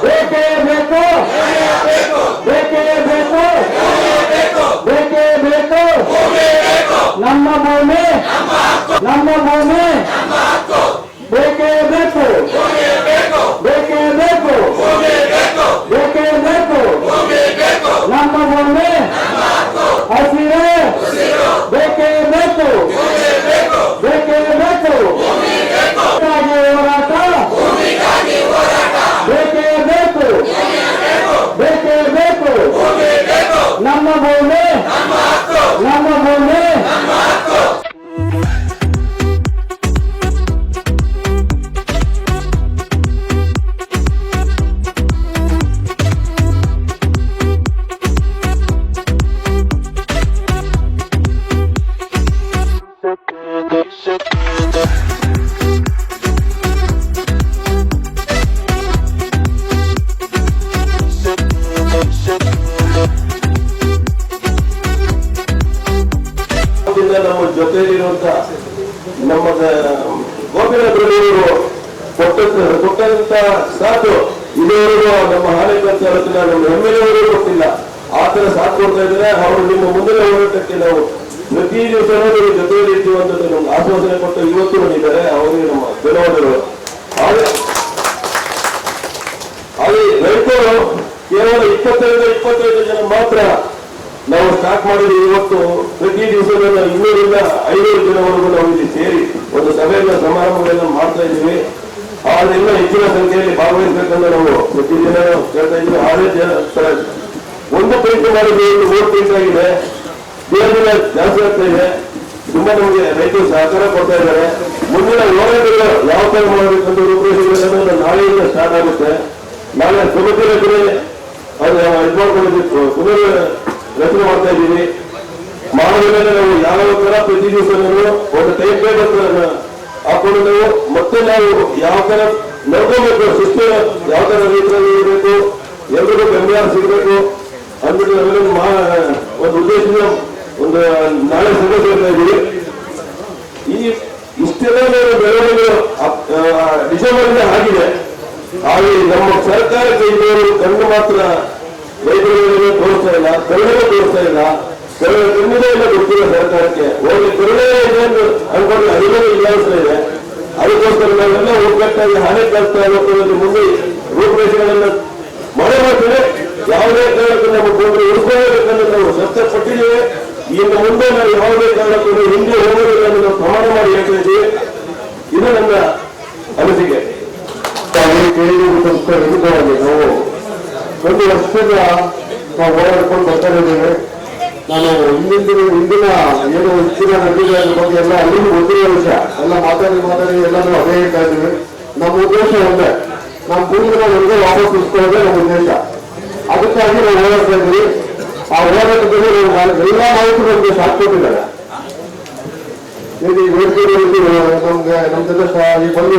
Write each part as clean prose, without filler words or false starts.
ಬೇಕೇ ಬೇಕು, ಬೇಕೇ ಬೇಕು, ಬೇಕೇ ಬೇಕು. ನಮ್ಮ ಭೂಮಿ, ನಮ್ಮ ಭೂಮಿ, ಬೇಕೇ ಬೇಕು, ಬೇಕೇ ಬೇಕು, ಬೇಕೇ ಬೇಕು. ನಮ್ಮ ಭೂಮಿ ಹಸಿರೇ, ಬೇಕೇ ಬೇಕು, ಬೇಕೇ ಬೇಕು. ಹೋರಾಟ ಬೇಕೇ ಬೇಕು, ಬೇಕೇ ಬೇಕು. ನಮ್ಮ ಭೂಮಿ, ನಮ್ಮ ಭೂಮಿ. ನಮ್ಮ ಜೊತೆಯಲ್ಲಿರುವಂತ ನಮ್ಮ ಗೋಪಿನಾಥರವರು ಕೊಟ್ಟಂತ ಸಾಥು ಇದುವರೆಗೂ ನಮ್ಮ ಹಾಲೇಕರ್ ಚಾಲಕನ ನಮ್ಮ ಎಮ್ಮೆಲ್ಲೆವರು ಕೊಟ್ಟಿಲ್ಲ. ಆ ತರ ಸಾಥ್ ಕೊಡ್ತಾ ಇದ್ದಾರೆ. ಅವರು ನಿಮ್ಮ ಮುಂದಿನ ಹೋರಾಟಕ್ಕೆ ನಾವು ಪ್ರತಿ ದಿವಸನೂ ನೀವು ಜೊತೆಯಲ್ಲಿ ಇರ್ತೀವಿ ಅಂತ ನಮ್ಗೆ ಆಶ್ವಾಸನೆ ಕೊಟ್ಟು ಇವತ್ತು ಬಂದಿದ್ದಾರೆ. ಅವರಿಗೆ ನಮ್ಮ ಧನ್ಯವಾದಗಳು. ಹಾಗೆ ರೈತರು ಕೇವಲ 20-25 ಜನ ಮಾತ್ರ ನಾವು ಸ್ಟಾರ್ಟ್ ಮಾಡಿದ್ವಿ. ಇವತ್ತು ಪ್ರತಿ ದಿವಸ 200ರಿಂದ 500 ಜನವರೆಗೂ ನಾವು ಇಲ್ಲಿ ಸೇರಿ ಒಂದು ಸಭೆಯನ್ನ ಸಮಾರಂಭಗಳನ್ನ ಮಾಡ್ತಾ ಇದ್ದೀವಿ. ಆದ್ರಿಂದ ಹೆಚ್ಚಿನ ಸಂಖ್ಯೆಯಲ್ಲಿ ಭಾಗವಹಿಸಬೇಕಂದ್ರೆ ನಾವು ಪ್ರತಿದಿನ ಕೇಳ್ತಾ ಇದ್ದೀವಿ. ಆರೇ ಒಂದು ಪರೀಕ್ಷೆ ಮಾಡಿದ್ವಿ, ಓಟ್ ಪೀಸ್ ಆಗಿದೆ, ದಿನ ದಿನ ಜಾಸ್ತಿ ಆಗ್ತಾ ಇದೆ. ತುಂಬಾ ನಮಗೆ ರೈತರು ಸಹಕಾರ ಕೊಡ್ತಾ ಇದ್ದಾರೆ. ಮುಂದಿನ ಹೋರಾಟಗಳು ಯಾವ ತರ ಮಾಡಬೇಕಂತ ರೂಪರೇಷೆಗಳನ್ನು ನಾಳೆಯಿಂದ ಸ್ಟಾರ್ಟ್ ಆಗುತ್ತೆ. ನಾಳೆ ಸಮಿತಿ ರಚನೆ ಅದು ಇದು ಮಾಡ್ಕೊಂಡಿದ್ದು ಪುನರ್ ರಚನೆ ಮಾಡ್ತಾ ಇದ್ದೀವಿ. ಮಾಡೋದ್ರಿಂದ ನಾವು ಯಾವ ತರ ಪ್ರತಿ ದಿವಸ ಒಂದು ಟೈಪ್ ಪೇಪರ್ ಹಾಕೊಂಡು ನಾವು ಮತ್ತೆ ನಾವು ಯಾವ ತರ ನೋಡ್ಕೋಬೇಕು, ಶಿಸ್ತು ಯಾವ ತರ ರೈತರಲ್ಲಿ ಇರಬೇಕು, ಎಲ್ರಿಗೂ ಬೆಂಬಲ ಸಿಗಬೇಕು ಅಂದ್ಬಿಟ್ಟು ಒಂದು ಉದ್ದೇಶದಿಂದ ಒಂದು ನಾಳೆ ಸಭೆ ಸೇರ್ತಾ ಇದ್ದೀವಿ. ಈ ಇಷ್ಟೆಲ್ಲ ಬೆಳವಣಿಗೆ ಡಿಸೆಂಬರ್ ಇಂದ ಆಗಿದೆ. ಹಾಗೆ ನಮ್ಮ ಸರ್ಕಾರಕ್ಕೆ ಇದ್ದವರು ಕಣ್ಣು ಮಾತ್ರ ರೈತರಿಗೆ ತೋರಿಸ್ತಾ ಇಲ್ಲ, ಕರುಣೆ ತೋರಿಸ್ತಾ ಇಲ್ಲ. ಕಣ್ಣಿದೆ ಇಲ್ಲ ಗೊತ್ತಿಲ್ಲ ಸರ್ಕಾರಕ್ಕೆ. ಹೋಗಿ ಕರುಣೆ ಇದೆ ಅಂತ ಅನ್ಕೊಂಡು ಅರಿವೇ ಇಲ್ಲ ಅನಿಸ್ತಾ ಇದೆ. ಅದಕ್ಕೋಸ್ಕರ ನಾವೆಲ್ಲ ಒಗ್ಗಟ್ಟಾಗಿ ಹಾನಿ ಕಲ್ತಾ ಮುಂದೆ ರೂಪರೇಷೆಗಳನ್ನ ಮಳೆ ಮಾಡ್ತೇವೆ. ಯಾವುದೇ ಕಾರಣಕ್ಕೂ ನಮ್ಮ ಭೂಮಿ ಉಳಿಸ್ಕೋಬೇಕಂದ್ರೆ ನಾವು ಕಷ್ಟಪಟ್ಟಿದ್ದೇವೆ. ಇನ್ನು ಮುಂದೆ ನಾವು ಯಾವುದೇ ಕಾರಣಕ್ಕೂ ಹಿಂದೆ ಹೋಗೋದಿಲ್ಲ ನಾವು ಪ್ರಮಾಣ ಮಾಡಿ ಹೇಳ್ತಾ ಇದ್ದೀವಿ. ಇದು ನನ್ನ ಅನಿಸಿಕೆ. ನಾವು ಒಂದು ವರ್ಷದ ನಾವು ಹೋರಾಡ್ಕೊಂಡು ಬರ್ತಾ ಇದ್ದೇವೆ. ನಾನು ಇಂದಿನ ಏನು ಹೆಚ್ಚಿನ ನದಿಗಳ ಬಗ್ಗೆ ಎಲ್ಲ ಅಲ್ಲಿಗೂ ಗೊತ್ತಿರೋ ವಿಷಯ ಎಲ್ಲ ಮಾತಾಡಿ ಎಲ್ಲರೂ ಅದೇ ಹೇಳ್ತಾ ಇದ್ದೀವಿ. ನಮ್ಮ ಉದ್ದೇಶ ಒಂದೇ, ನಮ್ಮ ಭೂಮಿನ ನಮಗೆ ವಾಪಸ್ ಉಳಿಸ್ಕೊಳ್ಳೋದೇ ನಮ್ಮ ಉದ್ದೇಶ. ಅದಕ್ಕಾಗಿ ನಾವು ಹೋರಾಡ್ತಾ ಇದ್ದೀವಿ. ಆ ಹೋರಾಟದಲ್ಲಿ ಎಲ್ಲ ಮಾಹಿತಿ ನಮಗೆ ಸಾಥ್ ಕೊಟ್ಟಿದ್ದಾರೆ. ಈ ವೇದಿಕೆಯಲ್ಲಿ ನಮ್ಗೆ ನಮ್ಮ ಜೊತೆ ಈ ಬಂದು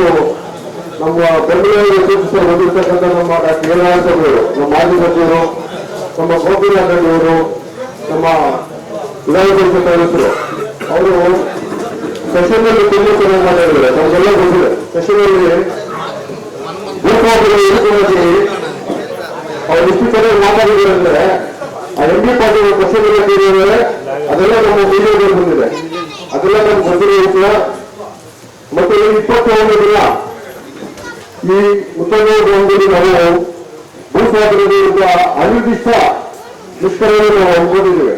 ನಮ್ಮ ಬೆಂಗಳೂರಿಗೆ ಸೂಚಿಸಲು ಬಂದಿರ್ತಕ್ಕಂಥ ನಮ್ಮ ಡಾಕ್ಟರ್ ಏನಾದ್ರು ನಮ್ಮ ಮಾಜಿ ಸಚಿವರು, ನಮ್ಮ ಗೋಪಿನಾಥ್ ಅವರು, ನಮ್ಮ ವಿಧಾನ ಪರಿಷತ್ ಸದಸ್ಯರು, ಅವರು ಸೆಷನ್ನಲ್ಲಿ ತುಂಬಾ ಚೆನ್ನಾಗಿ ಮಾತಾಡಿದ್ದಾರೆ. ನಮಗೆಲ್ಲ ಗೊತ್ತಿದೆ. ಸೆಷನ್ನಲ್ಲಿ ಭೂಸ್ವಾಮಿಗಳು ಇರುವುದಾಗಿ ಅವ್ರು ಎಷ್ಟು ಚೆನ್ನಾಗಿ ಮಾತಾಡಿದ್ದಾರೆ ಅಂದ್ರೆ ಆ MP ಪಾಟೀಲ್ ಕ್ವಶನ್ ಎಲ್ಲ ಕೇಳಿದರೆ ಅದೆಲ್ಲ ನಮ್ಮ ಮೀಡಿಯಾದಲ್ಲಿ ಬಂದಿದೆ. ಅದೆಲ್ಲ ನಮ್ಗೆ ಗೊತ್ತಿರೋ ವಿಷಯ. ಮತ್ತೆ 21 ದಿನ ಈ ಉತ್ತರದಲ್ಲಿ ನಾವು ಭೂಸ್ವಾಮಿಗಳ ವಿರುದ್ಧ ಅನಿರ್ದಿಷ್ಟ ಮುಷ್ಕರವನ್ನು ನಾವು ಹಮ್ಮಿಕೊಂಡಿದ್ದೇವೆ.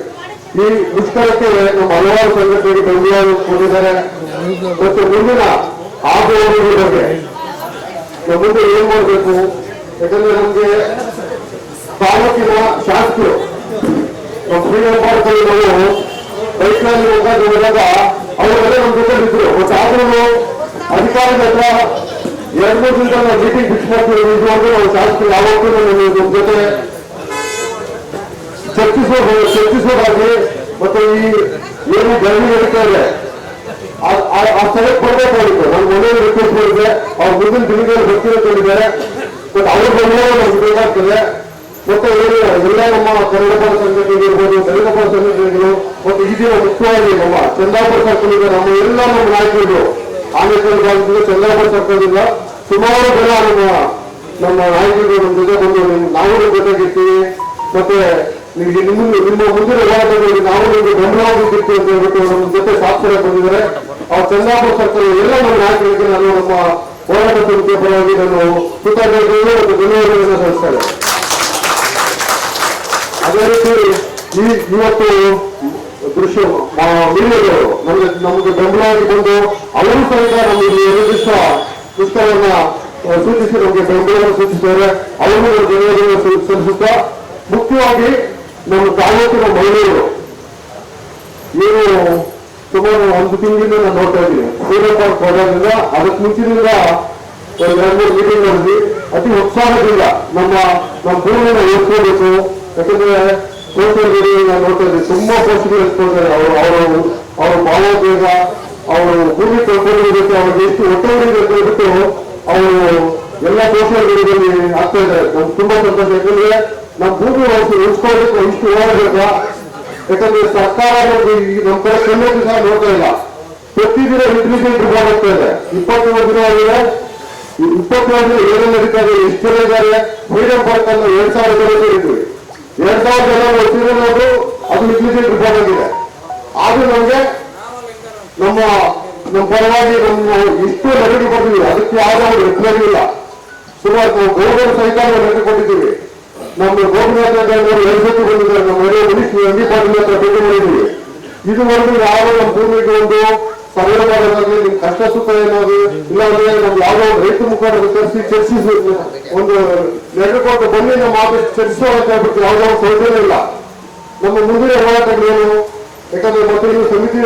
ಈ ಮುಷ್ಕರಕ್ಕೆ ನಮ್ಮ ಹಲವಾರು ಸಂಘಟನೆಗೆ ಬೆಂಬಲ ಕೊಟ್ಟಿದ್ದಾರೆ. ಮತ್ತು ಮುಂದಿನ ಆಗುವ ಬಗ್ಗೆ ನಾವು ಮುಂದೆ ಏನ್ ಮಾಡಬೇಕು, ಯಾಕಂದ್ರೆ ನಮ್ಗೆ ತಾಲೂಕಿನ ಶಾಸಕರು ನಮ್ಮ ಫ್ರೀಡಂ ಪಾರ್ಕಲ್ಲಿ ನಾವು ಬೈಕ್ನಲ್ಲಿ ಹೋದಾಗ ಅವರೆಲ್ಲ ನಮ್ಮ ಜೊತೆ ಇದ್ರು. ಬಟ್ ಆದ್ರೂ ಅಧಿಕಾರಿಗಳ ಹತ್ರ 2-3 ದಿನದ ನಾವು ಮೀಟಿಂಗ್ ಫಿಕ್ಸ್ ಮಾಡ್ತೀವಿ. ನಿಜವಾಗ್ಲೂ ನಾವು ಶಾಸಕರು ಯಾವತ್ತೂ ನಮ್ಮ ಜೊತೆ ಚರ್ಚಿಸೋದಾಗಿ ಮತ್ತೆ ಈ ಏನು ಗರ್ಭಿ ನಡೀತಾ ಇದೆ ಆ ಸ್ಥಳಕ್ಕೆ ಬರಬೇಕಾಗಿತ್ತು. ನಾನು ಮೊನ್ನೆ ರಿಕ್ವೆಸ್ಟ್ ಮಾಡಿದ್ದೆ. ಅವ್ರು ಮುಂದಿನ ದಿನಗಳಲ್ಲಿ ಬರ್ತಿದ್ದಾರೆ. ಬಟ್ ಅವ್ರ ಬೆಂಬಲ ನಮ್ಗೆ ಬೇಕಾಗ್ತದೆ. ಮತ್ತೆ ಏನು ಎಲ್ಲ ನಮ್ಮ ಕನ್ನಡಪರ ಸಂಘಟನೆಗಳಿರ್ಬೋದು, ದಲಿತಪರ ಸಂಘಟನೆಗಳು, ಮತ್ತು ಈ ದಿನ ಮುಖ್ಯವಾಗಿ ನಮ್ಮ ಚಂದಾಪುರ ಸರ್ಕಲ್ನಿಂದ ನಮ್ಮ ಎಲ್ಲ ನಮ್ಮ ನಾಯಕರು ಆನೇಕಲ್ ಭಾಗದಿಂದ ಚಂದಾಪುರ ಸರ್ಕಲ್ನಿಂದ ಸುಮಾರು ಜನ ನಮ್ಮ ನಮ್ಮ ನಾಯಕರು ನಮ್ಮ ಜೊತೆ ಬಂದು ನಾವು ಜೊತೆಗಿರ್ತೀವಿ, ಮತ್ತೆ ನಿಮ್ಮ ಮುಂದಿನ ಹೋರಾಟಗಳಲ್ಲಿ ನಾವು ನಿಮಗೆ ಬೆಂಬಲವಾಗಿರ್ತೀವಿ ಅಂತ ಹೇಳ್ಬಿಟ್ಟು ನಮ್ಮ ಜೊತೆ ಸಾಕ್ಷರ ಬಂದಿದ್ದಾರೆ. ಆ ಚಂದಾಪುರ ಸರ್ಕಲ್ ಎಲ್ಲ ನಮ್ಮ ನಾಯಕರಿಗೆ ನಾನು ನಮ್ಮ ಹೋರಾಟ ಸಮಿತಿಯ ಪರವಾಗಿ ನಾನು ಕೃತಜ್ಞತೆಗಳು ಮತ್ತು ಧನ್ಯವಾದಗಳನ್ನು ಸಲ್ಲಿಸ್ತೇನೆ. ಅದೇ ರೀತಿ ಇವತ್ತು ದೃಶ್ಯ ಮೀಡಿಯಾದವರು ನಮಗೆ ಬೆಂಬಲವಾಗಿ ಬಂದು ಅವರು ಸಹಿತ ನಮಗೆ ನಿರ್ದಿಷ್ಟ ಪುಸ್ತಕವನ್ನ ಸೂಚಿಸಿ ನಮಗೆ ಬೆಂಬಲವನ್ನು ಸೂಚಿಸಿದ್ದಾರೆ. ಅವರಿಗೂ ಧನ್ಯವಾದಗಳನ್ನು ಸಲ್ಲಿಸುತ್ತಾ, ಮುಖ್ಯವಾಗಿ ನಮ್ಮ ತಾಲೂಕಿನ ಮಹಿಳೆಯರು ಏನು ಸುಮಾರು ಒಂದು ತಿಂಗಳಿಂದ ನಾನು ನೋಡ್ತಾ ಇದ್ದೀನಿ. ಸೂರ್ಯ ಪಾರ್ಕ್ ಹೋದಾಗಿಂದ ಅದಕ್ಕೆ ಮುಂಚಿನಿಂದ ಒಂದು 2-3 ಮೀಟಿಂಗ್ ನಡೆಸಿ ಅತಿ ಉತ್ಸಾಹದಿಂದ ನಮ್ಮ ಭೂಮಿಯನ್ನು ಉಳಿಸ್ಕೋಬೇಕು. ಯಾಕಂದ್ರೆ ಸೋಷಿಯಲ್ ಮೀಡಿಯಾ ನಾನು ನೋಡ್ತಾ ಇದ್ದೀನಿ, ತುಂಬಾ ಪೋಸ್ಟ್ಗಳು ಇಟ್ಕೊಳ್ತಾರೆ. ಅವ್ರ ಭಾವೋದ್ವೇಗ, ಅವರು ಭೂಮಿ ಕಳ್ಕೊಳ್ಳೋದಕ್ಕೆ ಅವ್ರಿಗೆ ಎಷ್ಟು ಒತ್ತಡ ಅಂತ ಹೇಳ್ಬಿಟ್ಟು ಅವರು ಎಲ್ಲ ಸೋಷಿಯಲ್ ಮೀಡಿಯಾದಲ್ಲಿ ಆಗ್ತಾ ಇದ್ದಾರೆ. ನಮ್ಗೆ ತುಂಬಾ ಸಂತೋಷ. ಯಾಕಂದ್ರೆ ನಮ್ಮ ಭೂಮಿ ಉಳಿಸ್ಕೊಳ್ಳೋದಕ್ಕೆ ಇಷ್ಟು ಹೋರಾಡಬೇಕಾ? ಯಾಕಂದ್ರೆ ಸರ್ಕಾರ ನಮ್ಮ ಕಡೆ ಕಣ್ಣು ಸಹ ನೋಡ್ತಾ ಇಲ್ಲ. ಪ್ರತಿದಿನ ಇಂಟೆಲಿಜೆಂಟ್ ರಿಪೋರ್ಟ್ ಆಗ್ತಾ ಇದೆ. 23 ದಿನ ಆಗಿದೆ. 24 ದಿನ ಏನೇನು ನಡೀತಾ ಇದೆ, ಎಷ್ಟು ಜನ ಇದ್ದಾರೆ. ಫ್ರೀಡಂ ಪಾರ್ಕ್ ಅನ್ನು 2000 ಜನ ಸೇರಿದ್ವಿ. 2000 ಜನ ಸೇರಿರೋದು ಅದು ಇಂಟೆಲಿಜೆಂಟ್ ರಿಪೋರ್ಟ್ ಆಗಿದೆ. ಆದ್ರೂ ನಮ್ಗೆ ನಮ್ಮ ಪರವಾಗಿ ನಮ್ಮ ಇಷ್ಟು ಲೆಟರ್ ಕೊಟ್ಟಿದ್ದೀವಿ, ಅದಕ್ಕೆ ಯಾವುದೋ ಒಂದು ರಿಪ್ಲೈ ಇಲ್ಲ. ಸುಮಾರು ಗೌರವ ಸಹಿತ ನಾವು ಲೆಟರ್ ಕೊಟ್ಟಿದ್ದೀವಿ. ನಮ್ಮ ಗೋಪಿನಾಥ ಅವರು 2 ಸತಿ ಬಂದಿದ್ದಾರೆ. ನಮ್ಮ ಮಿನಿಸ್ಟರ್ ಎಂ ಬಿ ಪಾಟೀಲ್ ಹತ್ರ ಭೇಟಿ ಮಾಡಿದ್ದೀವಿ. ಇದುವರೆಗೂ ಯಾರು ನಮ್ಮ ಭೂಮಿಗೆ ಒಂದು ಸರ್ವೆ ಮಾಡೋದಾಗ್ಲಿ, ನಿಮ್ ಕಷ್ಟ ಸುಖ ಏನಾದ್ರು ಇಲ್ಲಾಂದ್ರೆ ನಮ್ಗೆ ಯಾವುದೋ ಒಂದು ರೈತ ಮುಖಂಡರು ಚರ್ಚಿಸಿ ಒಂದು ಲೆಟರ್ ಕೊಟ್ಟು ಬನ್ನಿ ನಮ್ಮ ಆಫೀಸ್ ಚರ್ಚಿಸೋ ಅಂತ ಹೇಳ್ಬಿಟ್ಟು ಯಾವುದೋ ಒಂದು ಸೌಕರ್ಯ ಇಲ್ಲ. ನಮ್ಮ ಮುಂದಿನ ಹೋರಾಟಗಳೇನು? ಯಾಕಂದ್ರೆ ಮತ್ತೆ ನೀವು ಸಮಿತಿ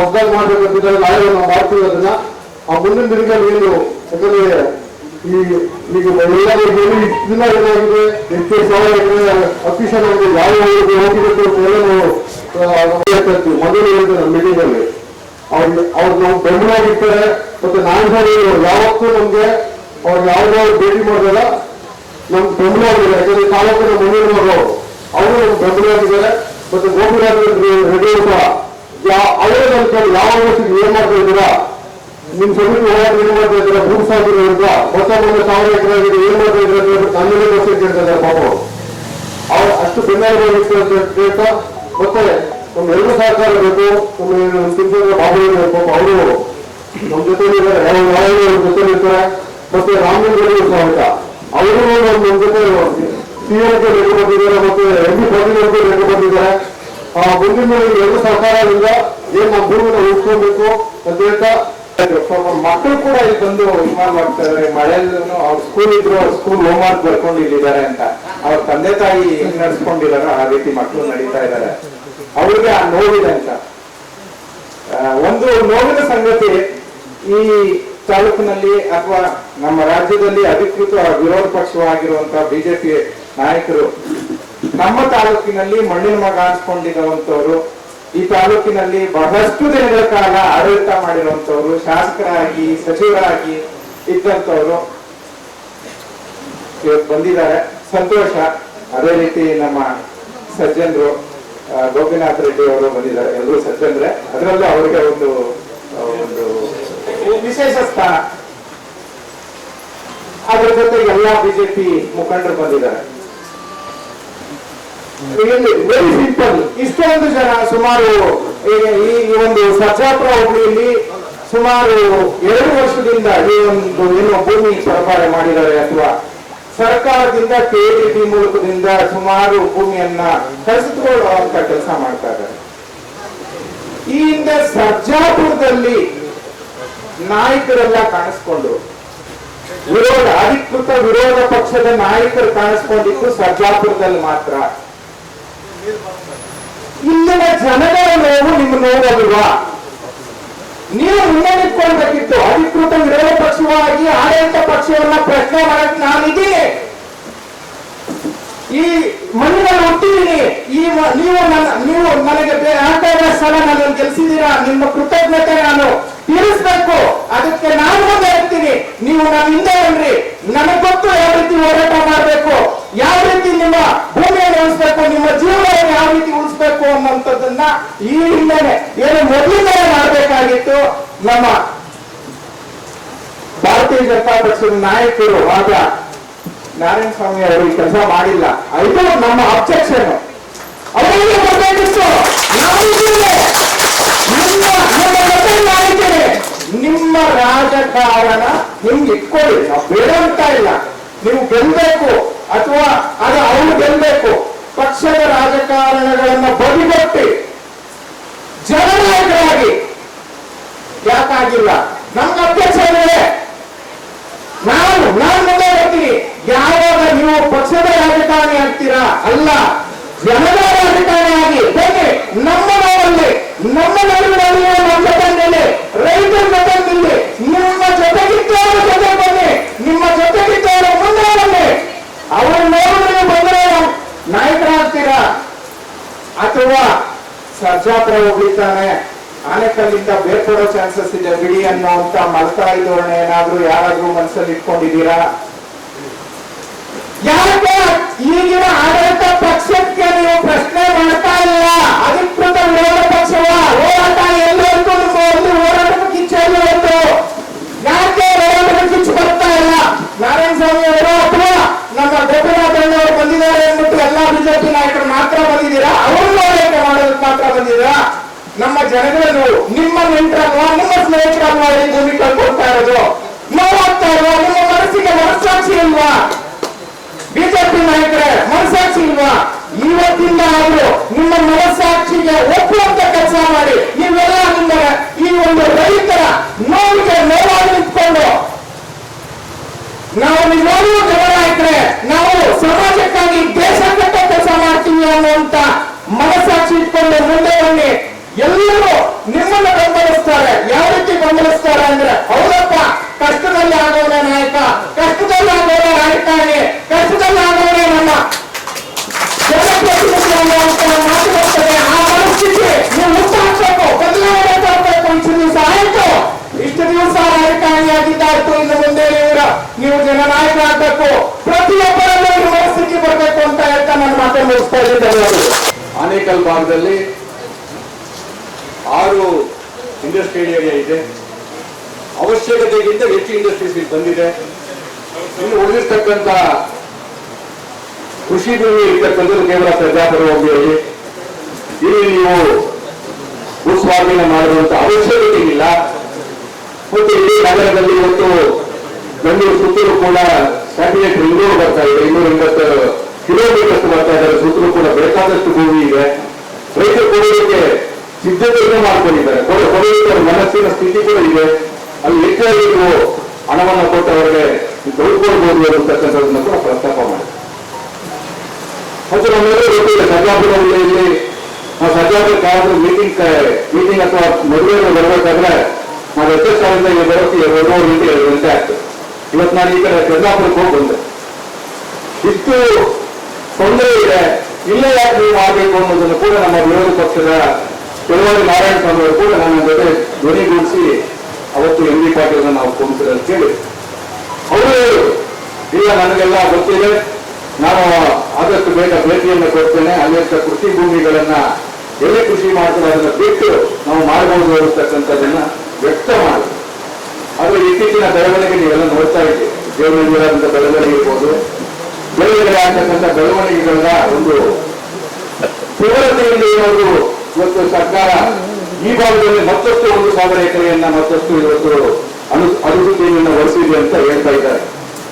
ಹೊಸದಾಗಿ ಮಾಡ್ಬೇಕಂತಿದ್ದಾರೆ. ನಾಳೆ ನಾವು ಮಾಡ್ತೀವಿ ಅದನ್ನ. ಆ ಮುಂದಿನ ದಿನಗಳಲ್ಲಿ ಏನು, ಯಾಕಂದ್ರೆ ಈಗ ಎಲ್ಲರಿಗೂ ಇಷ್ಟು ದಿನ ಏನಾಗಿದೆ, ಎಷ್ಟು ಸಾವಿರ ಅಫಿಷಿಯಲ್ ಆಗಿದೆ, ಯಾವ ಹೋಗಿಬೇಕು ಅಂತ ಎಲ್ಲ ನಾವು ಮೊದಲು ಹೇಳಿದೆ ನಮ್ಮ ಮೀಟಿಂಗ್ ಅಲ್ಲಿ. ಅವ್ರು ನಾವು ಬೆಂಬಲವಾಗಿರ್ತಾರೆ. ಮತ್ತೆ ನಾನು ಯಾವತ್ತೂ ನಮ್ಗೆ ಅವ್ರು ಯಾವುದೋ ಭೇಟಿ ಮಾಡಿದಾಗ ನಮ್ಗೆ ಬೆಂಬಲವಾಗಿದೆ. ಯಾಕಂದ್ರೆ ತಾಲೂಕಿನ ಮುಂದಿನ ಮಗಳು ಅವರು ನಮ್ಗೆ ಬೆಂಬಲವಾಗಿದ್ದಾರೆ. ಮತ್ತೆ ಗೋಪಿನಾಥ ರೆಡ್ಡಿ ಸಹ ಅವರೇ ನನ್ನ ಯಾವ ವರ್ಷಕ್ಕೆ ಏನ್ ಮಾಡ್ತಾ ಇದ್ದೀರಾ, ನಿಮ್ ಸಮಿತಿ ಹೋರಾಟ ಏನ್ ಮಾಡ್ತಾ ಇದ್ದೀರಾ, ಭೂಮಿ ಸಾಗಿರೋ ಹೊಸ 1000 ಎಕರೆ ಆಗಿದೆ, ಏನ್ ಮಾಡ್ತಾ ಇದ್ರೆ ನನ್ನೇ ವರ್ಷ ಕೇಳ್ತಾರೆ ಪಾಪ. ಅವ್ರು ಅಷ್ಟು ಬೆಂಬಲವಾಗಿತ್ತು ಅಂತ ಹೇಳ್ತಾ, ಮತ್ತೆ ನಮ್ಮ ಎಲ್ಲರೂ ಸಹಕಾರ ಬೇಕು. ನಮ್ಮ ತಿಂಗಳ ಬಾಬು ಪಾಪ ಅವರು ನಮ್ಮ ಜೊತೆ ಇರ್ತಾರೆ, ಯಾವ ಜೊತೆ ಇರ್ತಾರೆ. ಮತ್ತೆ ರಾಮಲಿಂಗ ಸಹಿತ ಅವರು ನಮ್ಮ ಜೊತೆ ಸಿಎಂಗೆ ಲೆಕ್ಕ ಬಂದಿದ್ದಾರೆ, ಮತ್ತೆ ಎಂ ಬಿ ಪಾಟೀಲ್ ಅವ್ರಿಗೆ ಲೆಕ್ಕ ಬಂದಿದ್ದಾರೆ. ಮುಂದಿನ ಎರಡು ಸರ್ಕಾರದಿಂದ ಏನ್ ನಮ್ಮ ಭೂಮಿನ ಉಳಿಸ್ಕೊಳ್ಬೇಕು ಅಂತ ಹೇಳ್ತಾ, ಮಕ್ಕಳು ಕೂಡ ಇಲ್ಲಿ ಬಂದು ಇನ್ವಾಲ್ವ್ ಮಾಡ್ತಾ ಇದಾರೆ. ಮಳೆಯಲ್ಲೂ ಅವ್ರ ಸ್ಕೂಲ್ ಇದ್ರು, ಅವ್ರ ಸ್ಕೂಲ್ ಹೋಮ್ ವರ್ಕ್ ಬರ್ಕೊಂಡು ಇಲ್ಲಿದ್ದಾರೆ ಅಂತ ಅವ್ರ ತಂದೆ ತಾಯಿ ಹೆಂಗ್ ನಡ್ಸ್ಕೊಂಡಿದಾರೋ ಆ ರೀತಿ ಮಕ್ಕಳು ನಡೀತಾ ಇದ್ದಾರೆ. ಅವ್ರಿಗೆ ಆ ನೋವಿದೆ ಅಂತ. ಒಂದು ನೋವಿನ ಸಂಗತಿ, ಈ ತಾಲೂಕಿನಲ್ಲಿ ಅಥವಾ ನಮ್ಮ ರಾಜ್ಯದಲ್ಲಿ ಅಧಿಕೃತ ವಿರೋಧ ಪಕ್ಷವಾಗಿರುವಂತಹ ಬಿಜೆಪಿ ನಾಯಕರು ನಮ್ಮ ತಾಲೂಕಿನಲ್ಲಿ ಮಣ್ಣಿನ ಮಗ ಅನ್ಸ್ಕೊಂಡಿರುವಂತವ್ರು, ಈ ತಾಲೂಕಿನಲ್ಲಿ ಬಹಳಷ್ಟು ದಿನಗಳ ಕಾಲ ಆಡಳಿತ ಮಾಡಿರುವಂತವ್ರು, ಶಾಸಕರಾಗಿ ಸಚಿವರಾಗಿ ಇದ್ದಂತವ್ರು ಇವತ್ತು ಬಂದಿದ್ದಾರೆ. ಸಂತೋಷ. ಅದೇ ರೀತಿ ನಮ್ಮ ಸಜ್ಜನರು ಗೋಪಿನಾಥ್ ರೆಡ್ಡಿ ಅವರು ಬಂದಿದ್ದಾರೆ. ಎಲ್ಲರೂ ಸಜ್ಜನ್ರೆ, ಅದರಲ್ಲೂ ಅವರಿಗೆ ಒಂದು ವಿಶೇಷ ಸ್ಥಾನ. ಅದ್ರ ಜೊತೆ ಎಲ್ಲಾ ಬಿಜೆಪಿ ಮುಖಂಡರು ಬಂದಿದ್ದಾರೆ. Very simple. ಇಷ್ಟೊಂದು ಜನ ಸುಮಾರು ಈ ಒಂದು ಸರ್ಜಾಪುರ ಹೋಬಳಿಯಲ್ಲಿ ಸುಮಾರು 2 ವರ್ಷದಿಂದ ಈ ಒಂದು ಏನು ಭೂಮಿ ಸರಬರಾಜು ಮಾಡಿದ್ದಾರೆ ಅಥವಾ ಸರ್ಕಾರದಿಂದ ಕೆಡಿಪಿ ಮೂಲಕದಿಂದ ಸುಮಾರು ಭೂಮಿಯನ್ನ ಕಸಿದುಕೊಳ್ಳುವಂತ ಕೆಲಸ ಮಾಡ್ತಾ ಇದ್ದಾರೆ. ಈ ಹಿಂದೆ ಸರ್ಜಾಪುರದಲ್ಲಿ ನಾಯಕರೆಲ್ಲ ಕಾಣಿಸ್ಕೊಂಡು ಅಧಿಕೃತ ವಿರೋಧ ಪಕ್ಷದ ನಾಯಕರು ಕಾಣಿಸ್ಕೊಂಡಿದ್ದು ಸರ್ಜಾಪುರದಲ್ಲಿ ಮಾತ್ರ. ಇಲ್ಲಿನ ಜನಗಳ ನೋವು ನಿಮ್ಮ ನೋವಲ್ವಾ? ನೀವು ಮುಂದೆ ನಿಂತ್ಕೊಳ್ಬೇಕಿತ್ತು. ಅಧಿಕೃತ ವಿರೋಧ ಪಕ್ಷವಾಗಿ ಆಡಳಿತ ಪಕ್ಷವನ್ನ ಪ್ರಶ್ನೆ ಮಾಡಕ್ಕೆ ನಾನಿದ್ದೀನಿ. ಈ ಮಣ್ಣಿನಲ್ಲಿ ಹುಟ್ಟಿದ್ದೀನಿ. ನೀವು ನನಗೆ ಬೇಕಾದ ಸ್ಥಳ ನನ್ನನ್ನು ಗೆಲ್ಸಿದ್ದೀರಾ. ನಿಮ್ಮ ಕೃತಜ್ಞತೆ ನಾನು ತೀರಿಸ್ಬೇಕು. ಅದಕ್ಕೆ ನಾನು ಮುಂದೆ ಇರ್ತೀನಿ. ನೀವು ನನ್ನ ಹಿಂದೆ ಬನ್ರಿ. ನನಗೆ ಗೊತ್ತು ಯಾವ ರೀತಿ ಹೋರಾಟ ಮಾಡಬೇಕು, ಯಾವ ರೀತಿ ನಿಮ್ಮ ಭೂಮಿಯನ್ನು ಉಳಿಸ್ಬೇಕು, ನಿಮ್ಮ ಜೀವನವನ್ನು ಯಾವ ರೀತಿ ಉಳಿಸ್ಬೇಕು ಅನ್ನೋಂಥದ್ದನ್ನ ಈ ಹಿಂದೆನೆ ಏನು ಮೊದಲಿಂದಲೇ ಮಾಡಬೇಕಾಗಿತ್ತು. ನಮ್ಮ ಭಾರತೀಯ ಜನತಾ ಪಕ್ಷದ ನಾಯಕರು ಆದ ನಾರಾಯಣ ಸ್ವಾಮಿ ಅವರು ಈ ಕೆಲಸ ಮಾಡಿಲ್ಲ. ಇದು ನಮ್ಮ ಅಬ್ಜೆಕ್ಷನ್. ಅವರಿಗೆ ಬರ್ಬೇಕಿತ್ತು. ನಾವು ಇದ್ದೀವಿ. ನಿಮ್ಮ ಜೊತೆ ನಾವಿದ್ದೀವಿ. ನಿಮ್ಮ ರಾಜಕಾರಣ ನಿಮ್ಗೆ ಇಟ್ಕೊಳ್ಳಿ, ನಾವು ಬೇಡ ಅಂತ ಇಲ್ಲ. ನೀವು ಗೆಲ್ಬೇಕು ಅಥವಾ ಅದು ಅವ್ರು ಗೆಲ್ಬೇಕು. ಪಕ್ಷದ ರಾಜಕಾರಣಗಳನ್ನ ಬದಿಗೊಟ್ಟಿ ಜನನಾಯಕರಾಗಿ ಯಾಕಾಗಿಲ್ಲ? ನಮ್ಗೆ ಅಧ್ಯಕ್ಷ ಇದೆ. ನಾನು ಮುಂದೆ ಬರ್ತೀನಿ. ಯಾವಾಗ ನೀವು ಪಕ್ಷದ ರಾಜಕಾರಣಿ ಆಗ್ತೀರಾ? ಅಲ್ಲ, ಜನರ ರಾಜಕಾರಣಿ ಆಗಿ ಬನ್ನಿ. ನಮ್ಮ ನೋಡಲ್ಲಿ, ನಮ್ಮ ನಡುವಿನಲ್ಲಿ, ನಮ್ಮ ಜೊತೆಯಲ್ಲಿ, ರೈತರ ಜೊತೆಯಲ್ಲಿ, ನಿಮ್ಮ ಜೊತೆಗಿದ್ದವರ ಜೊತೆ ಬನ್ನಿ. ನಿಮ್ಮ ಜೊತೆಗಿದ್ದವರ ಮುಂದೆ ಬನ್ನಿ. ಅವರು ನೋಡಿದ್ರೆ ಬಂದ್ರೆ ನಾಯಕರಾಗ್ತೀರಾ ಅಥವಾ ಸರ್ಜಾಪುರ ಹೋಗ್ಲಿದ್ದಾನೆ, ಆನೆಕಲ್ಲಿಂದ ಬೇರ್ಪಡೋ ಚಾನ್ಸಸ್ ಇದೆ ಬಿಡಿ ಅನ್ನೋಂತ ಮಲತಾಯಿ ಧೋರಣೆ ಏನಾದ್ರೂ ಯಾರಾದ್ರೂ ಮನಸ್ಸಲ್ಲಿ ಇಟ್ಕೊಂಡಿದ್ದೀರಾ? ಯಾಕೆ ಈಗಿನ ಆಡಳಿತ ಪಕ್ಷಕ್ಕೆ ನೀವು ಪ್ರಶ್ನೆ ಮಾಡ್ತಾ ಇಲ್ಲ? ಅಧಿಕೃತ ವಿರೋಧ ಪಕ್ಷವ ಹೋರಾಟ ಎಲ್ಲರಿಗೂ ನಿಮ್ಮ ಹೋರಾಟದ ಕಿಚ್ಚಲ್ಲಿ ಬಂತು. ಯಾಕೆ ಹೋರಾಟದ ಕಿಚ್ಚು ಬರ್ತಾ ಇಲ್ಲ? ನಾರಾಯಣ ಸ್ವಾಮಿ ಅವರು ಅಥವಾ ನಮ್ಮ ಗೋಪಿನಾಥಣ್ಣವರು ಬಂದಿದ್ದಾರೆ ಅಂದ್ಬಿಟ್ಟು ಎಲ್ಲಾ ಬಿಜೆಪಿ ನಾಯಕರು ಮಾತ್ರ ಬಂದಿದ್ದೀರಾ? ಅವರು ಹೋರಾಟ ಮಾಡೋದಕ್ಕೆ ಮಾತ್ರ ಬಂದಿದ್ದೀರಾ? ನಮ್ಮ ಜನಗಳು ನಿಮ್ಮ ನೆಂಟರಲ್ವಾ, ನಿಮ್ಮ ಸ್ನೇಹಿತರಲ್ವಾ ಈ ಭೂಮಿ ಕಳ್ಕೊಳ್ತಾ ಇರೋದು? ನೋವಾಗ್ತಾ ಇಲ್ವಾ? ನಿಮ್ಮ ಮನಸ್ಸಿಗೆ ಮನಸ್ಸಾಕ್ಷಿ ಇಲ್ವಾ? ಬಿಜೆಪಿ ನಾಯಕರೇ, ಮನಸ್ಸಾಕ್ಷಿ ಇಲ್ವಾ? ಇವತ್ತಿಂದ ಆದ್ರೂ ನಿಮ್ಮ ಮನಸ್ಸಾಕ್ಷಿಗೆ ಒಪ್ಪುವಂತ ಕೆಲಸ ಮಾಡಿ. ನೀವೆಲ್ಲ ನಿಮ್ಮ ಈ ಒಂದು ರೈತರ ನೋವಿಗೆ ನೋವಾಗಿ ನಿಂತ್ಕೊಂಡು ನಾವು ನಿಜವಾಗ್ಲೂ ಜನನಾಯಕರೇ, ನಾವು ಸಮಾಜಕ್ಕಾಗಿ ದೇಶ ಕಟ್ಟೋ ಕೆಲಸ ಮಾಡ್ತೀವಿ ಅನ್ನುವಂತ ಮನಸ್ಸಾಕ್ಷಿ ಇಟ್ಕೊಂಡು ಮುಂದೆ ಬನ್ನಿ. ಎಲ್ಲರೂ ನಿಮ್ಮನ್ನು ಬೆಂಬಲಿಸ್ತಾರೆ. ಯಾವ ರೀತಿ ಬೆಂಬಲಿಸ್ತಾರೆ ಅಂದ್ರೆ, ಹೌದಪ್ಪ, ಕಷ್ಟದಲ್ಲಿ ಆಗೋನೇ ನಾಯಕ, ಕಷ್ಟದಲ್ಲಿ ಆಗೋನೇ ರಾಜಕಾರಣಿ, ಕಷ್ಟದಲ್ಲಿ ಆಗೋನೇ ನಮ್ಮ ಜನಪ್ರತಿನಿಧಿ ಅನ್ನುವಂತ ಮಾತು ಬರ್ತದೆ. ಆ ಪರಿಸ್ಥಿತಿ ನೀವು ಹುಟ್ಟಾಕ್ಬೇಕು, ಬದಲಾವಣೆ ತರಬೇಕು. ಇಷ್ಟು ದಿವಸ ಆಯ್ತು, ಇಷ್ಟು ದಿವಸ ರಾಜಕಾರಣಿಯಾಗಿದ್ದಾಯ್ತು. ಇನ್ನು ಮುಂದೆ ನೀವು ಜನನಾಯಕ ಆಗ್ಬೇಕು. ಪ್ರತಿಯೊಬ್ಬರಲ್ಲೂ ನಿಮ್ಮ ಮನಸ್ಥಿತಿ ಬರಬೇಕು ಅಂತ ಹೇಳ್ತಾ ನನ್ನ ಮಾತನ್ನು ಮುಗಿಸ್ತಾ ಇದ್ದೀನಿ. ಆನೇಕಲ್ ಭಾಗದಲ್ಲಿ 6 ಇಂಡಸ್ಟ್ರಿಯಲ್ ಏರಿಯಾ ಇದೆ. ಅವಶ್ಯಕತೆಗಿಂತ ಹೆಚ್ಚು ಇಂಡಸ್ಟ್ರೀಸ್ ಬಂದಿದೆ. ಇನ್ನು ಉಳಿದಿರ್ತಕ್ಕಂಥ ಕೃಷಿ ಭೂಮಿ ಇರ್ತಕ್ಕಂಥದ್ದು ಕೇವಲ ಪ್ರಜಾಪುರ ಹೋಬಳಿಯಲ್ಲಿ. ಇಲ್ಲಿ ನೀವು ಭೂಸ್ವಾಧೀನ ಮಾಡುವಂತ ಅವಶ್ಯಕತೆ ಇಲ್ಲ. ಮತ್ತು ಇಡೀ ನಗರದಲ್ಲಿ ಇವತ್ತು ಬೆಂಗಳೂರು ಸುತ್ತಲೂ ಕೂಡ ಸ್ಯಾಟಿಲೈಟ್ ರಿಂಗ್ ರೋಡ್ ಬರ್ತಾ ಇದೆ. 280 ಕಿಲೋಮೀಟರ್ ಬರ್ತಾ ಇದ್ದಾರೆ. ಸುತ್ತಲೂ ಕೂಡ ಬೇಕಾದಷ್ಟು ಭೂಮಿ ಇದೆ. ರೈತರು ಕೊಡೋದಕ್ಕೆ ಸಿದ್ಧತೆಯನ್ನು ಮಾಡ್ಕೊಂಡಿದ್ದಾರೆ. ಕೊಡೋದಕ್ಕೆ ಮನಸ್ಸಿನ ಸ್ಥಿತಿ ಕೂಡ ಇದೆ. ಅಲ್ಲಿ ಹೆಚ್ಚಾಗಿ ನೀವು ಹಣವನ್ನು ಕೊಟ್ಟವರಿಗೆ ತೊಡ್ಕೊಳ್ಬಹುದು ಅನ್ನತಕ್ಕಂಥದ್ದನ್ನು ಕೂಡ ಪ್ರಸ್ತಾಪ ಮಾಡಿ. ಮತ್ತು ನಮ್ಮೆಲ್ಲರೂ ಗೊತ್ತಿದೆ, ಸರ್ಜಾಪುರ ಜಿಲ್ಲೆಯಲ್ಲಿ ನಾವು ಸರ್ಜಾಪುರಕ್ಕೆ ಯಾರಾದ್ರೂ ಮೀಟಿಂಗ್ ಅಥವಾ ಮದುವೆಗೆ ಬರಬೇಕಾದ್ರೆ ನಾವು ಎಷ್ಟೆಷ್ಟಾಗಿಂದ ಈಗ ಬರೋಕ್ಕೆ 2 ಗಂಟೆ 2 ಗಂಟೆ ಆಗ್ತದೆ. ಇವತ್ತು ನಾನು ಈ ಕಡೆ ಸರ್ಜಾಪುರಕ್ಕೆ ಹೋಗಿ ಬಂದೆ. ಇಷ್ಟು ತೊಂದರೆ ಇದೆ, ಇಲ್ಲೇ ಯಾಕೆ ನೀವು ಮಾಡಬೇಕು ಅನ್ನೋದನ್ನು ಕೂಡ ನಮ್ಮ ವಿರೋಧ ಪಕ್ಷದ ಕೆಲವರು ನಾರಾಯಣ ಸ್ವಾಮಿ ಅವರು ಕೂಡ ನನ್ನ ಜೊತೆ ಧ್ವನಿಗೂಡಿಸಿ ಅವತ್ತು ಎಂ ಬಿ ಪಾಟೀಲ್ ನಾವು ಕೊಂಡ್ಸಿರೋದು ಕೇಳಿ ಅವರು ಈಗ ನನಗೆಲ್ಲ ಗೊತ್ತಿದೆ, ನಾನು ಆದಷ್ಟು ಬೇಗ ಭೇಟಿಯನ್ನು ಕೊಡ್ತೇನೆ. ಅಲ್ಲಿಂದ ಕೃಷಿ ಭೂಮಿಗಳನ್ನ ಎಲ್ಲಿ ಕೃಷಿ ಮಾಡ್ತಾರೆ ಅದನ್ನ ಬಿಟ್ಟು ನಾವು ಮಾಡಬಹುದು ಅನ್ನತಕ್ಕಂಥದ್ದನ್ನ ವ್ಯಕ್ತ ಮಾಡಿ. ಆದ್ರೆ ಇತ್ತೀಚಿನ ಬೆಳವಣಿಗೆ ನೀವೆಲ್ಲ ನೋಡ್ತಾ ಇದ್ದೀವಿ. ಜೀವನದ ಬೆಳವಣಿಗೆ ಇರ್ಬೋದು, ಬೆಳವಣಿಗೆ ಆಗ್ತಕ್ಕಂಥ ಬೆಳವಣಿಗೆಗಳ ಒಂದು ತೀವ್ರತೆಯಿಂದ ಏನಾದ್ರು ಇವತ್ತು ಸರ್ಕಾರ ಈ ಭಾಗದಲ್ಲಿ ಮತ್ತಷ್ಟು 1,000 ಎಕರೆಯನ್ನ ಮತ್ತಷ್ಟು ಇವತ್ತು ಅಭಿವೃದ್ಧಿಯನ್ನು ಹೊರಿಸಿದೆ ಅಂತ ಹೇಳ್ತಾ ಇದ್ದಾರೆ.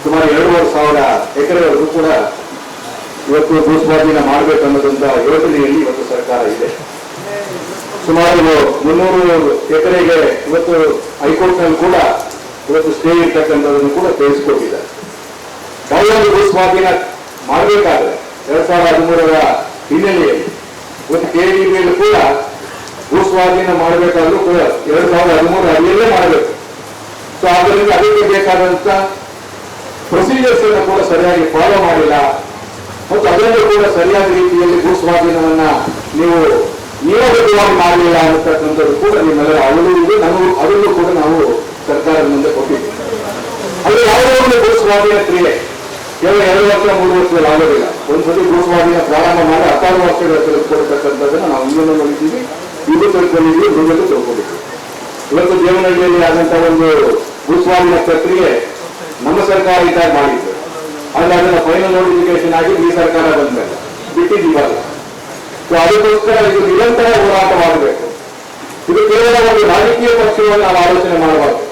ಸುಮಾರು 2,500 ಎಕರೆವರೆಗೂ ಕೂಡ ಇವತ್ತು ಭೂಸ್ವಾಧೀನ ಮಾಡಬೇಕನ್ನೋದಂತ ಯೋಜನೆಯಲ್ಲಿ ಇವತ್ತು ಸರ್ಕಾರ ಇದೆ. ಸುಮಾರು 300 ಎಕರೆಗೆ ಇವತ್ತು ಹೈಕೋರ್ಟ್ನಲ್ಲಿ ಕೂಡ ಇವತ್ತು ಸ್ಟೇ ಇರ್ತಕ್ಕಂಥದ್ದನ್ನು ಕೂಡ ತಿಳಿಸಿಕೊಟ್ಟಿದ್ದಾರೆ. ಯಾವುದಾದ್ರು ಭೂಸ್ವಾಧೀನ ಮಾಡಬೇಕಾದ್ರೆ 2013ರ ಹಿನ್ನೆಲೆಯಲ್ಲಿ ಇವತ್ತು ಕೆಡಿಬಿಯಲ್ಲಿ ಕೂಡ ಭೂಸ್ವಾಧೀನ ಮಾಡಬೇಕಾದ್ರೂ ಕೂಡ 2013 ಅಡಿಯಲ್ಲೇ ಮಾಡಬೇಕು. ಸೊ ಆದ್ದರಿಂದ ಅದಕ್ಕೆ ಬೇಕಾದಂತ ಪ್ರೊಸೀಜರ್ಸ್ ಅನ್ನು ಕೂಡ ಸರಿಯಾಗಿ ಫಾಲೋ ಮಾಡಿಲ್ಲ. ಮತ್ತು ಅದನ್ನು ಕೂಡ ಸರಿಯಾದ ರೀತಿಯಲ್ಲಿ ಭೂಸ್ವಾಧೀನವನ್ನ ನೀವು ನಿಯೋಜಿತವಾಗಿ ಮಾಡಲಿಲ್ಲ ಅನ್ನತಕ್ಕಂಥದ್ದು ಕೂಡ ನಿಮ್ಮೆಲ್ಲರ ಅಳಲು ಇದೆ. ಅದನ್ನು ಕೂಡ ನಾವು ಸರ್ಕಾರದ ಮುಂದೆ ಕೊಟ್ಟಿದ್ದೀವಿ. ಅದು ಯಾವುದೇ ಒಂದು ಭೂಸ್ವಾಧೀನ ಕ್ರಿಯೆ ಕೇವಲ 2 ವರ್ಷ 3 ವರ್ಷದಲ್ಲಿ ಆಗೋದಿಲ್ಲ. ಒಂದ್ಸತಿ ಭೂಸ್ವಾಧೀನ ಪ್ರಾರಂಭ ಮಾಡಿ 16 ವರ್ಷಗಳ ತಿಳಿದುಕೊಡ್ತಕ್ಕಂಥದ್ದನ್ನು ನಾವು ಇನ್ನೊಂದು ನೋಡಿದ್ದೀವಿ, ಇದು ತಿಳ್ಕೊಂಡಿದ್ದೀವಿ, ಮುಂದೆ ತಿಳ್ಕೊಂಡಿದ್ದೀವಿ. ಇವತ್ತು ದೇವನಹಳ್ಳಿಯಲ್ಲಿ ಆದಂತಹ ಒಂದು ಭೂಸ್ವಾಧೀನ ಪ್ರಕ್ರಿಯೆ ನಮ್ಮ ಸರ್ಕಾರ ಇದ್ದಾಗ ಮಾಡಿದ್ದು. ಆದ್ರೆ ಅದನ್ನ ಫೈನಲ್ ನೋಟಿಫಿಕೇಶನ್ ಆಗಿ ಈ ಸರ್ಕಾರ ಬಂದ್ಮೇಲೆ ಬಿಟ್ಟಿದ್ದೀವಲ್ಲ. ಸೊ ಅದಕ್ಕೋಸ್ಕರ ಇದು ನಿರಂತರ ಹೋರಾಟವಾಗಬೇಕು. ಇದು ಕೇವಲ ಒಂದು ರಾಜಕೀಯ ಪಕ್ಷವನ್ನು ನಾವು ಆಲೋಚನೆ ಮಾಡಬಾರ್ದು.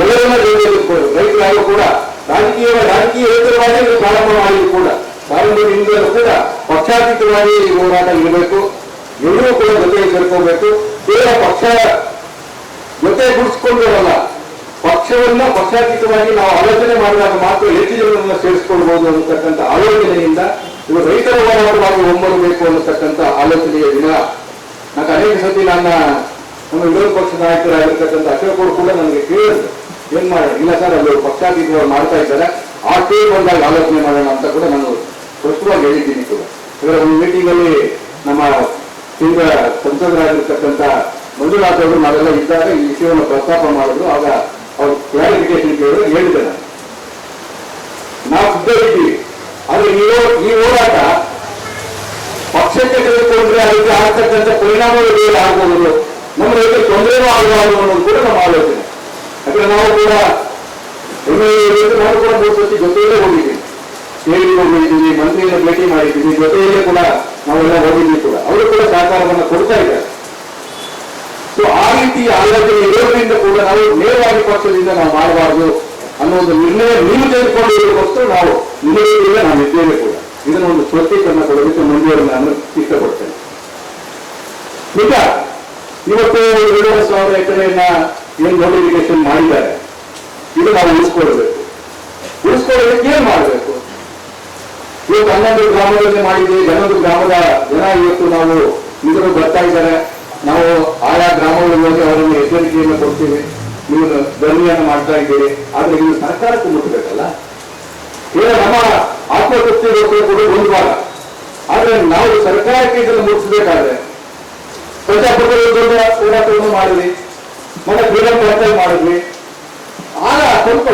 ಎಲ್ಲರನ್ನ ಜೊತೆಗಿಟ್ಕೊಂಡು ರೈತರಾಗೂ ಕೂಡ ರಾಜಕೀಯೇತರವಾಗಿ ಇದು ಪ್ರಾರಂಭ ಮಾಡಿದ್ರು ಕೂಡ ಪ್ರಾರಂಭದಿಂದಲೂ ಕೂಡ ಪಕ್ಷಾತೀತವಾಗಿ ಈ ಹೋರಾಟ ಇರಬೇಕು. ಎಲ್ಲರೂ ಕೂಡ ಜೊತೆಗೆ ಸೇರ್ಕೋಬೇಕು. ಕೇವಲ ಪಕ್ಷ ಜೊತೆ ಗುಡಿಸ್ಕೊಂಡವಲ್ಲ, ಪಕ್ಷವನ್ನ ಪಕ್ಷಾತೀತವಾಗಿ ನಾವು ಆಲೋಚನೆ ಮಾಡಿದಾಗ ಮಾತ್ರ ಹೆಚ್ಚು ಜನರನ್ನ ಸೇರಿಸಿಕೊಳ್ಬಹುದು ಅನ್ನತಕ್ಕಂಥ ಆಲೋಚನೆಯಿಂದ ಇವರು ರೈತರ ಹೋರಾಟವಾಗಿ ಒಮ್ಮರಬೇಕು ಅನ್ನತಕ್ಕಂಥ ಆಲೋಚನೆಯ ದಿನ. నాకు ಅನೇಕ ಸತಿ ನಮ್ಮ ವಿರೋಧ ಪಕ್ಷ ನಾಯಕರಾಗಿರ್ತಕ್ಕಂಥ ಅಶೋಕ್ ಅವರು ಕೂಡ ನನಗೆ ಕೇಳಿದ್ರು, ಏನ್ ಮಾಡೋಣ, ಇಲ್ಲ ಸರ್ ಅಲ್ಲಿ ಪಕ್ಷಾತೀತವಾಗಿ ಮಾಡ್ತಾ ಇದ್ದಾರೆ, ಆ ಟೈಮ್ ಬಂದಾಗ ಆಲೋಚನೆ ಮಾಡೋಣ ಅಂತ ಕೂಡ ನಾನು ಸ್ಪಷ್ಟವಾಗಿ ಹೇಳಿದ್ದೀನಿ ಕೂಡ. ಇವರ ಒಂದು ಮೀಟಿಂಗ್ ಅಲ್ಲಿ ನಮ್ಮ ಕೇಂದ್ರ ಸಂಸದರಾಗಿರ್ತಕ್ಕಂಥ ಮಂಜುನಾಥ್ ಅವರು ನಾವೆಲ್ಲ ಇದ್ದಾಗ ಈ ವಿಷಯವನ್ನು ಪ್ರಸ್ತಾಪ ಮಾಡಿದ್ರು. ಆಗ ಅವ್ರು ಕ್ಲಾರಿಫಿಕೇಶನ್ ಕೇಳಿದ್ರು, ಹೇಳಿದೆ ನಾವು ಸಿದ್ಧರಿದ್ದೀವಿ, ಆದ್ರೆ ಈ ಹೋರಾಟ ಪಕ್ಷಕ್ಕೆ ತೆಗೆದುಕೊಂಡ್ರೆ ಅದಕ್ಕೆ ಆಗ್ತಕ್ಕಂಥ ಪರಿಣಾಮಗಳು ಆಗ್ಬೋದು, ನಮ್ಮ ರೈತರಿಗೆ ತೊಂದರೆನೂ ಆಗಬಾರದು ಅನ್ನೋದು ಕೂಡ ನಮ್ಮ ಆಲೋಚನೆ. ಯಾಕಂದ್ರೆ ನಾವು ಕೂಡ ನಾವು ಕೂಡ 3 ಸತಿ ಜೊತೆಯಲ್ಲೇ ಹೋಗಿದ್ದೀವಿ, ಸೇರಿ ಹೋಗಿದ್ದೀವಿ, ಮಂತ್ರಿಯನ್ನು ಭೇಟಿ ಮಾಡಿದ್ದೀವಿ, ಜೊತೆಯಲ್ಲೇ ಕೂಡ ನಾವೆಲ್ಲ ಹೋಗಿದ್ದೀವಿ ಕೂಡ. ಅವರು ಕೂಡ ಸಹಕಾರವನ್ನು ಕೊಡ್ತಾ ಇದ್ದಾರೆ. ಸೊ ಆ ರೀತಿ ಆಲೋಚನೆ ಇರೋದ್ರಿಂದ ಕೂಡ ನಾವು ನೇರವಾಗಿ ಪಕ್ಷದಿಂದ ನಾವು ಮಾಡಬಾರ್ದು ಅನ್ನೋ ಒಂದು ನಿರ್ಣಯ ನೀವು ತೆಗೆದುಕೊಂಡಿರೋದಕ್ಕೋಸ್ಕರ ನಾವು ನಿರ್ಣಯದಿಂದ ನಾವು ಇದ್ದೇವೆ ಕೂಡ. ಇದನ್ನ ಒಂದು ಸ್ಪಷ್ಟೀಕರಣ ಕೊಡೋದಕ್ಕೆ ಮುಂದುವರೆದು ನಾನು ಇಷ್ಟಪಡ್ತೇನೆ. ಈಗ ಇವತ್ತು 2,000 ಎಕರೆಯನ್ನ ಏನು ನೋಟಿಫಿಕೇಶನ್ ಮಾಡಿದ್ದಾರೆ, ಇದು ನಾವು ಉಳಿಸ್ಕೊಳ್ಬೇಕು. ಉಳಿಸ್ಕೊಳ್ಳೋದಕ್ಕೆ ಏನ್ ಮಾಡಬೇಕು? ಇವತ್ತು 11 ಗ್ರಾಮಗಳಲ್ಲಿ ಮಾಡಿದ್ದೀವಿ. 11 ಗ್ರಾಮದ ಜನ ಇವತ್ತು ನಾವು ಇದನ್ನು ಬರ್ತಾ ಇದ್ದಾರೆ. ನಾವು ಆಯಾ ಗ್ರಾಮಗಳಿಗೆ ಹೋಗಿ ಅವರನ್ನು ಎಚ್ಚರಿಕೆಯನ್ನು ಕೊಡ್ತೀವಿ, ನೀವು ಧರಣಿಯನ್ನು ಮಾಡ್ತಾ ಇದ್ದೀರಿ. ಆದ್ರೆ ನೀವು ಸರ್ಕಾರಕ್ಕೆ ಮುಟ್ಟಬೇಕಲ್ಲ. ಕೇವಲ ನಮ್ಮ ಆತ್ಮತೃಪ್ತಿಗೋಸ್ಕರ ಕೂಡ ಒಂದು ಭಾಗ. ಆದ್ರೆ ನಾವು ಸರ್ಕಾರಕ್ಕೆ ಇದನ್ನು ಮುಟ್ಟಿಸಬೇಕಾದ್ರೆ ಪ್ರಜಾಪ್ರಭುತ್ವದ ಹೋರಾಟವನ್ನು ಮಾಡಿದ್ವಿ, ಮತ್ತೆ ಫ್ರೀಡಮ್ ಕ್ಯಾಂಪೇನ್ ಮಾಡಿದ್ವಿ. ಆಗ ಸ್ವಲ್ಪ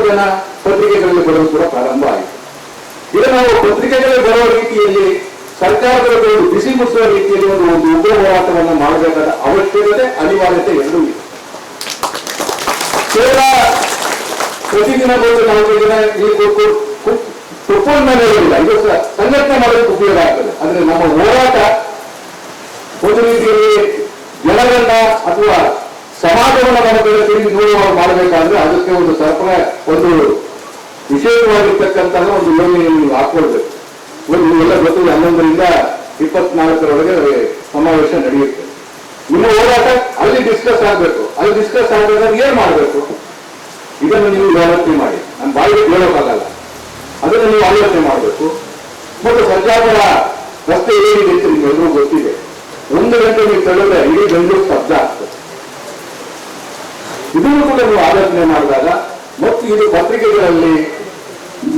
ಜನ ಪತ್ರಿಕೆಗಳಲ್ಲಿ ಬರೋದು ಕೂಡ ಪ್ರಾರಂಭ ಆಯಿತು. ಈಗ ನಾವು ಪತ್ರಿಕೆಗಳಲ್ಲಿ ಬರುವ ರೀತಿಯಲ್ಲಿ ಸರ್ಕಾರದ ಬಿಸಿ ಮುಟ್ಟಿಸುವ ರೀತಿಯಲ್ಲಿ ಒಂದು ಉಗ್ರ ಹೋರಾಟವನ್ನು ಮಾಡಬೇಕಾದ ಅವಶ್ಯಕತೆ, ಅನಿವಾರ್ಯತೆ ಎರಡೂ ಇದೆ. ಕೇವಲ ಪ್ರತಿದಿನ ಬಂದು ನಾವು ಕುಪ್ಪಲ್ ಮೇಲೆ ಇರಲಿಲ್ಲ, ಇದು ಸಂಘಟನೆ ಮಾಡೋದಕ್ಕೆ ಉಪಯೋಗ ಆಗ್ತದೆ. ಅಂದ್ರೆ ನಮ್ಮ ಹೋರಾಟ ಒಂದು ರೀತಿಯಲ್ಲಿ ಜನರನ್ನ ಅಥವಾ ಸಮಾಜವನ್ನು ನಮ್ಮ ಕಡೆ ತಿರುಗಿ ನೋಡುವಾಗ ಮಾಡಬೇಕಾದ್ರೆ ಅದಕ್ಕೆ ಒಂದು ವಿಶೇಷವಾಗಿರ್ತಕ್ಕಂತಹ ಒಂದು ಯೋಜನೆಯನ್ನು ಹಾಕೊಳ್ಬೇಕು. ನಿಮಗೆಲ್ಲ ಗೊತ್ತಿದೆ, 11ರಿಂದ 24ರವರೆಗೆ ಸಮಾವೇಶ ನಡೆಯುತ್ತೆ. ನಿಮ್ಮ ಹೋರಾಟ ಅಲ್ಲಿ ಡಿಸ್ಕಸ್ ಆಗಬೇಕು. ಅಲ್ಲಿ ಡಿಸ್ಕಸ್ ಆಗಬೇಕಾದ್ರೆ ಏನ್ ಮಾಡಬೇಕು, ಇದನ್ನು ನೀವು ಆಲೋಚನೆ ಮಾಡಿ. ನನ್ನ ಬಾಯಿಗೆ ಹೇಳೋಕ್ಕಾಗಲ್ಲ, ಅದನ್ನು ನೀವು ಆಲೋಚನೆ ಮಾಡಬೇಕು. ಮತ್ತು ಸರ್ಜಾಪುರ ರಸ್ತೆ ಏನಿದೆ ಅಂತ ನಿಮ್ಗೆಲ್ಲರೂ ಗೊತ್ತಿದೆ. 1 ಗಂಟೆ ನೀವು ತಡೆದ್ರೆ ಇಡೀ ಬೆಂಗಳೂರು ಶಬ್ದ ಆಗ್ತದೆ. ಇದನ್ನು ಕೂಡ ನೀವು ಆಲೋಚನೆ ಮಾಡಿದಾಗ, ಮತ್ತು ಇದು ಪತ್ರಿಕೆಗಳಲ್ಲಿ,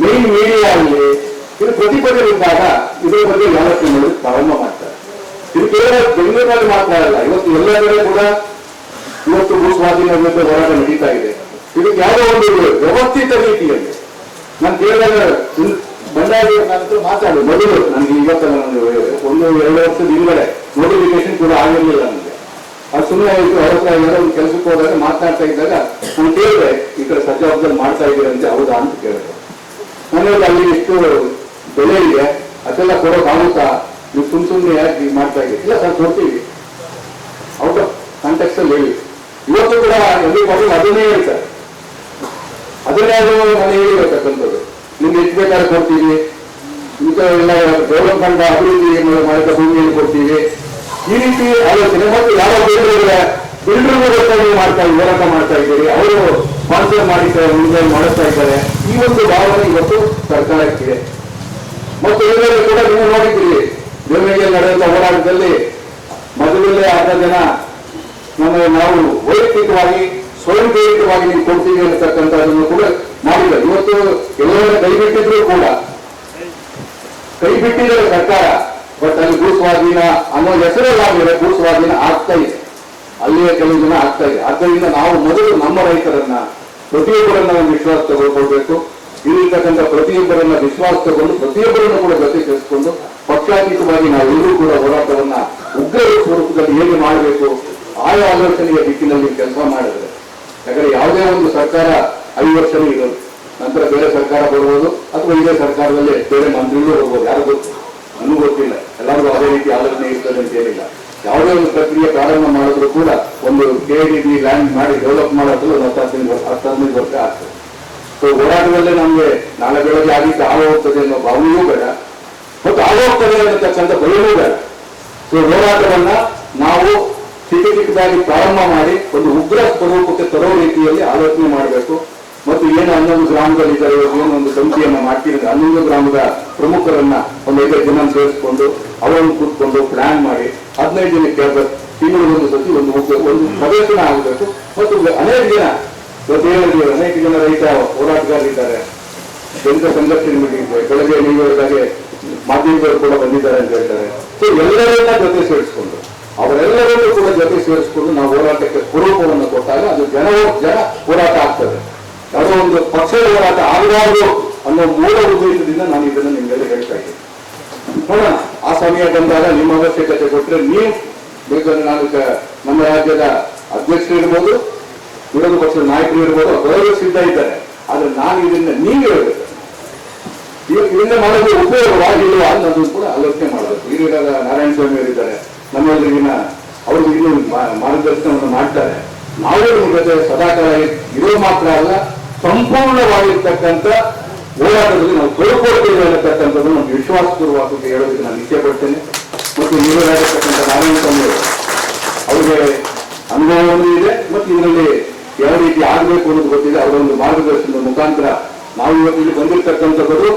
ಮೇನ್ ಮೀಡಿಯಾ ಅಲ್ಲಿ ಇದು ಪ್ರತಿಭಟನೆಯಿದ್ದಾಗ ಇದರ ಬಗ್ಗೆ ಆಲೋಚನೆ ಮಾಡೋದು ಪ್ರಾರಂಭ ಮಾಡ್ತಾರೆ. ಇದು ಕೇವಲ ಬೆಂಗಳೂರಿನಲ್ಲಿ ಮಾತ್ರ ಅಲ್ಲ, ಇವತ್ತು ಎಲ್ಲ ಕಡೆ ಕೂಡ ಇವತ್ತು ಭೂಸ್ವಾಧೀನ ವಿರುದ್ಧ ಹೋರಾಟ ನಡೀತಾ ಇದೆ. ಇದಕ್ಕೆ ಯಾವುದೋ ಒಂದು ವ್ಯವಸ್ಥಿತ ರೀತಿಯಲ್ಲಿ ನಾನು ಕೇಳಿದಾಗ ಬಂಡಾಯ ಮಾತಾಡಿ ಮೊದಲು ನನಗೆ ಇವತ್ತಲ್ಲ, ನನಗೆ 1-2 ವರ್ಷದ ಹಿಂದೆ ನೋಟಿಫಿಕೇಶನ್ ಕೂಡ ಆಗಿರಲಿಲ್ಲ. ನನಗೆ ಅದು ಸುಮ್ಮನೆ ಆಯಿತು. ಯಾರೋ ಒಂದು ಕೆಲಸಕ್ಕೆ ಹೋದಾಗ ಮಾತನಾಡ್ತಾ ಇದ್ದಾಗ ನಾನು ಕೇಳಿದೆ, ಈ ಕಡೆ ಸಜ್ಜಾಬ್ದಲ್ಲಿ ಮಾಡ್ತಾ ಇದ್ದೀರಂತೆ, ಹೌದಾ ಅಂತ ಕೇಳಿದೆ. ನನಗೆ ಅಲ್ಲಿ ಎಷ್ಟು ಬೆಲೆ ಇದೆ ಅದೆಲ್ಲ ಕೊಡೋಕ್ಕಾಗುತ್ತಾ, ನೀವು ಸುಮ್ಮನೆ ಯಾಕೆ ಮಾಡ್ತಾ ಇದ್ದೀವಿ? ಇಲ್ಲ ಸರ್, ಕೊಡ್ತೀವಿ, ಔಟ್ ಆಫ್ ಕಾಂಟೆಕ್ಸ್ಟ್ ಅಲ್ಲಿ ಹೇಳಿ. ಇವತ್ತು ಕೂಡ ಎಲ್ಲಿ ಮಗಳು ಅದನ್ನೇ ಹೇಳ್ತಾರೆ, ಅದನ್ನೇ ಅದು ನಾನು ಹೇಳಿರ್ತಕ್ಕಂಥದ್ದು. ನಿಮ್ಗೆ ಎಷ್ಟು ಬೇಕಾದ್ರೆ ಕೊಡ್ತೀವಿ, ಈಗ ಎಲ್ಲ ಡೆವಲಪ್ಮೆಂಟ್ ಅಭಿವೃದ್ಧಿ ಮಾಡಿದ ಭೂಮಿಯಲ್ಲಿ ಕೊಡ್ತೀವಿ, ಈ ರೀತಿ ಆಲೋಚನೆ. ಮತ್ತು ಯಾವ ಬಿಲ್ಡರ್ಗಳು ಹೋರಾಟ ಮಾಡ್ತಾ ಇದ್ದೀರಿ, ಅವರು ಸ್ಪಾನ್ಸರ್ ಮಾಡಿಸ್ತಾ ಇದ್ದಾರೆ. ಈ ಒಂದು ಭಾವನೆ ಇವತ್ತು ಸರ್ಕಾರಕ್ಕಿದೆ. ಮತ್ತು ಇದರಲ್ಲಿ ಕೂಡ ನೀವು ನೋಡಿದ್ದೀರಿ, ಬೆಳಗ್ಗೆ ನಡೆಯುವಂತ ಹೋರಾಟದಲ್ಲಿ ಮೊದಲೇ ಅರ್ಧ ಜನ ನಾವು ವೈಯಕ್ತಿಕವಾಗಿ ಸ್ವಯಂ ಪ್ರೇರಿತವಾಗಿ ನೀವು ಕೊಡ್ತೀವಿ ಅನ್ನತಕ್ಕಂಥದ್ದನ್ನು ಕೂಡ ಮಾಡಿದ್ದಾರೆ. ಇವತ್ತು ಎಲ್ಲವನ್ನ ಕೈಬಿಟ್ಟಿದ್ರು ಕೂಡ ಕೈಬಿಟ್ಟಿದ್ದಾರೆ ಸರ್ಕಾರ. ಬಟ್ ಅಲ್ಲಿ ಭೂಸ್ವಾಧೀನ ಅನ್ನೋ ಹೆಸರಲ್ಲಾಗಿದೆ, ಭೂಸ್ವಾಧೀನ ಆಗ್ತಾ ಇದೆ, ಅಲ್ಲಿಯೇ ಕೆಲವು ಜನ ಆಗ್ತಾ ಇದೆ. ಆದ್ದರಿಂದ ನಾವು ಮೊದಲು ನಮ್ಮ ರೈತರನ್ನ ಪ್ರತಿಯೊಬ್ಬರನ್ನ ಒಂದು ವಿಶ್ವಾಸ ತಗೊಳ್ಕೊಳ್ಬೇಕು. ಇಲ್ಲಿರ್ತಕ್ಕಂಥ ಪ್ರತಿಯೊಬ್ಬರನ್ನ ವಿಶ್ವಾಸ ತಗೊಂಡು ಪ್ರತಿಯೊಬ್ಬರನ್ನು ಕೂಡ ಜೊತೆ ಸೇರಿಸಿಕೊಂಡು ಪಕ್ಷಾತೀತವಾಗಿ ನಾವೆಲ್ಲರೂ ಕೂಡ ಹೋರಾಟವನ್ನ ಉಗ್ರ ಸ್ವರೂಪದಲ್ಲಿ ಹೇಗೆ ಮಾಡಬೇಕು, ಆಯಾ ಆಲೋಚನೆಯ ದಿಕ್ಕಿನಲ್ಲಿ ಕೆಲಸ ಮಾಡಿದ್ರೆ. ಯಾಕಂದ್ರೆ ಯಾವುದೇ ಒಂದು ಸರ್ಕಾರ 5 ವರ್ಷವೂ ಇರೋದು, ನಂತರ ಬೇರೆ ಸರ್ಕಾರ ಬರ್ಬೋದು, ಅಥವಾ ಇದೇ ಸರ್ಕಾರದಲ್ಲಿ ಬೇರೆ ಮಂತ್ರಿಗಳು ಬರ್ಬೋದು, ಯಾರು ಗೊತ್ತು, ನನಗೂ ಗೊತ್ತಿಲ್ಲ. ಎಲ್ಲರಿಗೂ ಅದೇ ರೀತಿ ಆಲೋಚನೆ ಇರ್ತದೆ ಅಂತ ಏನಿಲ್ಲ. ಯಾವುದೇ ಒಂದು ಪ್ರಕ್ರಿಯೆ ಪ್ರಾರಂಭ ಮಾಡಿದ್ರು ಕೂಡ ಒಂದು KDB ಲ್ಯಾಂಡ್ ಮಾಡಿ ಡೆವಲಪ್ ಮಾಡೋದು ಒಂದು 10-15 ವರ್ಷ ಆಗ್ತದೆ. ಸೊ ಹೋರಾಟದಲ್ಲೇ ನಮ್ಗೆ ನಾಳೆ ಬೆಳಗ್ಗೆ ಆಗಿದ್ದು ಆಗೋಗ್ತದೆ ಅನ್ನೋ ಭಾವನೆಯೂ ಬೇಡ, ಮತ್ತು ಆಗೋಗ್ತದೆ ಅನ್ನತಕ್ಕಂಥ ಭಯವೂ ಬೇಡ. ಸೊ ಹೋರಾಟವನ್ನ ನಾವು ಚಿಕ್ಕದಾಗಿ ಪ್ರಾರಂಭ ಮಾಡಿ ಒಂದು ಉಗ್ರ ಸ್ವರೂಪಕ್ಕೆ ತರೋ ರೀತಿಯಲ್ಲಿ ಆಲೋಚನೆ ಮಾಡಬೇಕು. ಮತ್ತು ಏನು 11 ಗ್ರಾಮಗಳಿದ್ದಾರೆ, ಏನು ಒಂದು ಸಮಿತಿಯನ್ನ ಮಾಡ್ತಿದ್ದಾರೆ, 11 ಗ್ರಾಮದ ಪ್ರಮುಖರನ್ನ ಒಂದು 5 ಜನ ಸೇರಿಸ್ಕೊಂಡು ಅವರನ್ನು ಕೂತ್ಕೊಂಡು ಪ್ಲಾನ್ ಮಾಡಿ 15 ಜನಕ್ಕೆ ತಿಂಗಳಿಗೊಂದು ಸತಿ ಒಂದು ಪ್ರದರ್ಶನ ಆಗಬೇಕು. ಮತ್ತು ಅನೇಕ ಜನ ಅನೇಕ ಜನ ರೈತ ಹೋರಾಟಗಾರರಿದ್ದಾರೆ, ದಲಿತ ಸಂಘರ್ಷಣೆ ಮೀಟಿಂಗ್ ಬೆಳಗ್ಗೆ ನೀವು ಹೇಳಿದಾಗೆ ಮಾಧ್ಯಮದವರು ಕೂಡ ಬಂದಿದ್ದಾರೆ ಅಂತ ಹೇಳ್ತಾರೆ. ಸೊ ಎಲ್ಲರನ್ನ ಜೊತೆ ಸೇರಿಸ್ಕೊಂಡು ಅವರೆಲ್ಲರನ್ನೂ ಕೂಡ ಜೊತೆ ಸೇರಿಸ್ಕೊಂಡು ನಾವು ಹೋರಾಟಕ್ಕೆ ಸ್ವರೂಪವನ್ನು ಕೊಟ್ಟಾಗ ಅದು ಜನ ಹೋರಾಟ ಆಗ್ತದೆ. ಯಾವುದೋ ಒಂದು ಪಕ್ಷದ ಹೋರಾಟ ಆಗಬಾರದು ಅನ್ನೋ ಮೂಲ ಉದ್ದೇಶದಿಂದ ನಾನು ಇದನ್ನು ನಿಮ್ಗೆಲ್ಲ ಹೇಳ್ತಾ ಇದ್ದೀನಿ. ನೋಡೋಣ, ಆ ಸಮಯ ಬಂದಾಗ ನಿಮ್ಮ ಅವಶ್ಯಕತೆ ಕೊಟ್ಟರೆ ನೀವು ಬೇಕಾದ್ರೆ ನಾನು ನಮ್ಮ ರಾಜ್ಯದ ಅಧ್ಯಕ್ಷರು ಇರ್ಬೋದು, ವಿರೋಧ ಪಕ್ಷದ ನಾಯಕರು ಇರ್ಬೋದು, ಅವರೆಲ್ಲರೂ ಸಿದ್ಧ ಇದ್ದಾರೆ. ಆದ್ರೆ ನಾನು ಇದನ್ನ ನೀವೇ ಹೇಳ್ಬೇಕು, ಇದನ್ನ ಮಾಡೋದು ಉಪಯೋಗವಾಗಿಲ್ವಾ ಅನ್ನೋದು ಕೂಡ ಆಲೋಚನೆ ಮಾಡಬೇಕು. ಹಿರಿಯರಾದ ನಾರಾಯಣ ಸ್ವಾಮಿ ಅವರಿದ್ದಾರೆ, ನಮ್ಮೆಲ್ಲರಿಗಿನ ಅವರು ಇನ್ನೂ ಮಾರ್ಗದರ್ಶನವನ್ನು ಮಾಡ್ತಾರೆ. ನಾವೇ ನಿಮ್ಮ ಜೊತೆ ಸದಾಕಾಲ ಇರೋ ಮಾತ್ರ ಅಲ್ಲ, ಸಂಪೂರ್ಣವಾಗಿರ್ತಕ್ಕಂಥ ಹೋರಾಟದಲ್ಲಿ ನಾವು ತೊಡಕೊಳ್ತೇವೆ ಅನ್ನತಕ್ಕಂಥದ್ದು ನಮ್ಗೆ ವಿಶ್ವಾಸಪೂರ್ವಕವಾಗಿ ಹೇಳೋದಕ್ಕೆ ನಾನು ಇಚ್ಛೆ ಪಡ್ತೇನೆ. ಮತ್ತು ಹಿರಿಯರಾಗಿರ್ತಕ್ಕಂಥ ನಾರಾಯಣ ಸ್ವಾಮಿ ಅವರಿಗೆ ಅನುಭವವೂ ಇದೆ, ಮತ್ತು ಇದರಲ್ಲಿ ಯಾವ ರೀತಿ ಆಗಬೇಕು ಅನ್ನೋದು ಗೊತ್ತಿದೆ. ಅವರ ಒಂದು ಮಾರ್ಗದರ್ಶನದ ಮುಖಾಂತರ ನಾವು ಇವತ್ತು ಇಲ್ಲಿ ಬಂದಿರತಕ್ಕಂಥದ್ದು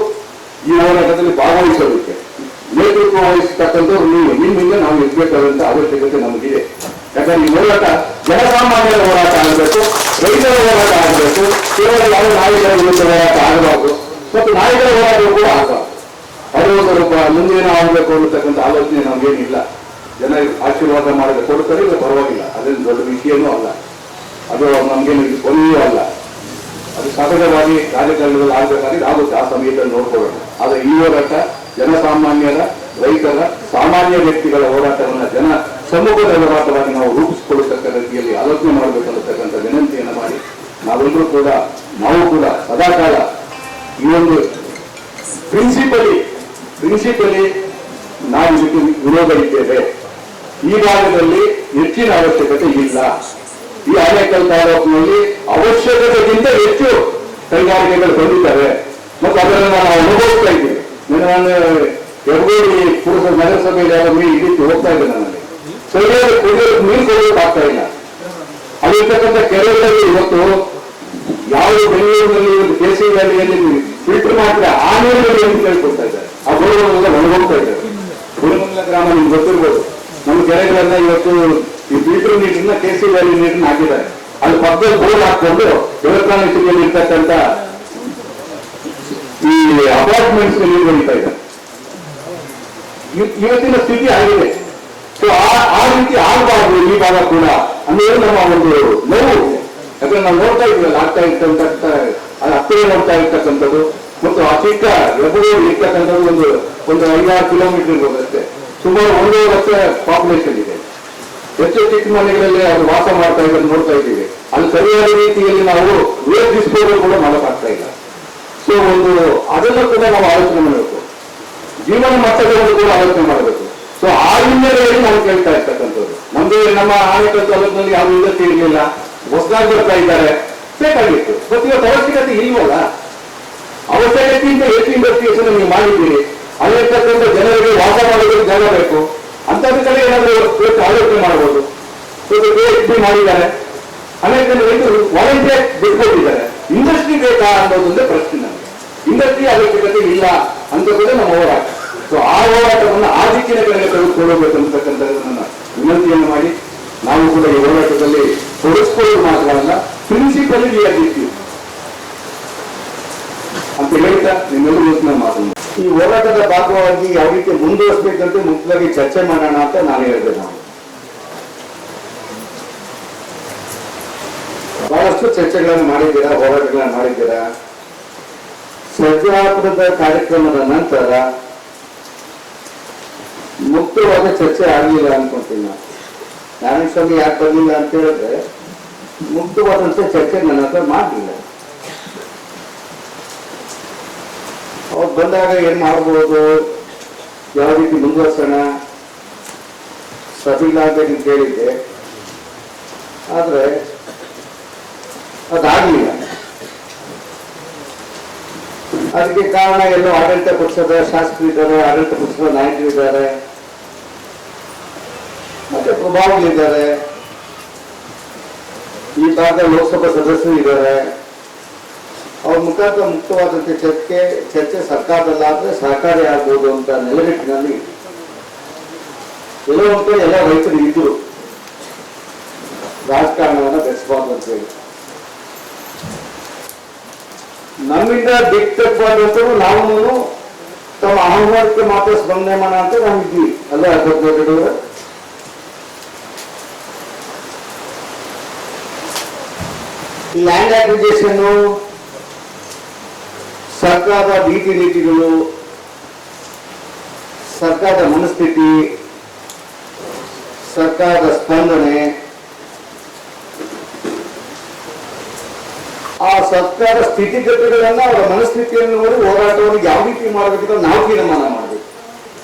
ಈ ಹೋರಾಟದಲ್ಲಿ ಭಾಗವಹಿಸೋದಕ್ಕೆ ನೇತೃತ್ವ ವಹಿಸತಕ್ಕಂಥವ್ರು ನೀವು, ನಿಮ್ಮಿಂದ ನಾವು ಇರ್ಬೇಕಾದಂತ ಅವಶ್ಯಕತೆ ನಮಗಿದೆ. ಯಾಕಂದ್ರೆ ಈ ಹೋರಾಟ ಜನಸಾಮಾನ್ಯರ ಹೋರಾಟ ಆಗಬೇಕು, ರೈತರ ಹೋರಾಟ ಆಗಬೇಕು, ಕೇವಲ ಯಾವ ನಾಯಕರ ವಿರುದ್ಧ ಹೋರಾಟ ಆಗಬಾರ್ದು, ಮತ್ತು ನಾಯಕರ ಹೋರಾಟ ಕೂಡ ಆಗಬಾರ್ದು. ಅದು ಸ್ವಲ್ಪ ಮುಂದೇನೋ ಆಗಬೇಕು ಅನ್ನತಕ್ಕಂಥ ಆಲೋಚನೆ ನಮಗೇನಿಲ್ಲ. ಜನ ಆಶೀರ್ವಾದ ಮಾಡಿದ್ರೆ ಕೊಡ್ತಾರೆ, ಇಲ್ಲ ಪರವಾಗಿಲ್ಲ, ಅದೇನು ದೊಡ್ಡ ವಿಷಯನೂ ಅಲ್ಲ, ಅದು ನಮ್ಗೇನು ಕೊನೆಯೂ ಅಲ್ಲ. ಅದು ಸಹಜವಾಗಿ ರಾಜಕಾರಣದಲ್ಲಿ ಆಗಬೇಕಾದ್ರೆ ಆಗುತ್ತೆ, ಆ ಸಮಯದಲ್ಲಿ ನೋಡ್ಕೊಳ್ಳೋಣ. ಆದರೆ ಈ ಹೋರಾಟ ಜನಸಾಮಾನ್ಯರ, ರೈತರ, ಸಾಮಾನ್ಯ ವ್ಯಕ್ತಿಗಳ ಹೋರಾಟವನ್ನ ಜನ ಸಮೂಹದ ಹೋರಾಟವಾಗಿ ನಾವು ರೂಪಿಸಿಕೊಳ್ಳತಕ್ಕ ರೀತಿಯಲ್ಲಿ ಆಲೋಚನೆ ಮಾಡಬೇಕನ್ನತಕ್ಕಂಥ ವಿನಂತಿಯನ್ನು ಮಾಡಿ ನಾವೆಲ್ಲರೂ ಕೂಡ ನಾವು ಕೂಡ ಸದಾಕಾಲ ಈ ಒಂದು ಪ್ರಿನ್ಸಿಪಲಿ ನಾವು ಇದಕ್ಕೆ ವಿರೋಧ ಇದ್ದೇವೆ. ಈ ಭಾಗದಲ್ಲಿ ಹೆಚ್ಚಿನ ಅವಶ್ಯಕತೆ ಇಲ್ಲ. ಈ ಆನೇಕಲ್ ತಾಲೂಕಿನಲ್ಲಿ ಅವಶ್ಯಕತೆಗಿಂತ ಹೆಚ್ಚು ಕೈಗಾರಿಕೆಗಳು ಬಂದಿದ್ದಾವೆ ಮತ್ತು ಅದನ್ನು ನಾವು ಅನುಭವಿಸ್ತಾ ಇದ್ದೀವಿ. ನಾನು ಎರಡೂರಿ ಪುರಸಭೆ ನಗರಸಭೆಯಲ್ಲಿ ಇದಕ್ಕೆ ಹೋಗ್ತಾ ಇದ್ದೆ. ನನಗೆ ಸರಿಯಾದ ಕುಡಿಯೋದು ನೀರು ಕೊಡೋಕೆ ಆಗ್ತಾ ಇಲ್ಲ. ಅಲ್ಲಿರ್ತಕ್ಕಂಥ ಕೆರೆಗಳಲ್ಲಿ ಇವತ್ತು ಯಾವುದು ಬೆಂಗಳೂರಿನಲ್ಲಿ KC ವ್ಯಾಲಿಯಲ್ಲಿ ಫಿಲ್ಟರ್ ಮಾಡ್ತಾರೆ, ಆ ನೀರಿನಲ್ಲಿ ಏನು ಕೇಳ್ಕೊಡ್ತಾ ಇದ್ದಾರೆ, ಆ ಗೋರುಗಳೆಲ್ಲ ಒಣಗೋಗ್ತಾ ಇದ್ದಾರೆ. ಗುರುಮಂಗಲ ಗ್ರಾಮ ನಿಮ್ಗೆ ಗೊತ್ತಿರ್ಬೋದು, ನಮ್ಮ ಕೆರೆಗಳೆಲ್ಲ ಇವತ್ತು ಈ ಫಿಲ್ಟರ್ ನೀರನ್ನ KC ವ್ಯಾಲಿ ನೀರನ್ನ ಹಾಕಿದ್ದಾರೆ. ಅಲ್ಲಿ ಪಕ್ಕದಲ್ಲಿ ಬೋರ್ ಹಾಕೊಂಡು ಎಲೆಕ್ಟ್ರಾನಿಕ್ ಸಿಟಿಯಲ್ಲಿ ಇರ್ತಕ್ಕಂಥ ಈ ಅಪಾರ್ಟ್ಮೆಂಟ್ಸ್ ನೀರು ಬರೀತಾ ಇದ್ದಾರೆ. ಇವತ್ತಿನ ಸ್ಥಿತಿ ಆಗಿದೆ. ಸೊ ಆ ರೀತಿ ಆಗಬಾರ್ದು ಈ ಭಾಗ ಕೂಡ ಅನ್ನೋದು ನಮ್ಮ ಒಂದು ನೋವು. ಯಾಕಂದ್ರೆ ನಾವು ನೋಡ್ತಾ ಇದ್ದೀವಲ್ಲ ಆಗ್ತಾ ಇರ್ತಕ್ಕಂಥ ಹತ್ತಿರ ನೋಡ್ತಾ ಇರ್ತಕ್ಕಂಥದ್ದು, ಮತ್ತು ಆ ಚಿಕ್ಕ ಎಬ್ಬರು ಇರ್ತಕ್ಕಂಥದ್ದು ಒಂದು 5-6 ಕಿಲೋಮೀಟರ್ ಇರ್ಬೋದಷ್ಟೇ. ಸುಮಾರು 1.5 ಲಕ್ಷ ಪಾಪ್ಯುಲೇಷನ್ ಇದೆ. ಹೆಚ್ಚು ಚಿಕ್ಕ ಮನೆಗಳಲ್ಲಿ ಅವರು ವಾಸ ಮಾಡ್ತಾ ಇರೋದು ನೋಡ್ತಾ ಇದ್ದೀವಿ. ಅಲ್ಲಿ ಸರಿಯಾದ ರೀತಿಯಲ್ಲಿ ನಾವು ವೇಸ್ಟ್ ಡಿಸ್ಪೋಸಲ್ ಕೂಡ ಮಾಡೋಕ್ಕಾಗ್ತಾ ಇಲ್ಲ. ಸೊ ಅದನ್ನು ಕೂಡ ನಾವು ಆಲೋಚನೆ ಮಾಡಬೇಕು, ಜೀವನ ಮಟ್ಟಗಳನ್ನು ಕೂಡ ಆಲೋಚನೆ ಮಾಡಬೇಕು. ಸೊ ಆ ಹಿನ್ನೆಲೆಯಲ್ಲಿ ನಾವು ಕೇಳ್ತಾ ಇರ್ತಕ್ಕಂಥದ್ದು. ನಮ್ಮ ಆನೇಕಲ್ ತಾಲೂಕಿನಲ್ಲಿ ಯಾವ ಇಂಡಸ್ಟ್ರಿ ಇರಲಿಲ್ಲ, ಹೊಸದಾಗಿ ಬರ್ತಾ ಇದ್ದಾರೆ, ಬೇಕಾಗಿತ್ತು. ಬಟ್ ಇವತ್ತು ಅವಶ್ಯಕತೆ ಇಲ್ವಲ್ಲ, ಅವಶ್ಯಕತೆಯಿಂದ ಹೆಚ್ಚು ಇಂಡಸ್ಟ್ರೀಸ್ ನೀವು ಮಾಡಿದ್ದೀರಿ. ಅಲ್ಲಿರ್ತಕ್ಕಂಥ ಜನರಿಗೆ ವಾಸ ಮಾಡೋದಕ್ಕೆ ಜಾಗ ಬೇಕು. ಅಂತದ್ರ ಕಡೆ ಏನಾದರೂ ಆಲೋಚನೆ ಮಾಡಬಹುದು. PhD ಮಾಡಿದ್ದಾರೆ, ಅನೇಕ ರೈತರು ವಾಲಂಟಿಯರ್ ಬಿಟ್ಕೊಟ್ಟಿದ್ದಾರೆ. ಇಂಡಸ್ಟ್ರಿ ಬೇಕಾ ಅನ್ನೋದೊಂದೇ ಪ್ರಶ್ನೆ. ನಮಗೆ ಇಂಡಸ್ಟ್ರಿ ಅವಶ್ಯಕತೆ ಇಲ್ಲ ಅಂತ ಕೂಡ ನಮ್ಮ ಹೋರಾಟ. ಸೊ ಆ ಹೋರಾಟವನ್ನು ಆ ದಿಕ್ಕಿನ ಕಡೆಗೆ ತೆಗೆದುಕೊಳ್ಳಬೇಕು ಅಂತಕ್ಕಂಥದ್ದು ನನ್ನ ವಿನಂತಿಯನ್ನು ಮಾಡಿ ನಾವು ಕೂಡ ಈ ಹೋರಾಟದಲ್ಲಿ ತೊಡಗಿಸಿಕೊಳ್ಳೋದು ಮಾತ್ರ ಅಲ್ಲ, ಪ್ರಿನ್ಸಿಪಲಿ ಅಂತ ಹೇಳ್ತಾ ನಿಮ್ಮೆಲ್ಲರೂ ಯೋಚನೆ ಮಾಡೋಣ. ಈ ಹೋರಾಟದ ಭಾಗವಾಗಿ ಯಾವ ರೀತಿ ಮುಂದುವರಿಸಬೇಕಂತ ಮುಖ್ಯವಾಗಿ ಚರ್ಚೆ ಮಾಡೋಣ ಅಂತ ನಾನು ಹೇಳಿದೆ. ನಾವು ಬಹಳಷ್ಟು ಚರ್ಚೆಗಳನ್ನು ಮಾಡಿದ್ದೀರಾ, ಹೋರಾಟಗಳನ್ನು ಮಾಡಿದ್ದೀರಾ. ಸರ್ಜಾಪುರದ ಕಾರ್ಯಕ್ರಮದ ನಂತರ ಮುಕ್ತವಾದ ಚರ್ಚೆ ಆಗಲಿಲ್ಲ ಅನ್ಕೊಂತೀನಿ ನಾನು. ನಾರಾಯಣಸ್ವಾಮಿ ಯಾಕೆ ಬರಲಿಲ್ಲ ಅಂತ ಹೇಳಿದ್ರೆ ಮುಕ್ತವಾದಂತ ಚರ್ಚೆ ನನ್ನ ಹತ್ರ ಮಾಡಲಿಲ್ಲ. ಅವ್ರು ಬಂದಾಗ ಏನ್ ಮಾಡ್ಬೋದು, ಯಾವ ರೀತಿ ಮುಂದುವರ್ಸೋಣ ಸಭಿಲಾಗಬೇಕು ಅಂತ ಕೇಳಿದ್ದೆ. ಆದ್ರೆ ಅದಾಗಲಿಲ್ಲ. ಅದಕ್ಕೆ ಕಾರಣ ಎಲ್ಲೋ ಆಡಳಿತ ಪಕ್ಷದ ಶಾಸಕರಿದ್ದಾರೆ, ಆಡಳಿತ ಪಕ್ಷದ ನಾಯಕರಿದ್ದಾರೆ, ಮತ್ತೆ ಪ್ರಭಾವಗಳಿದ್ದಾರೆ, ಈ ಭಾಗದ ಲೋಕಸಭಾ ಸದಸ್ಯರು ಇದ್ದಾರೆ. ಅವ್ರ ಮುಖಾಂತರ ಮುಕ್ತವಾದಂತೆ ಚರ್ಚೆ ಸರ್ಕಾರದಲ್ಲಾದ್ರೆ ಸಹಕಾರಿ ಆಗ್ಬೋದು ಅಂತ ನೆಲೆಗಟ್ಟಿನಲ್ಲಿ ಎಲ್ಲೋ ಒಂದು ಕಡೆ ಎಲ್ಲ ರೈತರು ಇದ್ರು ರಾಜಕಾರಣವನ್ನ ಬೆಳೆಸಬಾರ್ದು ಅಂತ ಹೇಳಿ. ನಮ್ಮಿಂದ ದಿಕ್ಕವಾದಂತರು ನಾವು ತಮ್ಮ ಅಹಂಕಾರಕ್ಕೆ ಮಾತ್ರ ಸ್ಪಂದನೆ ಮಾಡ ಅಂತ ನಾವಿದ್ವಿ ಅಲ್ಲ. ಈ ಲ್ಯಾಂಡ್ ಅಕ್ವಿಜೇಷನ್, ಸರ್ಕಾರದ ನೀತಿಗಳು, ಸರ್ಕಾರದ ಮನಸ್ಥಿತಿ, ಸರ್ಕಾರದ ಸ್ಪಂದನೆ, ಆ ಸರ್ಕಾರ ಸ್ಥಿತಿಗತಿಗಳನ್ನ ಅವರ ಮನಸ್ಥಿತಿಯನ್ನು ನೋಡಿ ಹೋರಾಟವನ್ನು ಯಾವ ರೀತಿ ಮಾಡಬೇಕಂತ ನಾವು ತೀರ್ಮಾನ ಮಾಡಬೇಕು.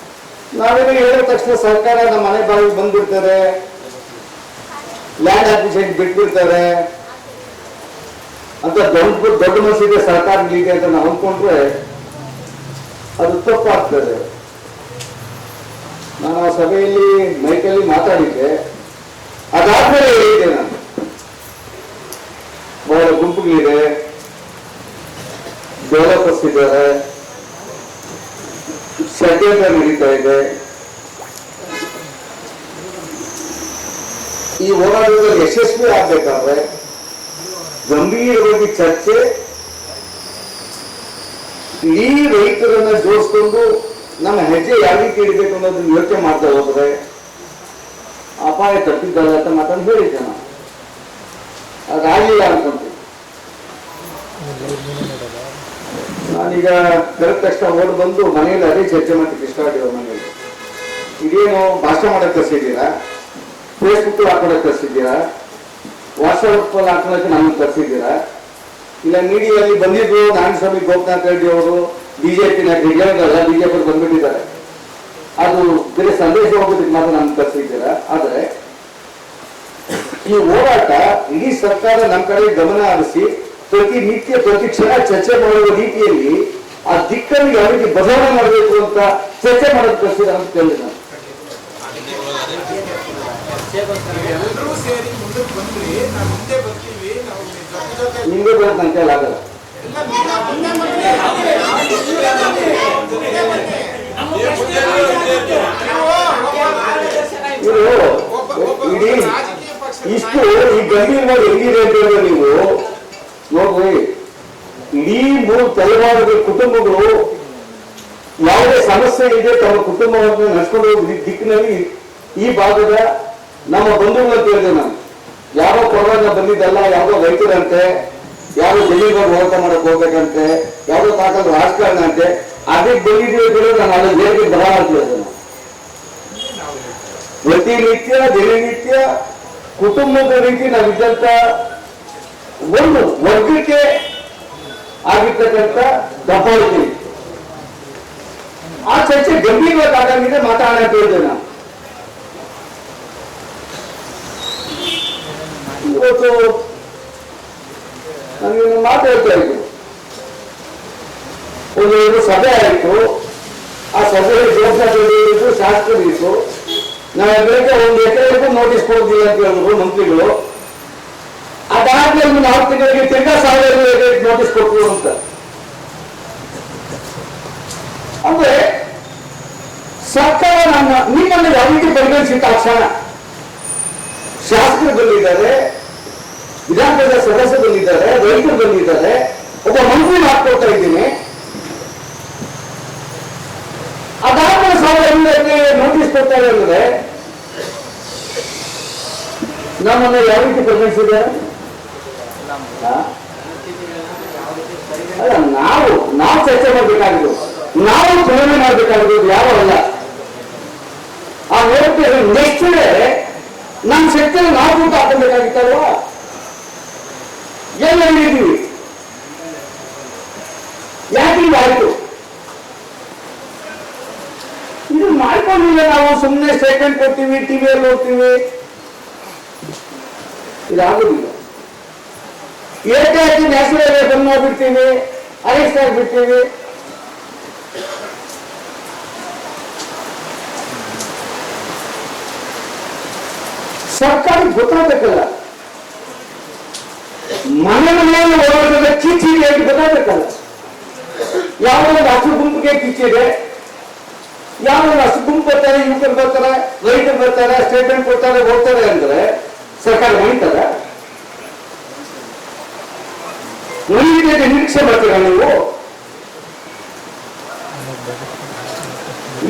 ನಾವೇನೋ ಹೇಳಿದ ತಕ್ಷಣ ಸರ್ಕಾರ ನಮ್ಮ ಮನೆ ಬಾಗಿಲು ಬಂದ್ಬಿಡ್ತಾರೆ, ಲ್ಯಾಂಡ್ ಅಕ್ವಿಜೇಷನ್ ಬಿಟ್ಬಿಡ್ತಾರೆ ಅಂತ ದೊಡ್ಡ ಮನಸ್ಸಿಗೆ ಸರ್ಕಾರ ಇದೆ ಅಂತ ನಾವು ಅಂದ್ಕೊಂಡ್ರೆ ಅದು ತಪ್ಪಾಗ್ತದೆ. ನಾನು ಆ ಸಭೆಯಲ್ಲಿ ಮೈಕಲ್ಲಿ ಮಾತಾಡಿದ್ದೆ. ಅದಾದ್ಮೇಲೆ ಹೇಳಿದ್ದೆ ನಾನು, ಬಹಳ ಗುಂಪುಗಳಿದೆ, ಡೆವಲಪರ್ಸ್ ಇದ್ದಾರೆ, ಷಡ್ಯಂತ್ರ ನಡೀತಾ ಇದೆ. ಈ ಹೋರಾಟದಲ್ಲಿ ಯಶಸ್ವಿ ಆಗ್ಬೇಕಾದ್ರೆ ಗಂಭೀರವಾಗಿ ಚರ್ಚೆ, ಈ ರೈತರನ್ನ ಜೋಡಿಸ್ಕೊಂಡು ನಮ್ಮ ಹೆಜ್ಜೆ ಯಾವ ರೀತಿ ಇಡಬೇಕು ಅನ್ನೋದನ್ನ ಯೋಚನೆ ಮಾಡ್ತಾ ಹೋದ್ರೆ ಅಪಾಯ ತಪ್ಪಿದ್ದಲ್ಲ ಅಂತ ಮಾತನ್ನು ಹೇಳಿದ್ದೆ ನಾನು. ಅದಾಗಲಿಲ್ಲ ಅನ್ಕೊಂತೀನಿ. ನಾನೀಗ ಕರೆದ ತಕ್ಷಣ ಓಡ್ ಬಂದು ಮನೆಯಲ್ಲಿ ಅದೇ ಚರ್ಚೆ ಮಾಡ್ಲಿಕ್ಕೆ ಇಷ್ಟ ಆಗಿರೋ ಮನೆಯಲ್ಲಿ. ಇದೇನು ಭಾಷಣ ಮಾಡಕ್ ಕರ್ಸಿದ್ದೀರಾ, ಫೇಸ್ಬುಕ್ ಹಾಕೊಳಕ್ ಕರ್ಸಿದ್ದೀರಾ, ವಾಟ್ಸ್ಆಪ್ ಹಾಕೊಳಕ್ಕೆ ನಮ್ಮನ್ನು ಕರ್ಸಿದ್ದೀರಾ, ಇಲ್ಲ ಮೀಡಿಯಲ್ಲಿ ಬಂದಿದ್ರು ನಾರಾಯಣಸ್ವಾಮಿ ಗೋಪನಾಥ್ ರೆಡ್ಡಿ ಅವರು ಬಿಜೆಪಿ ನಾಯಕರಲ್ಲ, ಬಿಜೆಪಿ ಬಂದ್ಬಿಟ್ಟಿದ್ದಾರೆ, ಅದು ಬೇರೆ ಸಂದೇಶ ಹೋಗೋದಕ್ಕೆ ಮಾತ್ರ ನಮ್ಗೆ ಕರ್ಸಿದ್ದೀರಾ. ಆದ್ರೆ ಈ ಹೋರಾಟ ಇಡೀ ಸರ್ಕಾರ ನಮ್ಮ ಕಡೆ ಗಮನ ಹರಿಸಿ ಪ್ರತಿನಿತ್ಯ ಪ್ರತಿ ಕ್ಷಣ ಚರ್ಚೆ ಮಾಡುವ ರೀತಿಯಲ್ಲಿ ಆ ದಿಕ್ಕನ್ನು ಯಾವ ರೀತಿ ಬದಲಾವಣೆ ಮಾಡಬೇಕು ಅಂತ ಚರ್ಚೆ ಮಾಡೋದು ಕಳಿಸಿದ ಅಂತ ಕೇಳಿದೆ ನಾನು. ನಿಮ್ಗೆ ಬರೋದು ನನ್ನ ಕೈಲಿ ಆಗಲ್ಲ. ಇಡೀ ಇಷ್ಟು ಈ ಗಂಭೀರವಾಗಿ ಹೆಂಗಿದೆ ಅಂತ ಹೇಳಿದ್ರೆ ನೀವು ನೋಡ್ರಿ, ಇಡೀ 3 ತಲೆಮಾರಿನ ಕುಟುಂಬಗಳು ಯಾವುದೇ ಸಮಸ್ಯೆ ಇದೆ ತಮ್ಮ ಕುಟುಂಬವನ್ನು ನಡೆಸ್ಕೊಂಡು ಹೋಗಿ ದಿಕ್ಕಿನಲ್ಲಿ ಈ ಭಾಗದ ನಮ್ಮ ಬಂಧುಗಳು ಅಂತ ಹೇಳಿದೆ ನಾನು. ಯಾರೋ ಕೊರೋನಾ ಬಂದಿದ್ದಲ್ಲ, ಯಾವುದೋ ರೈತರಂತೆ, ಯಾರೋ ಜಮೀನುಗಳು ಹೋರಾಟ ಮಾಡಕ್ ಹೋಗ್ಬೇಕಂತೆ, ಯಾವುದೋ ತಾಕಲ್ ರಾಜಕಾರಣ ಅಂತೆ, ಅದಕ್ಕೆ ಬಂದಿದ್ದೀವಿ ಅಂತ ಹೇಳಿದ್ರೆ ನಾನು ಅದನ್ನ ಬೇರೆ ಬರ ಅಂತ ಹೇಳಿದೆ ನಾನು. ಪ್ರತಿನಿತ್ಯ ದಿನನಿತ್ಯ ಕುಟುಂಬದ ರೀತಿ ನಾವಿದ್ದಂತ ಒಂದು ವರ್ಗಕ್ಕೆ ಆಗಿರ್ತಕ್ಕಂಥ ದಬ್ಬಾಳಿಕೆ, ಆ ಚರ್ಚೆ ಗಂಭೀರವಾಗಿ ಆಗಾಗಿದೆ, ಮಾತಾಡೋಣ ಅಂತ ಹೇಳಿದೆ ನಾನು. ಇವತ್ತು ನನಗೆ ಮಾತಾಡ್ತಾ ಇದ್ರು, ಒಂದು ಸಭೆ ಆಯಿತು, ಆ ಸಭೆಯಲ್ಲಿ ಗೋಪನಾಥ್ ಶಾಸಕರು ಇತ್ತು. ನಾವು ಬೆಳಗ್ಗೆ 1 ಎಕರೆಗೂ ನೋಟಿಸ್ ಕೊಡೋದಿಲ್ಲ ಅಂತ ಹೇಳಿದ್ರು ಮಂತ್ರಿಗಳು. ಅದಾದ್ಮೇಲೆ 4 ತಿಂಗಳಿಗೆ ತಿರ್ಗಾ 1000 ಎಕರೆ ನೋಟಿಸ್ ಕೊಟ್ಟರು ಅಂತ. ಅಂದ್ರೆ ಸರ್ಕಾರ ನಿಮ್ಮನ್ನು ಯಾವ ರೀತಿ ಪರಿಗಣಿಸಿದ ಕ್ಷಣ ಶಾಸಕರು ಬಂದಿದ್ದಾರೆ, ವಿಧಾನ ಪರಿಷತ್ ಸದಸ್ಯರು ಬಂದಿದ್ದಾರೆ, ರೈತರು ಬಂದಿದ್ದಾರೆ, ಒಬ್ಬ ಮಂತ್ರಿ ಹಾಕೊಳ್ತಾ ಇದ್ದೀನಿ. ಅದಾದ್ಮೇಲೆ 1000 ನೋಟಿಸ್ ಕೊಡ್ತಾರೆ ಅಂದ್ರೆ ನಮ್ಮನ್ನು ಯಾವ ರೀತಿ ಪರಿಗಣಿಸಿದ್ದಾರೆ? ಅಲ್ಲ, ನಾವು ಚರ್ಚೆ ಮಾಡಬೇಕಾಗಿದ್ದು, ನಾವು ತುಲನೆ ಮಾಡಬೇಕಾಗಿದ್ದು ಯಾವ ಅಲ್ಲ. ಆ ವ್ಯವಸ್ಥೆ ನೆಕ್ಸ್ಟ್ ನಮ್ಮ ಶಕ್ತಿಯನ್ನು ನಾವು ಕೂಡ ಹಾಕಬೇಕಾಗಿತ್ತಲ್ವಾ? ಎಲ್ಲ ಹೇಳಿದ್ದೀವಿ, ಯಾಕೆ ಆಯ್ತು? ಇಲ್ಲ ನಾವು ಸುಮ್ಮನೆ ಸ್ಟೇಟ್ಮೆಂಟ್ ಕೊಡ್ತೀವಿ, ಟಿವಿಯಲ್ಲಿ ಹೋಗ್ತೀವಿ, ಇದಾಗುದಿಲ್ಲ. ಏಕಾಏಕಿ ನ್ಯಾಷನಲ್ ಬಂದು ಹೋಗ್ಬಿಡ್ತೀವಿ, ಅರೆಸ್ಟ್ ಆಗಿಬಿಡ್ತೀವಿ. ಸರ್ಕಾರ ಗೊತ್ತಾಗಬೇಕಲ್ಲ, ಮನೆ ಮನೆಯಲ್ಲಿ ಓಡಾಡೋದ ಕಿಚ್ಚಿದೆ ಅಂತ ಗೊತ್ತಾಗಬೇಕಲ್ಲ. ಯಾವ ಒಂದು ಹಸು ಗುಂಪಿಗೆ ಕಿಚ್ಚಿದೆ, ಯಾವ ಒಂದು ಹಸು ಗುಂಪು ಬರ್ತಾರೆ, ಯುವಕರು ಬರ್ತಾರೆ, ರೈತರು ಬರ್ತಾರೆ, ಸ್ಟೇಟ್ಮೆಂಟ್ ಕೊಡ್ತಾರೆ, ಹೋಗ್ತಾರೆ ಅಂದ್ರೆ ಸರ್ಕಾರ ಮಣಿತದ? ಮಣಿಗೆ ನಿರೀಕ್ಷೆ ಮಾಡ್ತೀರಾ ನೀವು?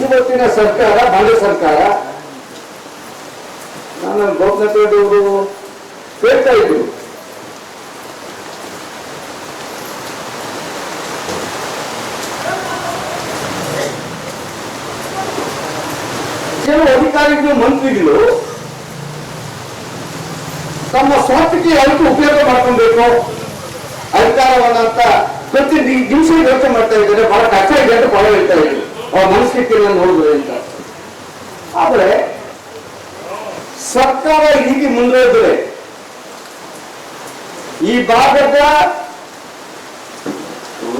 ಇವತ್ತಿನ ಸರ್ಕಾರ ಬಾಂಗ್ಲಾ ಸರ್ಕಾರ, ನಾನು ಗೋಪನಾಥ್ ರೆಡ್ಡಿ ಅವರು ಹೇಳ್ತಾ ಇದ್ರು, ಕೆಲವು ಅಧಿಕಾರಿಗಳು, ಮಂತ್ರಿಗಳು ತಮ್ಮ ಸ್ವಾರ್ಥಕ್ಕೆ ಯಾವತ್ತೂ ಉಪಯೋಗ ಮಾಡ್ಕೊಬೇಕು ಅಧಿಕಾರವನ್ನ ಅಂತ ಪ್ರತಿ ನಿಮಿಷ ಯೋಚನೆ ಮಾಡ್ತಾ ಇದ್ದಾರೆ. ಬಹಳ ಕಷ್ಟ ಇದೆ ಅಂತ ಬಹಳ ಹೇಳ್ತಾ ಇದ್ರು ಅವ್ರ ಮನಸ್ಥಿತಿಯನ್ನು ನೋಡಿದ್ರೆ ಅಂತ. ಆದ್ರೆ ಸರ್ಕಾರ ಹೀಗೆ ಮುಂದುವರೆದರೆ ಈ ಭಾಗದ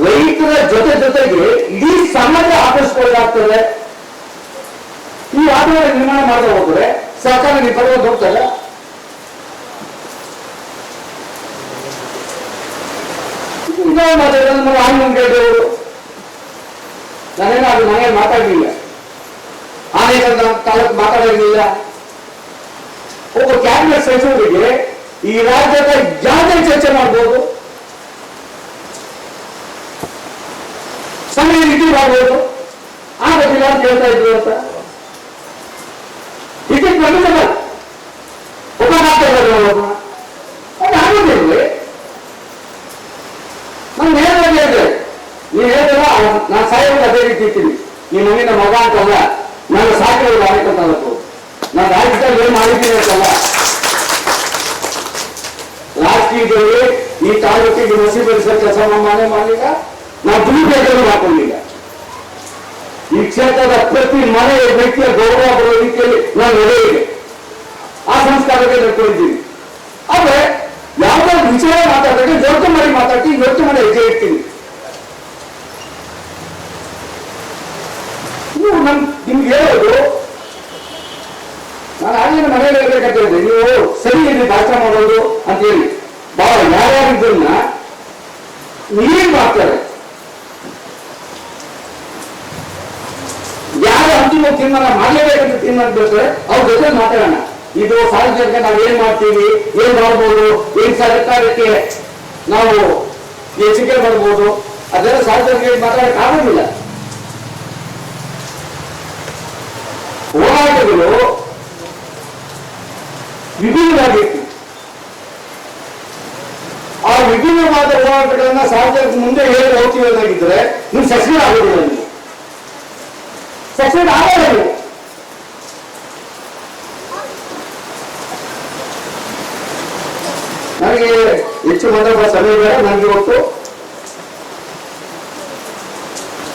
ರೈತರ ಜೊತೆಗೆ ಇಡೀ ಸಮಾಜ ಆಕರ್ಷಿಸಲಾಗ್ತದೆ. ಈ ವಾತಾವರಣ ನಿರ್ಮಾಣ ಮಾಡ್ತಾ ಹೋದ್ರೆ ಸರ್ಕಾರ ನಿಪರ್ಕೊಂಡು ಹೋಗ್ತಾರೆ. ಆನಂದಗೌಡರು ನಾನೇನೋ ಅದು ಮನೆಯಲ್ಲಿ ಮಾತಾಡಲಿಲ್ಲ, ಆನೇಕಲ್ ತಾಲೂಕು ಮಾತಾಡಲಿಲ್ಲ. ಒಬ್ಬ ಕ್ಯಾಬಿನೆಟ್ ಸಚಿವರಿಗೆ ಈ ರಾಜ್ಯದ ಯಾವುದೇ ಚರ್ಚೆ ಮಾಡಬಹುದು, ಸಮಯ ರೀತಿ ಮಾಡಬಹುದು, ಆಗೋದಿಲ್ಲ ಅಂತ ಹೇಳ್ತಾ ಇದ್ರು ಅಂತ ಇದಕ್ಕೆ ಬಂದಿಲ್ಲ. ಒಬ್ಬ ಮಾತಾಡೋದು ಅದು ಆಗೋದಿಲ್ಲ. ನಾನು ನೇರವಾಗಿ ಹೇಳಿದೆ, ನೀವು ಹೇಳಿದ್ರೆ ನಾನು ಸಾಯೋದು ಅದೇ ರೀತಿ ಇರ್ತೀನಿ. ಈ ಮಣ್ಣಿನ ಮಗ ಅಂತಲ್ಲ, ನಾನು ಸಾಕಿರೋದು ಆಯ್ತಂತ ನಾನು ರಾಜ್ಯದಲ್ಲಿ ಏನ್ ಮಾಡಿದ್ದೀನಿ ಅಂತಲ್ಲ, ರಾಜಕೀಯದಲ್ಲಿ ಈ ತಾಲೂಕಿಗೆ ಮಸಿಬರಿಸೋ ಕೆಲಸ ಮನೆ ಮಾಡಲಿಲ್ಲ, ನಾವು ದುರುಪಯೋಗ ಹಾಕೊಂಡಿಲ್ಲ. ಈ ಕ್ಷೇತ್ರದ ಪ್ರತಿ ಮನೆ ವ್ಯಕ್ತಿಯ ಗೌರವ ಬರುವ ರೀತಿಯಲ್ಲಿ ನಾನು ನಡೆಯಿದೆ, ಆ ಸಂಸ್ಕಾರಕ್ಕೆ ನಡ್ಕೊಂಡಿದ್ದೀನಿ. ಆದ್ರೆ ಯಾವ್ದಾದ್ರು ವಿಚಾರ ಮಾತಾಡಿದ್ರೆ ಯೋಚನೆ ಮಾಡಿ ಮಾತಾಡ್ತೀನಿ, ಯೋಚನೆ ಮಾಡಿ ಹೆಜ್ಜೆ ಇಡ್ತೀನಿ. ನೀವು ನಿಮ್ಗೆ ಹೇಳೋದು, ನಾನು ಆಗಿನ ಮನೆಯಲ್ಲಿ ಹೇಳ್ಬೇಕಂತ ಹೇಳಿದೆ, ನೀವು ಸರಿ ಇಲ್ಲಿ ಭಾಷಣ ಮಾಡೋದು ಅಂತ ಹೇಳಿ ಬಹಳ ಯಾರ್ಯಾರು ಇದನ್ನ ನೀರು ಮಾಡ್ತಾರೆ. ಯಾರು ಅಂತಿಮ ತೀರ್ಮಾನ ಮಾಡಲೇಬೇಕಂತ ತೀರ್ಮಾನ ಬರ್ತಾರೆ ಅವ್ರ ಜೊತೆ ಮಾತಾಡೋಣ. ಇದು ಸಾರ್ವಜನಿಕ ನಾವು ಏನ್ ಮಾಡ್ತೀವಿ, ಏನ್ ಮಾಡ್ಬೋದು, ಏನ್ ಸರ್ಕಾರಕ್ಕೆ ನಾವು ಹೆಚ್ಚಿಗೆ ಮಾಡ್ಬೋದು, ಅದೆಲ್ಲ ಸಾರ್ವಜನಿಕ ಮಾತಾಡಕ್ ಆಗೋದಿಲ್ಲ. ಹೋರಾಟಗಳು ವಿಭಿನ್ನವಾಗಿತ್ತು. ಆ ವಿಭಿನ್ನವಾದ ಹೋರಾಟಗಳನ್ನ ಸಾರ್ವಜನಿಕ ಮುಂದೆ ಹೇಳಿ ಹೋಗ್ತೀವಿ ಅನ್ನೋದಿದ್ರೆ ನೀವು ಸಕ್ಸೆಸ್ ಆಗೋದಿಲ್ಲ. ನೀವು ಸಕ್ಸೆಸ್ ಆಗೋದಿಲ್ಲ. ನನಗೆ ಹೆಚ್ಚು ಮಾತಾಡುವ ಸಮಯ ಬೇಡ. ನನಗೆ ಇವತ್ತು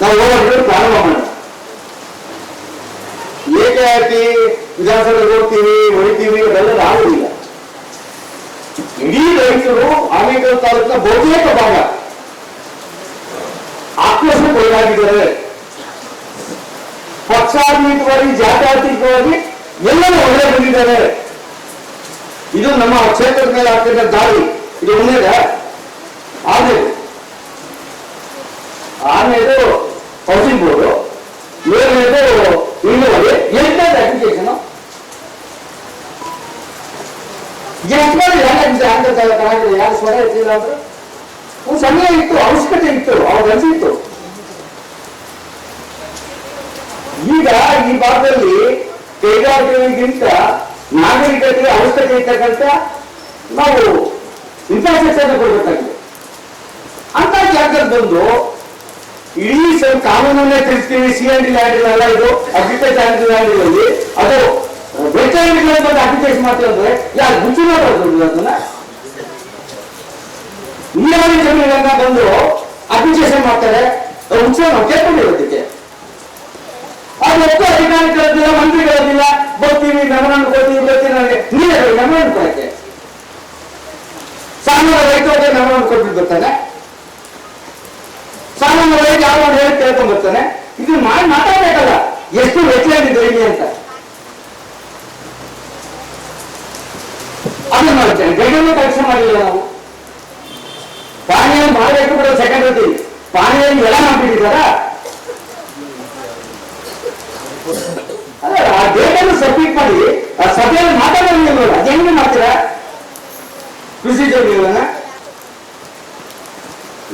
ನಾವು ಹೋರಾಟಗಳು ಪ್ರಾರಂಭ ಮಾಡೋಣ. ಏಕಾಏಕಿ ವಿಧಾನಸಭೆಗೆ ಹೋಗ್ತೀವಿ, ಹೊಡಿತೀವಿ, ಅದೆಲ್ಲ ಆಗುದಿಲ್ಲ. ಇಡೀ ರೈತರು ಆನೇಕಲ್ ತಾಲೂಕಿನ ಬಹುತೇಕ ಭಾಗ ಆಕ್ರೋಶಕ್ಕೆ ಒಳಗಾಗಿದ್ದಾರೆ. ಪಕ್ಷಾತೀತವಾಗಿ, ಜಾತ್ಯತೀತವಾಗಿ ಎಲ್ಲರೂ ಹೊರಗೆ ಬಂದಿದ್ದಾರೆ. ಇದು ನಮ್ಮ ಕ್ಷೇತ್ರದ ಮೇಲೆ ಆಗ್ತಿದ್ದ ದಾಳಿ. ಇದು ಒಂದೇದ ಆಮೇಲೆ ಹೌಸಿಂಗ್ ಬೋರ್ಡು, ಏಳನೇದು ಇನ್ನೂವರೆ, ಎಂಟನೇದು ಅಪ್ಲಿಕೇಶನ್. ಎಷ್ಟು ಮಾಡಿ ಯಾರು ಸ್ವರ ಇರ್ತಿಲ್ಲ ಅಂದ್ರೆ ಒಂದು ಸಮಯ ಇತ್ತು, ಅವಶ್ಯಕತೆ ಇತ್ತು, ಅವ್ರ ಅನ್ಸಿತ್ತು. ಈಗ ಈ ಭಾಗದಲ್ಲಿ ಕೈಗಾರಿಕೆಗಳಿಗಿಂತ ನಾಗರಿಕತೆಗೆ ಅವಶ್ಯಕತೆ ಇರ್ತಕ್ಕಂಥ ನಾವು ಇನ್ಫ್ರಾಸ್ಟ್ರಕ್ಚರ್ ಕೊಡಬೇಕಾಗಿದೆ. ಅಂತ ಜಾಗದಲ್ಲಿ ಬಂದು ಇಡೀ ಕಾನೂನನ್ನೇ ತಿಳಿಸ್ತೀವಿ. CND ಲ್ಯಾಂಡ್ ಅಲ್ಲ, ಇದು ಅಗ್ರಿಕಲ್ಚರ್ ಲ್ಯಾಂಡ್ ಅಲ್ಲಿ ಅದು ವೆಚ್ಚಗಳನ್ನು ಬಂದು ಅಪ್ಲಿಕೇಶನ್ ಮಾಡ್ತೀವಿ ಅಂದ್ರೆ ಯಾರು ಗುಂಚು ಮಾಡೋದು ಅದನ್ನ ನೀರಾವರಿ ಜಮೀನನ್ನ ಬಂದು ಅಪ್ಲಿಕೇಶನ್ ಮಾಡ್ತಾರೆ. ಹುಚ್ಚ ನಾವು ಕೇಳ್ಕೊಂಡಿರೋದಕ್ಕೆ ಅದು ಒಬ್ಬ ಅಧಿಕಾರಿಗಳಿಲ್ಲ, ಓದ್ತೀವಿ ಮೆಮೊರಾಂಡಮ್ ಓದ್ತೀವಿ ಬರ್ತೀವಿ ನನಗೆ ನೀವೇ ಮೆಮೊರಾಂಡಮ್ ಕೊಡಕ್ಕೆ ಸಾಮಾನ್ಯ ರೈತರಿಗೆ ಮೆಮೊರಾಂಡಮ್ ಕೊಟ್ಬಿಟ್ಟು ಬರ್ತಾನೆ, ಸಾಮಾನ್ಯ ರೈತ ಯಾವ ಹೇಳಿ ಕೇಳ್ಕೊಂಡ್ ಬರ್ತಾನೆ. ಇದು ಮಾಡಿ ಮಾತಾಡ್ಬೇಕಲ್ಲ ಎಷ್ಟು ವೆಚ್ಚಿದೆ ಇಲ್ಲಿ ಅಂತ ಅದನ್ನ ಮಾಡ್ತೇನೆ. ಗಡಿಯನ್ನು ಕೆಲಸ ಮಾಡಿಲ್ಲ ನಾವು. ಪಾಣಿಯನ್ನು ಮಾಡಬೇಕು ಕೂಡ ಸೆಕೆಂಡ್ ಇರ್ತೀವಿ, ಪಾಣಿಯನ್ನು ಎಲ್ಲ ಮಾಡ್ಬಿಟ್ಟಿದ್ದಾರ. ಅಲ್ಲ ಆ ಡೇಟನ್ನು ಸಬ್ಮಿಟ್ ಮಾಡಿ ಆ ಸಭೆಯಲ್ಲಿ ಮಾತಾಡೋದು ಅದು ಹೆಂಗೆ ಮಾಡ್ತೀರಾ ಪ್ರೊಸೀಜರ್ ನೀವನ್ನ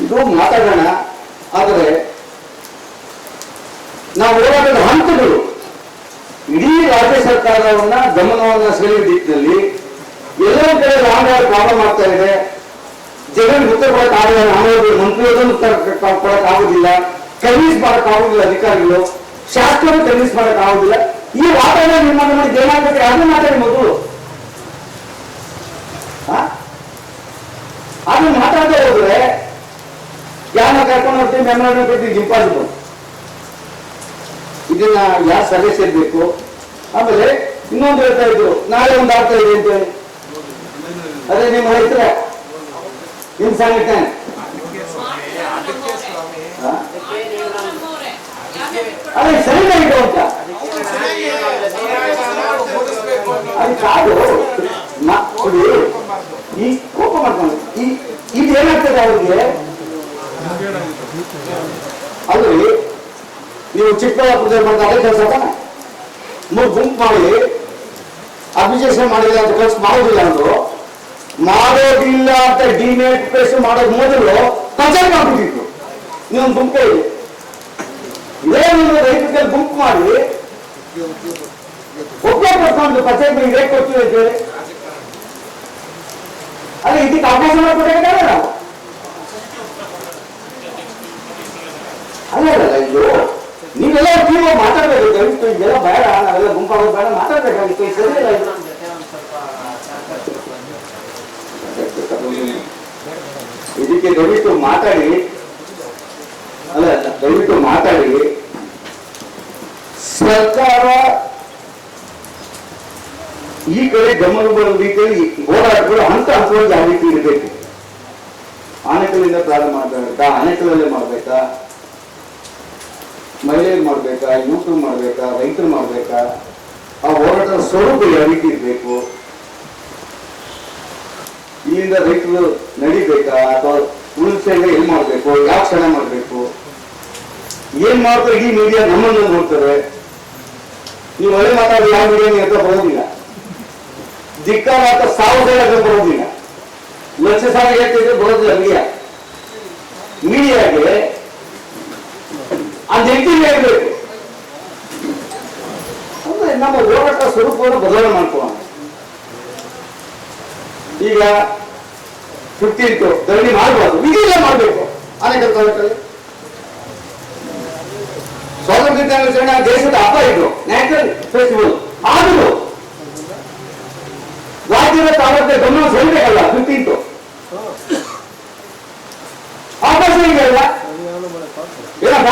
ಇದು ಮಾತಾಡೋಣ. ಆದರೆ ನಾವು ಹೋರಾಟದ ಹಂತಗಳು ಇಡೀ ರಾಜ್ಯ ಸರ್ಕಾರವನ್ನ ಗಮನವನ್ನ ಸೆಳೆಯುವ ದಿಕ್ಕಿನಲ್ಲಿ ಎಲ್ಲೋ ಕಡೆ ರಾಮರಾವ್ ಪ್ರಾಬ್ಲಮ್ ಆಗ್ತಾ ಇದೆ. ಜಗನ್ ಉತ್ತರ ಕೊಡಕ್ಕಾಗಲ್ಲ, ಮಂತ್ರಿಯೋದನ್ನು ಕೊಡಕ್ಕಾಗುದಿಲ್ಲ, ಕನ್ವಿನ್ಸ್ ಮಾಡಕ್ಕಾಗುದಿಲ್ಲ, ಅಧಿಕಾರಿಗಳು ಶಾಸಕರು ಕನ್ವಿನ್ಸ್ ಮಾಡಕ್ಕಾಗುದಿಲ್ಲ. ಈ ವಾತಾವರಣ ನಿರ್ಮಾಣ ಮಾಡಿ ಏನಾಗುತ್ತೆ ಅದನ್ನ ಮಾತಾಡಿ ಮೊದಲು. ಅದನ್ನ ಮಾತಾಡ್ತಾ ಹೋದ್ರೆ ಯಾರನ್ನ ಕರ್ಕೊಂಡು ಹೋಗ್ತೀವಿ ಮೆಮೊರಾಂಡಮ್ ಕೊಡ್ತೀವಿ ಇಂಪಾಸಿಬಲ್. ಇದನ್ನ ಯಾರು ಸಭೆ ಸೇರ್ಬೇಕು. ಆಮೇಲೆ ಇನ್ನೊಂದು ಹೇಳ್ತಾ ಇದ್ರು ನಾಳೆ ಒಂದು ಆಗ್ತಾ ಇದೆ ಅಂತ ಹೇಳಿ. ಅದೇ ನಿಮ್ಮ ರೈತರ ನಿಮ್ ಸಂಘಟನೆ ಅದೇ ಸರಿಯಾಗಿತ್ತು ಅಂತ ಅದು ಕಾದು ನೋಡಿ ಈ ಕೋಪ ಮಾಡ್ಕೊಂಡು ಇದು ಏನಾಗ್ತದೆ ಅವ್ರಿಗೆ. ಅಲ್ಲಿ ನೀವು ಚಿಕ್ಕಬಳ್ಳಾಪುರದಲ್ಲಿ ಮಾಡಿದ ಅದೇ ಕೆಲಸ ಮೂರು ಗುಂಪು ಮಾಡಿ ಅಬ್ಜೆಕ್ಷನ್ ಮಾಡಿಲ್ಲ ಅಂತ ಕೆಲಸ ಮಾಡೋದಿಲ್ಲ ಅಂದ್ರು. ಮಾಡೋದಿಲ್ಲ ಅಂತ ಡಿನೋಟಿಫಿಕೇಶನ್ ಮಾಡೋದು ಮೊದಲು ಕಚೇರಿ ಮಾಡ್ಬಿಟ್ಟಿತ್ತು. ನೀವೊಂದು ಗುಂಪೇ ಇದೆ ಇದೇ ನೀವು ರೈತರಿಗೆ ಗುಂಪು ಮಾಡಿ ಒಬ್ಬ ಕೊಟ್ಕೊಂಡು ಕಚೇರಿ ಇದೇ ಕೊಡ್ತೀವಿ ಅಂತ ಹೇಳಿ ಅಲ್ಲ ಇದಕ್ಕೆ ಅವಕಾಶ ಮಾಡಿಕೊಟ್ಟಿದ್ದಾರೆ ನಾವು. ಅಲ್ಲ ಇದು ನೀವೆಲ್ಲ ನೀವು ಮಾತಾಡ್ಬೇಕು ದಯವಿಟ್ಟು. ಇದೆಲ್ಲ ಬೇಡ, ನಾವೆಲ್ಲ ಗುಂಪಾಗೋದು ಬೇಡ, ಮಾತಾಡ್ಬೇಕಾಗಿತ್ತು. ಸರಿ ಇಲ್ಲ ಇದಕ್ಕೆ ದಯವಿಟ್ಟು ಮಾತಾಡಿ. ಅಲ್ಲ ದಯವಿಟ್ಟು ಮಾತಾಡಿ. ಸರ್ಕಾರ ಈ ಕಡೆ ಗಮನ ಬರೋ ರೀತಿಯಲ್ಲಿ ಹೋರಾಟಗಳು ಹಂತ ಹಂತವಾಗಿ ಯಾವ ರೀತಿ ಇರಬೇಕು. ಆನೆಕಲ್ಲಿಂದ ಪ್ರಾರಂಭ ಮಾಡಬೇಕಾ, ಆನೆಕಲ್ಲಲ್ಲೇ ಮಾಡ್ಬೇಕಾ, ಮಹಿಳೆಯರು ಮಾಡ್ಬೇಕಾ, ಯುವಕರು ಮಾಡ್ಬೇಕಾ, ರೈತರು ಮಾಡ್ಬೇಕಾ, ಆ ಹೋರಾಟದ ಸ್ವರೂಪ ಯಾವ ರೀತಿ ಇರಬೇಕು, ಇಲ್ಲಿಂದ ರೈತರು ನಡಿಬೇಕಾ ಅಥವಾ ಉಳಿಸಂಗ ಎಲ್ಲಿ ಮಾಡ್ಬೇಕು, ಯಾವ ಕ್ಷಣ ಮಾಡ್ಬೇಕು, ಏನ್ ಮಾಡ್ತಾರೆ. ಇಡೀ ಮೀಡಿಯಾ ನಮ್ಮನ್ನು ನೋಡ್ತಾರೆ. ನೀವು ಒಳ್ಳೆ ಮಾತಾಡಿ ಯಾವ ಮೀಡಿಯಾ ನೀವು ಅಂತ ಬರೋದಿಲ್ಲ. ಧಿಕ್ಕಾರ ಅಂತ ಸಾವಿರ ಬರೋದಿಲ್ಲ. ಲಕ್ಷ ಸಾವಿರ ಹೇಳ್ತಿದ್ರೆ ಬರೋದಿಲ್ಲ. ಮೀಡಿಯಾಗೆ ಅದು ಹೇಳ್ಬೇಕು ಅಂದ್ರೆ ನಮ್ಮ ಹೋರಾಟ ಸ್ವರೂಪವನ್ನು ಬದಲಾವಣೆ ಮಾಡ್ಕೊಳ್ಳೋಣ. ಈಗ 15th ಧರಣಿ ಮಾಡಬಾರ್ದು, ಇದೆಲ್ಲ ಮಾಡಬೇಕು. ಅನೇಕ ತಾಲೂಕಲ್ಲಿ ಸ್ವಾತಂತ್ರ್ಯ ದಿನಾಚರಣೆ ದೇಶದ ಹಬ್ಬ ಇದು, ನ್ಯಾಷನಲ್ ಫೆಸ್ಟಿವಲ್. ಆದರೂ ರಾಜ್ಯದ ತಾಲೂಕಿನ ಗಮನ ಸೆಳೆಯಬೇಕಲ್ಲ. 15th ಅವಕಾಶ ಇದೆ ಅಲ್ಲ ಏನಪ್ಪ.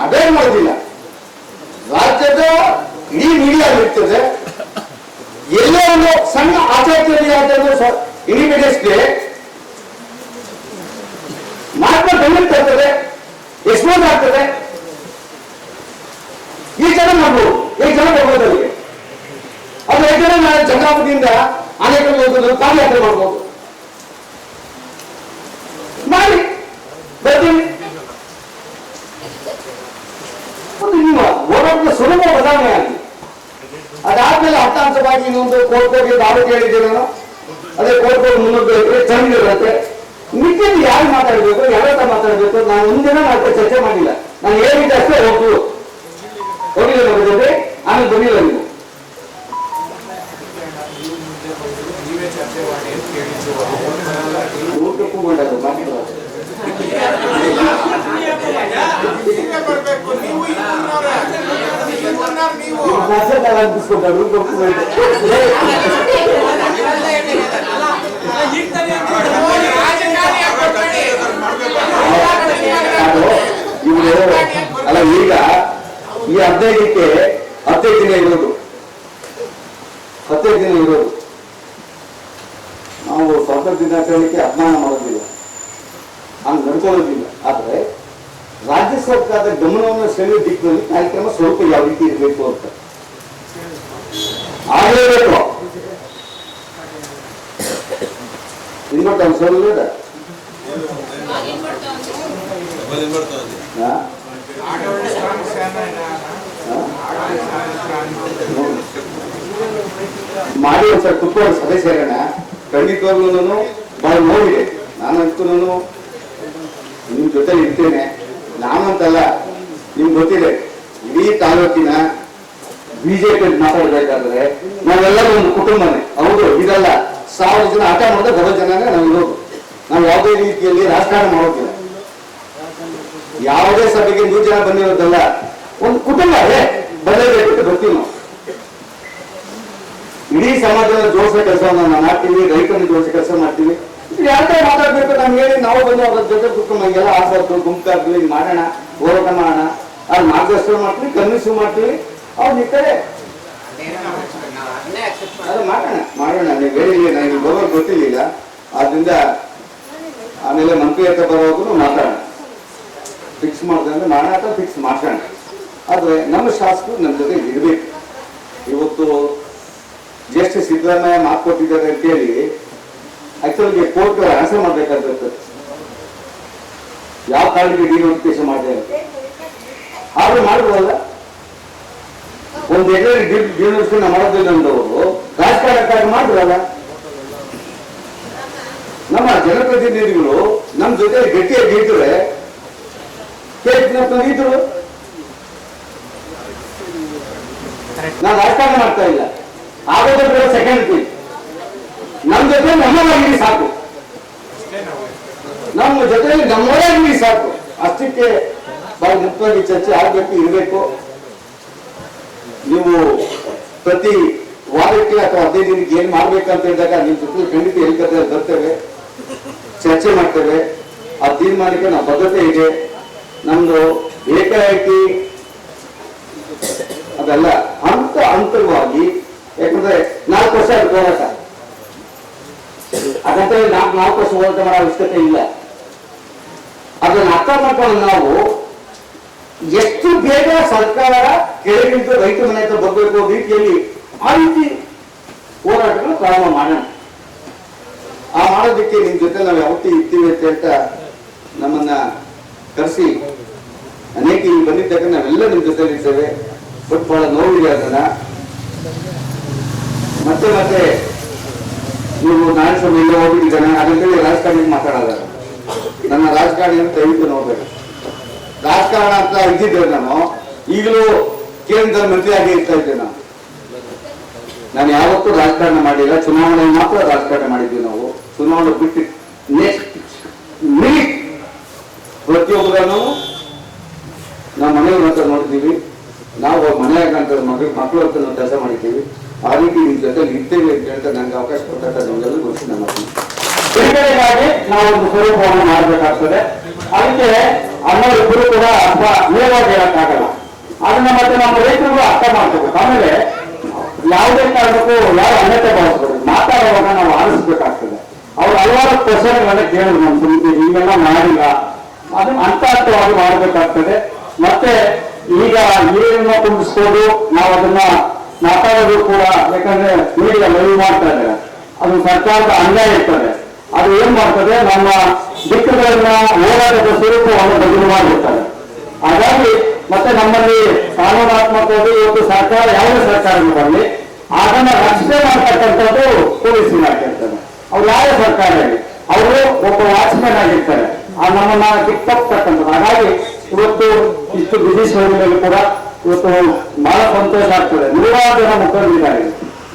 ಅದೇ ಮಾಡೋದಿಲ್ಲ. ರಾಜ್ಯದ ಇಡೀ ಮೀಡಿಯಾ ಇರ್ತದೆ. ಎಲ್ಲೋ ಒಂದು ಸಣ್ಣ ಆಚರಣೆ ಇಂಡಿಪೆಂಡೆನ್ಸ್ ಡೇ ಮಹಾತ್ಮ ಗಮನಕ್ಕೆ ತರ್ತದೆ, ಎಕ್ಸ್ಪೋಸ್ ಆಗ್ತದೆ. ಈ ಜನ ಮಾಡ್ಬೋದು, ಈ ಜನ ಬರ್ಬೋದು ಅವರಿಗೆ. ಅದು 5 ಜನ ನಾಳೆ ಚಂದ್ರಾಪುರದಿಂದ ಆನೆಕಲ್ಲು ಹೋಗೋದು, ಪಾದಯಾತ್ರೆ ಮಾಡ್ಬೋದು. ಮಾಡಿ ಬರ್ತೀವಿ. ಒಂದು ನಿಮ್ಮ ಹೋರಾಟದ ಸ್ವರೂಪ ಬದಲಾವಣೆ ಆಗಿ ಅದಾದ್ಮೇಲೆ ಹತ್ತಾಂಶವಾಗಿ ಇನ್ನೊಂದು ಕೋರ್ಟ್ಗೆ ದಾವತಿ ಹೇಳಿದ್ದೆ ನಾನು. ಅದೇ ಕೋರ್ಟ್ 300 ಚಂದಿರುತ್ತೆ. ಮಿಕ್ಕಿದ್ದು ಯಾರು ಮಾತಾಡಬೇಕು, ಯಾರ ಮಾತಾಡಬೇಕು, ನಾನು ಒಂದಿನ ಮಾತ್ರ ಚರ್ಚೆ ಮಾಡಿಲ್ಲ. ನಾನು ಹೇಳಿದ್ದೆ ಅಷ್ಟೇ ಹೋಗಿಲ್ಲ ನಮ್ಮ ಜೊತೆ. ಆಮೇಲೆ ಬಂದಿಲ್ಲ ನೀವು. ಊಟಕ್ಕೂ ಬಂಡದು ಇವರು 15ಕ್ಕೆ 15 ದಿನ ಇರೋದು, 15 ದಿನ ಇರೋದು. ನಾವು ಸ್ವಾತಂತ್ರ್ಯ ದಿನಾಚರಣೆಗೆ ಅಪಮಾನ ಮಾಡೋದಿಲ್ಲ, ಹಂಗೆ ನಡ್ಕೊಳ್ಳೋದಿಲ್ಲ. ಆದ್ರೆ ರಾಜ್ಯ ಸರ್ಕಾರದ ಗಮನವನ್ನು ಸೆಳೆಯುವ ದಿಕ್ಕಿನಲ್ಲಿ ಕಾರ್ಯಕ್ರಮ ಸ್ವಲ್ಪ ಯಾವ ರೀತಿ ಇರಬೇಕು ಅಂತ ಆಗಲೇಬೇಕು. ಇನ್ವರ್ಟ್ ಅನ್ಸೋದಿಲ್ಲ, ಮಾಡಿ ಒಂದ್ಸಲ ಕುತ್ಕೊಂಡು ಸಭೆ ಸೇರೋಣ. ಖಂಡಿತವಾಗ್ಲೂ ಬಹಳ ನೋವಿದೆ. ನಾನಂತೂ ನಿಮ್ ಜೊತೆ ಇರ್ತೇನೆ. ನಾನಂತಲ್ಲ, ನಿಮ್ಗೆ ಗೊತ್ತಿದೆ, ಇಡೀ ತಾಲೂಕಿನ ಬಿಜೆಪಿ ಮಾತಾಡ್ಬೇಕಾದ್ರೆ ನಾವೆಲ್ಲರೂ ಒಂದು ಕುಟುಂಬನೇ. ಹೌದು, ಇದಲ್ಲ 1000 ಜನ ಆಟ ಮಾಡಿದ್ರೆ ಬರೋ ಜನನೇ ನಾವು ಇರೋದು. ನಾವು ಯಾವುದೇ ರೀತಿಯಲ್ಲಿ ರಾಜಕಾರಣ ಮಾಡೋದಿಲ್ಲ. ಯಾವುದೇ ಸಭೆಗೆ 100 ಜನ ಬಂದಿರೋದಲ್ಲ, ಒಂದು ಕುಟುಂಬ ಬರಲೇಬೇಕು ಅಂತ ಬರ್ತೀವಿ ನಾವು. ಇಡೀ ಸಮಾಜದ ಜೋಡಿಸೋ ಕೆಲಸವನ್ನು ನಾವು ಮಾಡ್ತೀವಿ, ರೈತರನ್ನು ಜೋಡಿಸೋ ಕೆಲಸ ಮಾಡ್ತೀವಿ. ಯಾಕೆ ಮಾತಾಡ್ಬೇಕು ನಮ್ಗೆ ಹೇಳಿ ನಾವು ಬಂದು ಅವ್ರ ಜೊತೆ ಕುಟುಂಬ ಹಿಂಗೆಲ್ಲ ಆಸತ್ತು ಗುಂಪಾಗ್ತೀವಿ, ಹಿಂಗೆ ಮಾಡೋಣ, ಹೋರಾಟ ಮಾಡೋಣ, ಅವ್ರು ಮಾರ್ಗದರ್ಶನ ಮಾಡ್ತೀವಿ, ಕನ್ವಿನ್ಸ್ ಮಾಡ್ತೀವಿ. ಅವ್ರು ಈ ಕಡೆ ಅದು ಮಾಡೋಣ. ನೀವು ಹೇಳಿಲ್ಲ, ನನಗೆ ಬರೋದು ಗೊತ್ತಿರಲಿಲ್ಲ. ಆದ್ರಿಂದ ಆಮೇಲೆ ಮಂತ್ರಿ ಹತ್ರ ಬರೋದು ಮಾತಾಡೋಣ, ಫಿಕ್ಸ್ ಮಾಡ್ದಂದ್ರೆ ಮಾಡೋಣ ಅಥವಾ ಫಿಕ್ಸ್ ಮಾಡ್ಸೋಣ. ಆದ್ರೆ ನಮ್ಮ ಶಾಸಕರು ನಮ್ಮ ಜೊತೆ ಇರಬೇಕು. ಇವತ್ತು ಜಸ್ಟ್ ಸಿದ್ದರಾಮಯ್ಯ ಮಾತು ಕೊಟ್ಟಿದ್ದಾರೆ ಅಂತೇಳಿ ಆಕ್ಚುಲಿ ಕೋರ್ಟ್ ಆನ್ಸರ್ ಮಾಡ್ಬೇಕಾಗಿರ್ತದೆ. ಯಾವ ಕಾರಣಕ್ಕೆ ಡಿನೋಟಿಫಿಕೇಶನ್ ಮಾಡಿದೆ ಆದ್ರೂ ಮಾಡ್ಬೋದಲ್ಲ. ಒಂದು ಎಕರೆ ಡಿನೋಟಿಫಿಕೇಶನ್ ಮಾಡೋದಿಲ್ಲ ಅಂದವರು ರಾಜಕಾರಣಕ್ಕಾಗಿ ಮಾಡಿದ್ರಲ್ಲ. ನಮ್ಮ ಜನಪ್ರತಿನಿಧಿಗಳು ನಮ್ಮ ಜೊತೆ ಗಟ್ಟಿಯಾಗಿ ಇದ್ರೆ ಇದ್ರು. ನಾವು ರಾಜಕಾರಣ ಮಾಡ್ತಾ ಇಲ್ಲ, ಆಗೋದ್ರೆ ಸೆಕೆಂಡ್ ಥಿಂಗ್. ನಮ್ಮ ಜೊತೆ ನಮ್ಮವರಾಗಿ ಸಾಕು, ನಮ್ಮ ಜೊತೆ ನಮ್ಮವರಾಗಿ ಸಾಕು. ಅಷ್ಟಕ್ಕೆ ಬಹಳ ಮುಖ್ಯವಾಗಿ ಚರ್ಚೆ ಆಗ್ಬೇಕು, ಇರಬೇಕು. ನೀವು ಪ್ರತಿ ವಾರಕ್ಕೆ ಅಥವಾ 15 ದಿನಕ್ಕೆ ಏನ್ ಮಾಡ್ಬೇಕಂತ ಹೇಳಿದಾಗ ನಿಮ್ ಜೊತೆ ಖಂಡಿತ ಹೇಳ್ಕತೆ ಬರ್ತೇವೆ, ಚರ್ಚೆ ಮಾಡ್ತೇವೆ. ಆ ತೀರ್ಮಾನಕ್ಕೆ ನಾವು ಬದ್ಧತೆ ಇದೆ. ನಮ್ದು ಏಕಾಏಕಿ ಅದೆಲ್ಲ ಹಂತವಾಗಿ, ಯಾಕಂದ್ರೆ 4 ವರ್ಷ ಅದು ಹೋರಾಟ. ಅದಂತ 4 ವರ್ಷ ಹೋರಾಟ ಮಾಡೋ ಅವಶ್ಯಕತೆ ಇಲ್ಲ. ಅದನ್ನ ಅರ್ಥ ಮಾಡ್ಕೊಂಡು ನಾವು ಎಷ್ಟು ಬೇಗ ಸರ್ಕಾರ ಕೆಳಗಿಂದ ರೈತ ಮನೆ ಹತ್ರ ಬರಬೇಕು ರೀತಿಯಲ್ಲಿ ಆ ರೀತಿ ಹೋರಾಟಗಳು ಪ್ರಾರಂಭ ಮಾಡೋಣ. ಆ ಮಾಡೋದಕ್ಕೆ ನಿಮ್ ಜೊತೆ ನಾವು ಯಾವತ್ತೂ ಇರ್ತೀವಿ ಅಂತ ಹೇಳ್ತಾ ನಮ್ಮನ್ನ ಕರೆಸಿ ಅನೇಕ ಇಲ್ಲಿ ಬಂದಿದ್ದಾಗ ನಾವೆಲ್ಲ ನಿಮ್ ಜೊತೆ ಇರ್ತೇವೆ. ಬಟ್ ಬಹಳ ನೋವಿದೆ ಅದನ್ನ ಮತ್ತೆ ಮತ್ತೆ ನೀವು ನಾನು ಸ್ವಲ್ಪ ಹೋಗ್ಬಿಟ್ಟಿದ್ದಾನೆ ಅದಂತೇಳಿ ರಾಜಕಾರಣಿ ಮಾತಾಡೋದ. ನನ್ನ ರಾಜಕಾರಣಿ ಅಂತ ದಯವಿಟ್ಟು ನೋಡ್ಬೇಕು. ರಾಜಕಾರಣ ಅಂತ ಇದ್ದಿದ್ದೆ ನಾನು, ಈಗಲೂ ಕೇಂದ್ರದ ಮಂತ್ರಿಯಾಗಿ ಇರ್ತಾ ಇದ್ದೆ. ನಾನು ಯಾವತ್ತೂ ರಾಜಕಾರಣ ಮಾಡಿಲ್ಲ, ಚುನಾವಣೆ ಮಾತ್ರ ರಾಜಕಾರಣ ಮಾಡಿದ್ವಿ ನಾವು. ಚುನಾವಣೆ ಬಿಟ್ಟು ನೆಕ್ಸ್ಟ್ ಮಿನಿಟ್ ಪ್ರತಿಯೊಬ್ಬರನ್ನು ನಾವು ಮನೆಯವ್ರ ಹತ್ರ ನೋಡ್ತೀವಿ, ನಾವು ಮನೆಯಾಗಂತ ಮಕ್ಕಳ ಹತ್ರ ನಾವು ಕೆಲಸ ಮಾಡಿದ್ದೀವಿ. ಆ ರೀತಿ ನಿಮ್ ಜೊತೆ ಇರ್ತೇವೆ ಅಂತ ಹೇಳ್ತಾ ನಂಗೆ ಅವಕಾಶ ಕೊಟ್ಟ ನಮಗೆಲ್ಲ ಗೊತ್ತು. ನಮ್ಮ ಬಿಡುಗಡೆಗಾಗಿ ನಾವು ಒಂದು ಸ್ವರೂಪವನ್ನು ಮಾಡಬೇಕಾಗ್ತದೆ. ಅದಕ್ಕೆ ಅನ್ನೋರಿಬ್ಬರು ಕೂಡ ಅಥವಾ ನೇರವಾಗಿ ಹೇಳಕ್ಕಾಗಲ್ಲ. ಅದನ್ನ ಮತ್ತೆ ನಮ್ಮ ರೈತರಿಗೂ ಅರ್ಥ ಮಾಡ್ಕೋಬೇಕು. ಆಮೇಲೆ ಯಾವುದೇ ಕಾರಣಕ್ಕೂ ಯಾರು ಅನ್ಯತೆ ಭಾವಿಸ್ಬೇಕು, ಮಾತಾಡುವಾಗ ನಾವು ಆಲಿಸ್ಬೇಕಾಗ್ತದೆ. ಅವ್ರು ಹಲವಾರು ಕ್ವಶನ್ಗಳನ್ನ ಕೇಳಿದ್ರು, ನಮ್ಮ ಸಮಿತಿ ಹೀಗೆಲ್ಲ ಮಾಡಿಲ್ಲ, ಅದನ್ನ ಅರ್ಥಾರ್ಥವಾಗಿ ಮಾಡಬೇಕಾಗ್ತದೆ. ಮತ್ತೆ ಈಗ ನೀರನ್ನ ತುಂಬಿಸ್ಕೊಂಡು ನಾವು ಅದನ್ನ ಮಾತಾಡೋದು ಕೂಡ, ಯಾಕಂದ್ರೆ ಮೀಡಿಯಾ ಲೈವ್ ಮಾಡ್ತಾ ಇದ್ದಾರೆ, ಅದು ಸರ್ಕಾರದ ಅನ್ಯಾಯ ಇರ್ತದೆ. ಅದು ಏನ್ ಮಾಡ್ತದೆ, ನಮ್ಮ ದಿಕ್ಕುಗಳನ್ನ ಹೋರಾಟದ ಸ್ವರೂಪವನ್ನು ಬದಲು ಮಾಡಿರ್ತಾರೆ. ಹಾಗಾಗಿ ಮತ್ತೆ ನಮ್ಮಲ್ಲಿ ಕಾನೂನಾತ್ಮಕವಾಗಿ ಇವತ್ತು ಸರ್ಕಾರ ಯಾವುದೇ ಸರ್ಕಾರ ಬರಲಿ ಅದನ್ನ ರಕ್ಷಣೆ ಮಾಡ್ತಕ್ಕಂಥದ್ದು ಪೊಲೀಸ್ ಇಲಾಖೆ ಇರ್ತದೆ. ಅವ್ರು ಯಾವ ಸರ್ಕಾರ ಹೇಳಿ, ಅವರು ಒಬ್ಬ ವಾಚ್ಮ್ಯಾನ್ ಆಗಿರ್ತಾರೆ, ನಮ್ಮನ್ನ ಕಿತ್ತಕ್ಕಂಥದ್ದು. ಹಾಗಾಗಿ ಇವತ್ತು ಇಷ್ಟು ಬಿಸಿ ಸಮಯದಲ್ಲಿ ಕೂಡ ಇವತ್ತು ಬಹಳ ಸಂತೋಷ ಆಗ್ತದೆ. 100 ಜನ ಮುಖಂಡರಿದ್ದಾರೆ,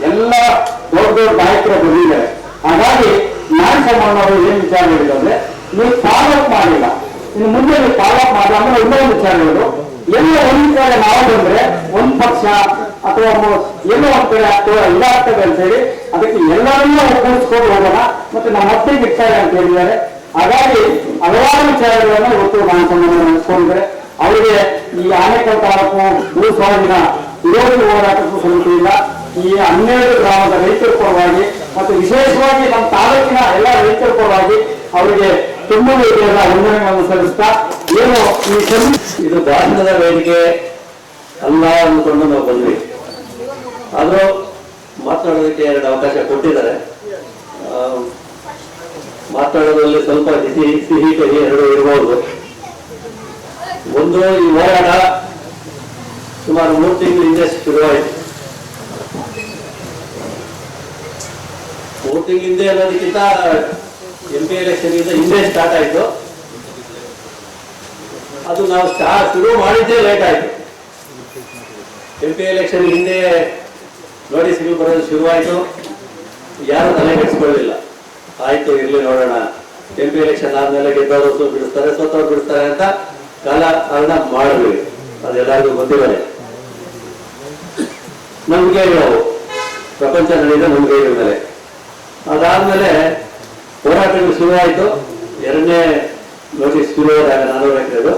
ಎಲ್ಲ ದೊಡ್ಡ ದೊಡ್ಡ ನಾಯಕರು ಬಂದಿದ್ದಾರೆ. ಹಾಗಾಗಿ ನಾನು ಸಮಾನವರು ಏನ್ ವಿಚಾರ ಹೇಳಿದ್ರೆ, ನೀವು ಫಾಲೋ ಅಪ್ ಮಾಡಿಲ್ಲ, ಇನ್ನು ಮುಂದೆ ನೀವು ಫಾಲೋ ಅಪ್ ಮಾಡಿಲ್ಲ ಅಂದ್ರೆ ಇನ್ನೊಂದು ವಿಚಾರ ಹೇಳೋದು. ಎಲ್ಲ ಒಂದ್ ಕಡೆ ನಾವು ಬಂದ್ರೆ ಒಂದ್ ಪಕ್ಷ ಅಥವಾ ಎಲ್ಲೋ ಒಂದ್ ಕಡೆ ಆಗ್ತದೆ ಇದಾಗ್ತದೆ ಅಂತ ಹೇಳಿ ಅದಕ್ಕೆ ಎಲ್ಲರನ್ನೂ ಒಗ್ಗೂಡಿಸ್ಕೊಂಡು ಹೋಗೋಣ. ಮತ್ತೆ ನಮ್ಮ ಮತ್ತೆ ಇರ್ತಾರೆ ಅಂತ ಹೇಳಿದ್ದಾರೆ. ಹಾಗಾಗಿ ಹಲವಾರು ವಿಚಾರಗಳನ್ನ ಇವತ್ತು ನಾನು ಸಂಬಂಧ ನಡೆಸ್ಕೊಂಡಿದ್ರೆ ಅವರಿಗೆ ಈ ಆನೇಕಲ್ ತಾಲೂಕು ಭೂ ಸ್ವಾಧೀನ ವಿರೋಧಿ ಹೋರಾಟಕ್ಕೂ ಸಮಿತಿಯಿಂದ ಈ 12 ಗ್ರಾಮದ ರೈತರ ಪರವಾಗಿ ಮತ್ತು ವಿಶೇಷವಾಗಿ ನಮ್ಮ ತಾಲೂಕಿನ ಎಲ್ಲ ರೈತರ ಪರವಾಗಿ ಅವರಿಗೆ ತುಂಬ ರೀತಿಯಾದ ವಂದನೆಗಳನ್ನು ಸಲ್ಲಿಸ್ತಾ ಏನು ಈ ಇದು ಭಾಷಣದ ವೇದಿಕೆ ಅಲ್ಲ ಅಂದ್ಕೊಂಡು ನಾವು ಬಂದ್ವಿ. ಆದರೂ ಮಾತನಾಡೋದಕ್ಕೆ 2 ಅವಕಾಶ ಕೊಟ್ಟಿದ್ದಾರೆ. ಮಾತನಾಡೋದ್ರಲ್ಲಿ ಸ್ವಲ್ಪ ಸಿಹಿ ಕಹಿ 2 ಇರಬಹುದು. ಒಂದು, ಈ ಹೋರಾಟ ಸುಮಾರು 3 ತಿಂಗಳು ಹಿಂದೆ ಶುರುವಾಯಿತು. 3 ತಿಂಗಳ ಹಿಂದೆ ಅನ್ನೋದಕ್ಕಿಂತ MP ಎಲೆಕ್ಷನ್ ಹಿಂದೆ ಸ್ಟಾರ್ಟ್ ಆಯ್ತು. ಅದು ನಾವು ಶುರು ಮಾಡಿದ್ದೇ ಲೇಟ್ ಆಯ್ತು. MP ಎಲೆಕ್ಷನ್ ಹಿಂದೆ ನೋಟಿಸ್ಗಳು ಬರೋದು ಶುರುವಾಯಿತು. ಯಾರು ತಲೆ ಕೆಡಿಸ್ಕೊಳ್ಳಿಲ್ಲ. ಆಯ್ತು, ಇರ್ಲಿ ನೋಡೋಣ, MP ಎಲೆಕ್ಷನ್ ಆದ್ಮೇಲೆ ಗೆದ್ದವರು ಬಿಡಿಸ್ತಾರೆ, ಸೋತವ್ರು ಬಿಡಿಸ್ತಾರೆ ಅಂತ ಕಾಲ ಮಾಡಿದ್ವಿ. ಅದೆಲ್ಲರಿಗೂ ಗೊತ್ತಿರಲಿ. ನಂಬಿಕೆಗಳು ಪ್ರಪಂಚ ನಡೆಯುತ್ತೆ ನಂಬಿಕೆಗಳ ಮೇಲೆ. ಅದಾದ್ಮೇಲೆ ಹೋರಾಟಗಳು ಶುರುವಾಯಿತು. 2ನೇ ನೋಟಿಸ್ ಶುರುವಾದಾಗ 400 ಎಕರೆದು.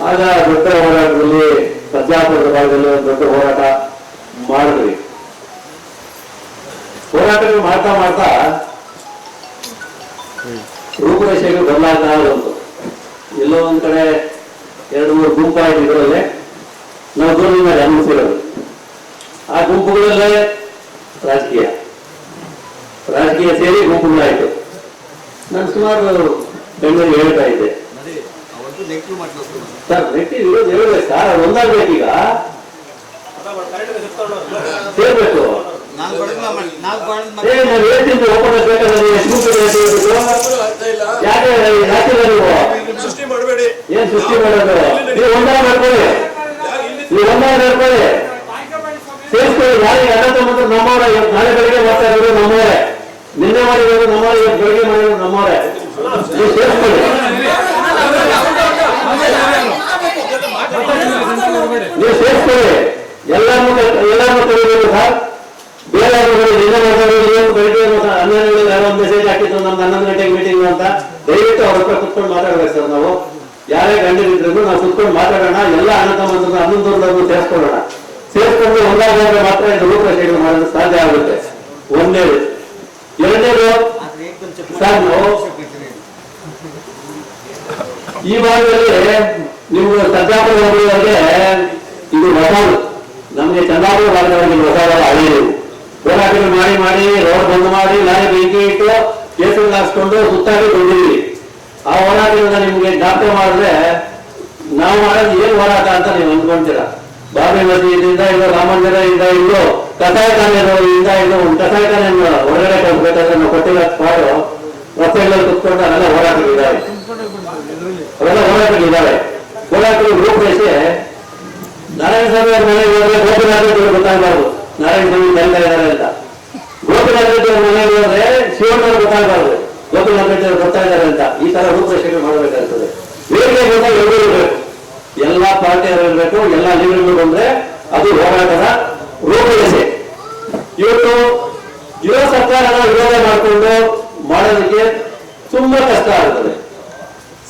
ಆಗ ದೊಡ್ಡ ಹೋರಾಟದಲ್ಲಿ ಸರ್ಜಾಪುರದ ಭಾಗದಲ್ಲಿ ಒಂದು ದೊಡ್ಡ ಹೋರಾಟ ಮಾಡಿದ್ವಿ. ಹೋರಾಟಗಳು ಮಾಡ್ತಾ ಮಾಡ್ತಾ ರೂಪುರೇಷೆಗಳು ಬದಲಾಗ್ತಾ ಬಂತು. ಎಲ್ಲೋ ಒಂದ್ ಕಡೆ 2-3 ಗುಂಪಾಯಿತು. ಇದರಲ್ಲೇ ನಾವು ದೂರದಿಂದ ಗಮನಿಸಿರೋದು. ಆ ಗುಂಪುಗಳಲ್ಲೇ ರಾಜಕೀಯ ಸೇರಿ ಗುಂಪುಗಳಾಯಿತು. ನಾನು ಸುಮಾರು ಬೆಂಗಳೂರಿಗೆ ಹೇಳ್ತಾ ಇದ್ದೆ, ಸರ್ ನೆಟ್ಟಿವ್ ಇರೋದು ಹೇಳಬೇಕು ಸರ್, ಒಂದಾಗ್ಬೇಕೀಗ ಸೇರ್ಬೇಕು. ನಾನು ಹೇಳ್ತೀನಿ ಓಪನ್ ಬೇಕಾದ್ರೆ ಯಾಕೆ ನೀವು ಏನ್ ಸೃಷ್ಟಿ ಮಾಡೋದು? ನೀವು ಒಂದಾಗ ನಡ್ಕೊಳ್ಳಿ, ಸೇರಿಸ್ಕೊಳ್ಳಿ. ಯಾರಿಗೆ ಅನಂತ ಮತ್ತು ನಮ್ಮವರ ನಾಳೆ ಬೆಳಿಗ್ಗೆ ಮಾಡ್ತಾ ಇರೋದು ನಮ್ಮವರೇ, ನಿನ್ನೆ ಮಾಡಿರೋದು ನಮ್ಮವರೇ, ಇವತ್ತು ಬೆಳಿಗ್ಗೆ ಮಾಡಿರೋದು ನಮ್ಮವರೇ. ನೀವು ಸೇರಿಸ್ಕೊಳ್ಳಿ, ಎಲ್ಲರನ್ನೂ ಕರೀಬೇಕು ಸರ್. ಬೇರೆ ನಿನ್ನೆ ಬೆಳಿಗ್ಗೆ 12 ಯಾರೋ ಒಂದು ಮೆಸೇಜ್ ಹಾಕಿತ್ತು ನಮ್ದು 11 ಗಂಟೆಗೆ ಮೀಟಿಂಗ್ ಅಂತ. ದಯವಿಟ್ಟು ಅವ್ರ ಹತ್ರ ಕುತ್ಕೊಂಡು ಮಾತಾಡ್ಬೇಕು ಸರ್. ನಾವು ಯಾರೇ ಗಂಡನಿದ್ರು ನಾವು ಕುತ್ಕೊಂಡು ಮಾತಾಡೋಣ. ಎಲ್ಲ ಅನಂತ ಮಂತ್ರ 11 ಸೇರಿಸ್ಕೊಳ್ಳೋಣ. ಸೇರಿಸ್ಕೊಂಡು ಒಂದಾದ್ರೆ ಮಾತ್ರ ಇದು ರೂಪರೇಷೆಗಳು ಮಾಡಲು ಸಾಧ್ಯ ಆಗುತ್ತೆ. ಒಂದನೇದು. 2ನೇದು ಸರ್, ಈ ಭಾಗದಲ್ಲಿ ನೀವು ಸರ್ಜಾಪುರ ಹೋಗುವವರಿಗೆ ಇದು ಹೊಸದು. ನಮ್ಗೆ ಚಂದಾಪುರ ಭಾಗದಲ್ಲಿ ಹೊಸದಲ್ಲ, ಹಳೆಯದು. ಹೋರಾಟಗಳು ಮಾಡಿ ರೋಡ್ ಬಂದ್ ಮಾಡಿ ಲಾರಿ ಬೆಂಕಿ ಇಟ್ಟು ಕೇಸುಗಳು ಹಾಕ್ಸ್ಕೊಂಡು ಸುತ್ತಾಡಿ ಬಂದಿದ್ದೀವಿ. ಆ ಹೋರಾಟಗಳನ್ನ ನಿಮ್ಗೆ ಜ್ಞಾಪಕ ಮಾಡಿದ್ರೆ ನಾವು ಮಾಡೋದು ಏನ್ ಹೋರಾಟ ಅಂತ ನೀವು ಅಂದ್ಕೊಂತೀರಾ. ಬಾಬೆ ಮಸೀದಿಯಿಂದ ಇದು ರಾಮಂದಿರ ಇಂದ ಇದು ಕಸಾಯಿಖಾನೆಯಿಂದ ಇದು ಕಸಾಯಿಖಾನೆ ಹೊರಗಡೆ ಕೊಡ್ಬೇಕಾದ್ರೆ ನಾವು ಕೊಟ್ಟಿರೋ ಪಾಡು ರಸ್ತೆಗಳಲ್ಲಿ ಕುತ್ಕೊಂಡು ಅವೆಲ್ಲ ಹೋರಾಟಗಳಿದ್ದಾವೆ. ಹೋರಾಟಗಳು ರೂಪರೇಷೆ ನಾರಾಯಣ ಸ್ವಾಮಿ ಅವ್ರ ಮನೆಗೆ ಹೋದ್ರೆ ಗೋಪಿನಾಥ ರೆಡ್ಡಿ ಗೊತ್ತಾಗಬಾರ್ದು ನಾರಾಯಣ ಸ್ವಾಮಿ ಬೆಳ್ತಾ ಇದ್ದಾರೆ ಅಂತ. ಗೋಪಿನಾಥ ರೆಡ್ಡಿ ಅವ್ರ ಮನೆಗೆ ಹೋದ್ರೆ ಶಿವಣ್ಣವ್ರು ಗೊತ್ತಾಗಬಾರ್ದು ಗೋಪಿನಾಥ ರೆಡ್ಡಿ ಅವ್ರು ಗೊತ್ತಾ ಇದ್ದಾರೆ ಅಂತ. ಈ ತರ ರೂಪರೇಷೆಗಳು ಮಾಡಬೇಕಾಗ್ತದೆ. ವೇದಿಕೆ ಬಂದಾಗ ಎಲ್ಲರೂ ಇರಬೇಕು, ಎಲ್ಲಾ ಪಾರ್ಟಿಯವರು ಇರಬೇಕು, ಎಲ್ಲಾ ಲೀಡರ್ಗಳು ಬಂದ್ರೆ ಅದು ಹೋರಾಟದ ರೂಪರೇಷೆ. ಇವತ್ತು ಯುವ ಸರ್ಕಾರನ ವಿರೋಧ ಮಾಡಿಕೊಂಡು ಮಾಡೋದಕ್ಕೆ ತುಂಬಾ ಕಷ್ಟ ಆಗ್ತದೆ.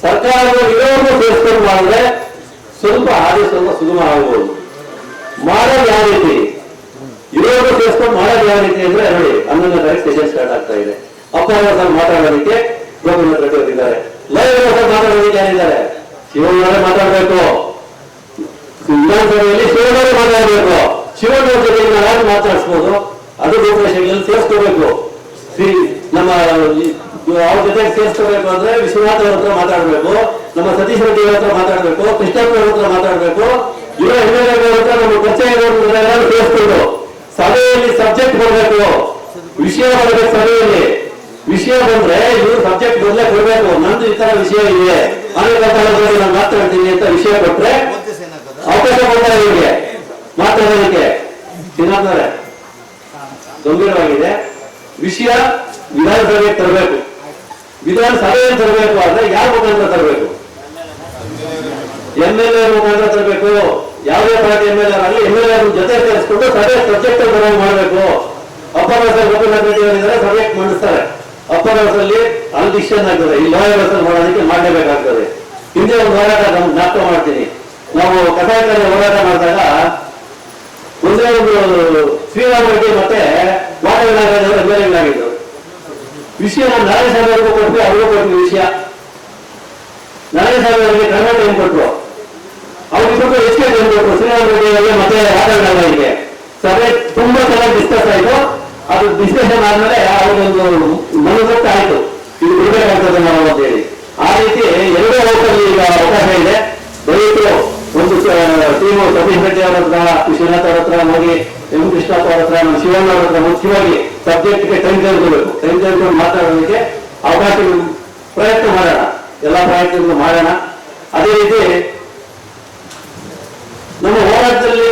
ಸರ್ಕಾರದ ವಿರೋಧ ಸೇರಿಸ್ಕೊಂಡು ಮಾಡಿದ್ರೆ ಸ್ವಲ್ಪ ಸುಗಮ ಆಗಬಹುದು. ಮಾಡೋದು ಯಾವ ರೀತಿ, ವಿರೋಧ ಸೇರಿಸ್ಕೊಂಡು ಮಾಡೋದು ಯಾವ ರೀತಿ ಅಂದ್ರೆ ನೋಡಿ, 11ನೇ ತಾರೀಕು ಸೆಷನ್ ಸ್ಟಾರ್ಟ್ ಆಗ್ತಾ ಇದೆ. ಅಪ್ಪ ಮಾತಾಡೋದಕ್ಕೆ ಗೋಪಿನಾಥ ರೆಡ್ಡಿ ಅವರಿದ್ದಾರೆ. ಲೈವ್ ಮಾತಾಡೋದಕ್ಕೆ ಯಾರಿದ್ದಾರೆ? ಶಿವಣ್ಣವರೇ ಮಾತಾಡಬೇಕು. ವಿಧಾನಸಭೆಯಲ್ಲಿ ಶಿವಣ್ಣವರೇ ಮಾತಾಡಬೇಕು. ಶಿವಣ್ಣವ್ರ ಜೊತೆ ಯಾರು ಮಾತಾಡಿಸ್ಬೋದು, ಅದು ರೂಪರೇಷೆಗಳಲ್ಲಿ ಸೇರಿಸ್ಕೋಬೇಕು. ನಮ್ಮ ಅವ್ರ ಜೊತೆಗೆ ಸೇರಿಸ್ಕೋಬೇಕು ಅಂದ್ರೆ ವಿಶ್ವನಾಥ್ ಅವ್ರ ಹತ್ರ ಮಾತಾಡ್ಬೇಕು, ನಮ್ಮ ಸತೀಶ್ ರೆಡ್ಡಿ ಅವ್ರ ಹತ್ರ ಮಾತಾಡ್ಬೇಕು, ಕೃಷ್ಣಪ್ಪ ಅವ್ರ ಹತ್ರ ಮಾತಾಡ್ಬೇಕು, ಇವ MLA ಅವ್ರ ಹತ್ರ ನಮ್ಮ ಪರಿಚಯ ಸೇರಿಸ್ಕೊಂಡು ಸಭೆಯಲ್ಲಿ ಸಬ್ಜೆಕ್ಟ್ ಬರಬೇಕು, ವಿಷಯ ಬರಬೇಕು. ಸಭೆಯಲ್ಲಿ ವಿಷಯ ಬಂದ್ರೆ ಇವರು ಸಬ್ಜೆಕ್ಟ್ ಮೊದಲೇ ಕೊಡ್ಬೇಕು. ನಂದು ಈ ತರ ವಿಷಯ ಇದೆ, ಆಮೇಲೆ ನಾನು ಮಾತಾಡ್ತೀನಿ ಅಂತ ವಿಷಯ ಕೊಟ್ರೆ ಅವಕಾಶ ಕೊಡ್ತಾರೆ ಇವರಿಗೆ ಮಾತಾಡೋದಕ್ಕೆ. ಚಿನ್ನಪ್ಪನವರೇ, ಗಂಭೀರವಾಗಿದೆ ವಿಷಯ. ವಿಧಾನಸಭೆಗೆ ತರಬೇಕು. ವಿಧಾನಸಭೆಯಲ್ಲಿ ತರಬೇಕು ಆದ್ರೆ ಯಾರ ಮುಖಾಂತರ ತರಬೇಕು? MLA ಮುಖಾಂತರ ತರಬೇಕು. ಯಾವುದೇ ಪಾರ್ಟಿ MLA ಆಗಲಿ MLA ಜೊತೆ ಸೇರಿಸ್ಕೊಂಡು ಸಭೆ ಸಬ್ಜೆಕ್ಟ್ ಮಾಡಬೇಕು. ಅಪ್ಪರ್ ಹೌಸ್ ಗೋಪಿನಾಥ ರೆಡ್ಡಿ ಅವರಿದ್ದಾರೆ, ಸಬ್ಜೆಕ್ಟ್ ಮಂಡಿಸ್ತಾರೆ. ಅಪ್ಪರ್ ಹೌಸ್ ಅಲ್ಲಿ ಅಲ್ಲಿ ಡಿಸಿಷನ್ ಆಗ್ತದೆ. ಈ ಲೋಯರ್ ಹೌಸ್ ಮಾಡೋದಕ್ಕೆ ಮಾಡಲೇಬೇಕಾಗ್ತದೆ. ಹಿಂದೆ ಹಿಂದೆ ಒಂದು ಹೋರಾಟ ಜ್ಞಾಪಕ ಮಾಡ್ತೀನಿ. ನಾವು ಕಥಾಕರ ಹೋರಾಟ ಮಾಡಿದಾಗ ಒಂದೇ ಒಂದು ಶ್ರೀರಾಮ್ ರೆಡ್ಡಿ ಮತ್ತೆ ವಾಟಗಳಾಗಿದ್ದವರು ಎಮ್ಮೆಲ್ಎಗಳಾಗಿದ್ದರು. ವಿಷಯ ನಾವು ನಾರಾಯಣಸ್ವಾಮಿ ಅವ್ರಿಗೂ ಕೊಟ್ವಿ, ಅವ್ರಿಗೂ ಕೊಟ್ವಿ ವಿಷಯ. ನಾರಾಯಣಸ್ವಾಮಿ ಅವರಿಗೆ ಕನ್ನಡ ಟೈಮ್ ಕೊಟ್ಟರು, ಅವ್ರಿಗೆ ಎಸ್ ಕೆ ಟೈಮ್ ಕೊಟ್ಟರು. ಶ್ರೀರಾಮ್ ರೆಡ್ಡಿ ಅವರಿಗೆ ಮತ್ತೆ ವಾಟಗಳಾಗಿಗೆ ಸಭೆ ತುಂಬಾ ಚೆನ್ನಾಗಿ ಡಿಸ್ಕಸ್ ಆಯ್ತು. ಅದು ಡಿಸ್ಕಷನ್ ಆದ್ಮೇಲೆ ಅವ್ರಿಗೊಂದು ಮನೋದಟ್ಟ ಆಯ್ತು, ಇದು ಬಿಡಬೇಕಾಗ್ತದೆ ನಾವು ಅಂತ ಹೇಳಿ. ಆ ರೀತಿ ಎರಡೇ ಹೋಟೆಲ್ ಈಗ ಅವಕಾಶ ಇದೆ. ದಯವಿಟ್ಟು ಒಂದು ಟೀಮು ಸತೀಶ್ ರೆಡ್ಡಿ ಅವರ ಹತ್ರ, ವಿಶ್ವನಾಥ್ ಅವ್ರ ಹತ್ರ ಹೋಗಿ, ಎಂ ಕೃಷ್ಣಪ್ಪ ಅವ್ರ ಹತ್ರ, ನಮ್ಮ ಶಿವಣ್ಣ ಅವ್ರ ಹತ್ರ ಮುಖ್ಯವಾಗಿ ಸಬ್ಜೆಕ್ಟ್ಗೆ ಟೈಮ್ ತೆಗೆದುಕೊಳ್ಬೇಕು. ಟೈಮ್ ತೆಗೆದುಕೊಂಡು ಮಾತಾಡೋದಕ್ಕೆ ಅವಕಾಶ ಪ್ರಯತ್ನ ಮಾಡೋಣ, ಎಲ್ಲಾ ಪ್ರಯತ್ನಗಳು ಮಾಡೋಣ. ಅದೇ ರೀತಿ ನಮ್ಮ ಹೋರಾಟದಲ್ಲಿ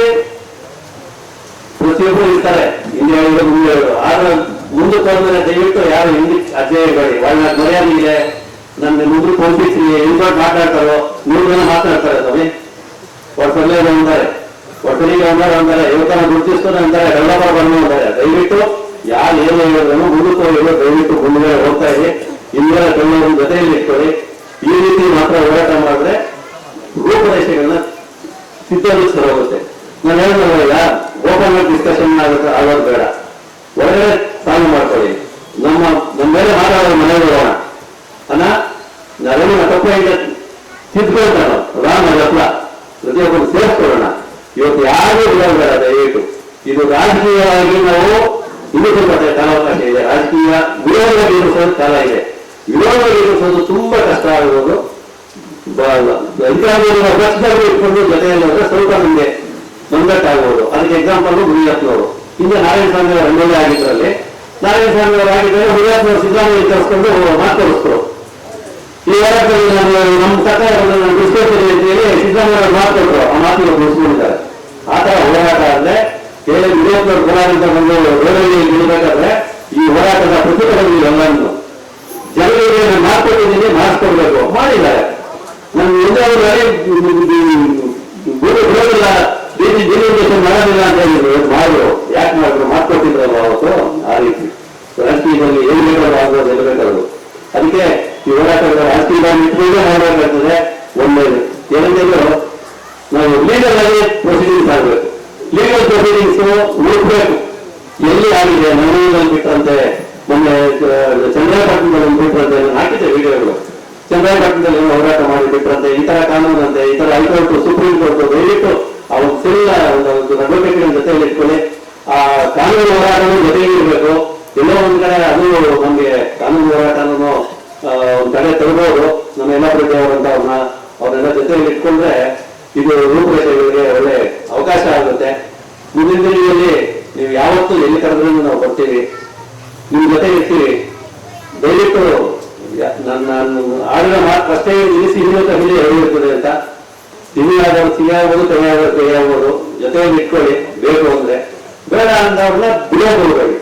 ಪ್ರತಿಯೊಬ್ಬರು ಇರ್ತಾರೆ, ಹಿಂದೆ ಹೇಳೋದು ಮುಂದೆ ಹೇಳೋದು. ಆದ್ರೆ ಮುಂದಕ್ಕೆ ಹೋದ್ಮೇಲೆ ದಯವಿಟ್ಟು ಯಾರು ಹಿಂದಕ್ಕೆ ಅಜ್ಜೆ ಬೇಡಿ. ಒಳ್ಳೆ ಮರ್ಯಾದೆ ಇದೆ, ನಮ್ಗೆ ಮುಂದಕ್ಕೆ ಹೋಗ್ಬಿಟ್ಟು ಇನ್ವರ್ಟ್ ಮಾತಾಡ್ತಾರೋ, 100 ಜನ ಮಾತಾಡ್ತಾರೆ ಸ್ವಾಮಿ. ಒಟ್ಟಲ್ಲೇ ಅಂತಾರೆ, ಒಟ್ಟಲಿಗೆ ಅಂತಾರೆ, ಯುವಕನ ಗುರುತಿಸ್ತಾರೆ ಅಂತಾರೆ, ಡೆವಲಪರ್ ಬಂದು ಅಂತಾರೆ. ದಯವಿಟ್ಟು ಯಾರು ಏನು ಹೇಳಿದ್ರು ಮುಂದಕ್ಕೆ ಹೋಗಿರೋ ದಯವಿಟ್ಟು ಮುಂದೆ ಹೋಗ್ತಾ ಇರಿ. ಹಿಂದೆ ಕೆಲವರು ಜೊತೆಯಲ್ಲಿ ಇಟ್ಕೊಳ್ಳಿ. ಈ ರೀತಿ ಮಾತ್ರ ಹೋರಾಟ ಮಾಡಿದ್ರೆ ರೂಪರೇಷೆಗಳನ್ನ ಸಿದ್ಧಗೊಳಿಸ್ತಾರೆ ಹೋಗುತ್ತೆ. ನಾನು ಹೇಳಿದ್ರಲ್ಲ, ಓಪನ್ ಡಿಸ್ಕಷನ್ ಆಗೋದು ಬೇಡ, ಒಳ್ಳೆ ಸಾಲ್ವ್ ಮಾಡ್ಕೊಳ್ಳಿ. ನಮ್ಮ ಮೇಲೆ ಮಾತಾಡೋದು ಮನೆಗೆ ಹೋಗೋಣ ಅನ್ನ ನಾವೇನು ತಪ್ಪ ಈಗ ತಿದ್ಕೊಳ್ತಾರ ರಾಮ ಜಪ್ಲ ಪ್ರತಿಯೊಬ್ಬರು ಸೇರಿಸ್ಕೊಳ್ಳೋಣ. ಇವತ್ತು ಯಾರು ಇರೋದು ಬೇಡ ದಯವಿಟ್ಟು. ಇದು ರಾಜಕೀಯವಾಗಿ ನಾವು ಇಳಿಸಲ್ಪಟ್ಟ ಕಾಲಾವಕಾಶ ಇದೆ. ರಾಜಕೀಯ ವಿರೋಧವಾಗಿ ಇರಿಸೋದು ಕಾಲ ಇದೆ. ವಿರೋಧವಾಗಿ ಇರಿಸೋದು ತುಂಬಾ ಕಷ್ಟ ಆಗಿರೋದು. ಪಕ್ಷದಲ್ಲಿ ಇಟ್ಕೊಂಡು ಜೊತೆಯಲ್ಲಿ ಹೋದ್ರೆ ಸ್ವಲ್ಪ ನಿಮಗೆ ಮಂದಟ್ಟಾಗಬಹುದು. ಅದಕ್ಕೆ ಎಕ್ಸಾಂಪಲ್ ಮುನಿಯಪ್ಪನವರು. ಹಿಂದೆ ನಾರಾಯಣಸ್ವಾಮಿ ಅವರು ಎಮ್ಮೆಲ್ಎ ಆಗಿದ್ರಲ್ಲಿ, ನಾರಾಯಣಸ್ವಾಮಿ ಅವರು ಆಗಿದ್ದರೆ ಮುನಿಯಪ್ಪನವರು ಸಿದ್ದರಾಮಯ್ಯ ಕರೆಸ್ಕೊಂಡು ಮಾತನಾಡಿಸ್ರು. ಈ ಹೋರಾಟದಲ್ಲಿ ನಮ್ಮ ಸರ್ಕಾರವನ್ನು ಬಿಡಿಸ್ಕೊಳ್ತೀವಿ ಅಂತ ಹೇಳಿ ಸಿದ್ದರಾಮಯ್ಯ ಅವರು ಮಾತನಾಡಿದ್ರು. ಆ ಮಾತಿಗೆ ಮುಗಿಸ್ಕೊಂಡಿದ್ದಾರೆ. ಆ ತರ ಹೋರಾಟ ಅಂದ್ರೆ ಕೇವಲ ವಿರೋಧದ ಹೋರಾಟದಿಂದ ಬಂದು ರೋಡಲ್ಲಿ ನಿಲ್ಲಬೇಕಾದ್ರೆ ಈ ಹೋರಾಟದ ಪ್ರತಿಫಲಗಳು ಎಲ್ಲವನ್ನು ಜನರಿಗೆ ಮಾಡ್ಕೊಟ್ಟಿದ್ದೀನಿ, ಮಾಡಿಸ್ಕೊಡ್ಬೇಕು. ಮಾಡಿದ್ದಾರೆ. ನಮ್ಗೆ ಎಲ್ಲರೂ ಬಿಡೋದಿಲ್ಲ, ಡಿಲಿಮಿಟೇಷನ್ ಮಾಡೋದಿಲ್ಲ ಅಂತ ಹೇಳಿದ್ರು. ಮಾಡಿದ್ರು. ಯಾಕೆ ಮಾಡಿದ್ರು? ಮಾಡ್ಕೊಟ್ಟಿದ್ರಲ್ಲ ಅವತ್ತು. ಆ ರೀತಿ ರಾಜಕೀಯದಲ್ಲಿ ಏನ್ ಬೇಕಾದ್ರೂ ಆಗೋದು, ಎಲ್ಲಿ ಬೇಕಾದ್ರು. ಅದಕ್ಕೆ ಈ ಹೋರಾಟದ ರಾಜಕೀಯವಾಗಿ ಇಟ್ಕೊಂಡೇ ಮಾಡಬೇಕಾಗ್ತದೆ. ಒಳ್ಳೆಯದು ಏನಂತಂದ್ರು, ನಾವು ಲೀಗಲ್ ಆಗಿ ಪ್ರೊಸೀಡಿಂಗ್ಸ್ ಆಗಬೇಕು. ಲೀಗಲ್ ಪ್ರೊಸೀಡಿಂಗ್ಸ್ ಹುಡುಕ್ಬೇಕು. ಎಲ್ಲಿ ಆಗಿದೆ, ನವೀನಲ್ಲಿ ಬಿಟ್ಟಂತೆ, ಮೊನ್ನೆ ಚಂದ್ರಪಟ್ಟಣದಲ್ಲಿ ಬಿಟ್ಟಂತೆ ಹಾಕಿದ್ದೆ ವಿಡಿಯೋಗಳು. ಚಂದ್ರಪಟ್ಟಣದಲ್ಲಿ ಹೋರಾಟ ಮಾಡಿ ಬಿಟ್ಟಂತೆ, ಈ ತರ ಕಾನೂನಂತೆ, ಈ ತರ ಹೈಕೋರ್ಟ್, ಸುಪ್ರೀಂ ಕೋರ್ಟ್ ದಯವಿಟ್ಟು ಅವ್ರ ಸೆಲ್ಲ ಒಂದು ಅಡ್ವೊಕೇಟ್ಗಳ ಜೊತೆಯಲ್ಲಿ ಇಟ್ಕೊಳ್ಳಿ. ಆ ಕಾನೂನು ಹೋರಾಟನೂ ಜೊತೆಗೆ ಇರಬೇಕು. ಎಲ್ಲೋ ಒಂದ್ ಕಡೆ ಅದು ನಮ್ಗೆ ಕಾನೂನು ಹೋರಾಟನೂ ಒಂದ್ ಕಡೆ ತರಬಹುದು. ನಮ್ಮ ಯಲ್ಲಾರೆಡ್ಡಿ ಅವರಂತ ಅವ್ರನ್ನೆಲ್ಲ ಜೊತೆಯಲ್ಲಿ ಇಟ್ಕೊಂಡ್ರೆ ಇದು ರೂಪರೇಷೆಗಳಿಗೆ ಒಳ್ಳೆ ಅವಕಾಶ ಆಗುತ್ತೆ. ಮುಂದಿನ ದಿನಗಳಲ್ಲಿ ನೀವು ಯಾವತ್ತೂ ಎಲ್ಲಿ ಕರೆದ್ರೂ ನಾವು ಬರ್ತೀವಿ, ನಿಮ್ ಜೊತೆ ಇರ್ತೀವಿ. ದಯವಿಟ್ಟು ನಾನು ಆಡಿದ ಮಾತು ಅಷ್ಟೇ ನಿಲ್ಲಿಸಿ ಇನ್ನೂ ಕಹಿಲಿ ಹೇಳಿರ್ತದೆ ಅಂತ. ಸಿಹಿಯಾದವ್ರು ಸಿಹಿಯಾಗ್ಬೋದು, ಕಹಿಯಾದವ್ರು ಕಹಿಯಾಗ್ಬೋದು. ಜೊತೆಯಲ್ಲಿ ಇಟ್ಕೊಳ್ಳಿ ಬೇಕು ಅಂದ್ರೆ. ಬೇಡ ಅಂದವ್ರನ್ನ ಬಿಡೋದು ಹೋಗಬೇಡಿ.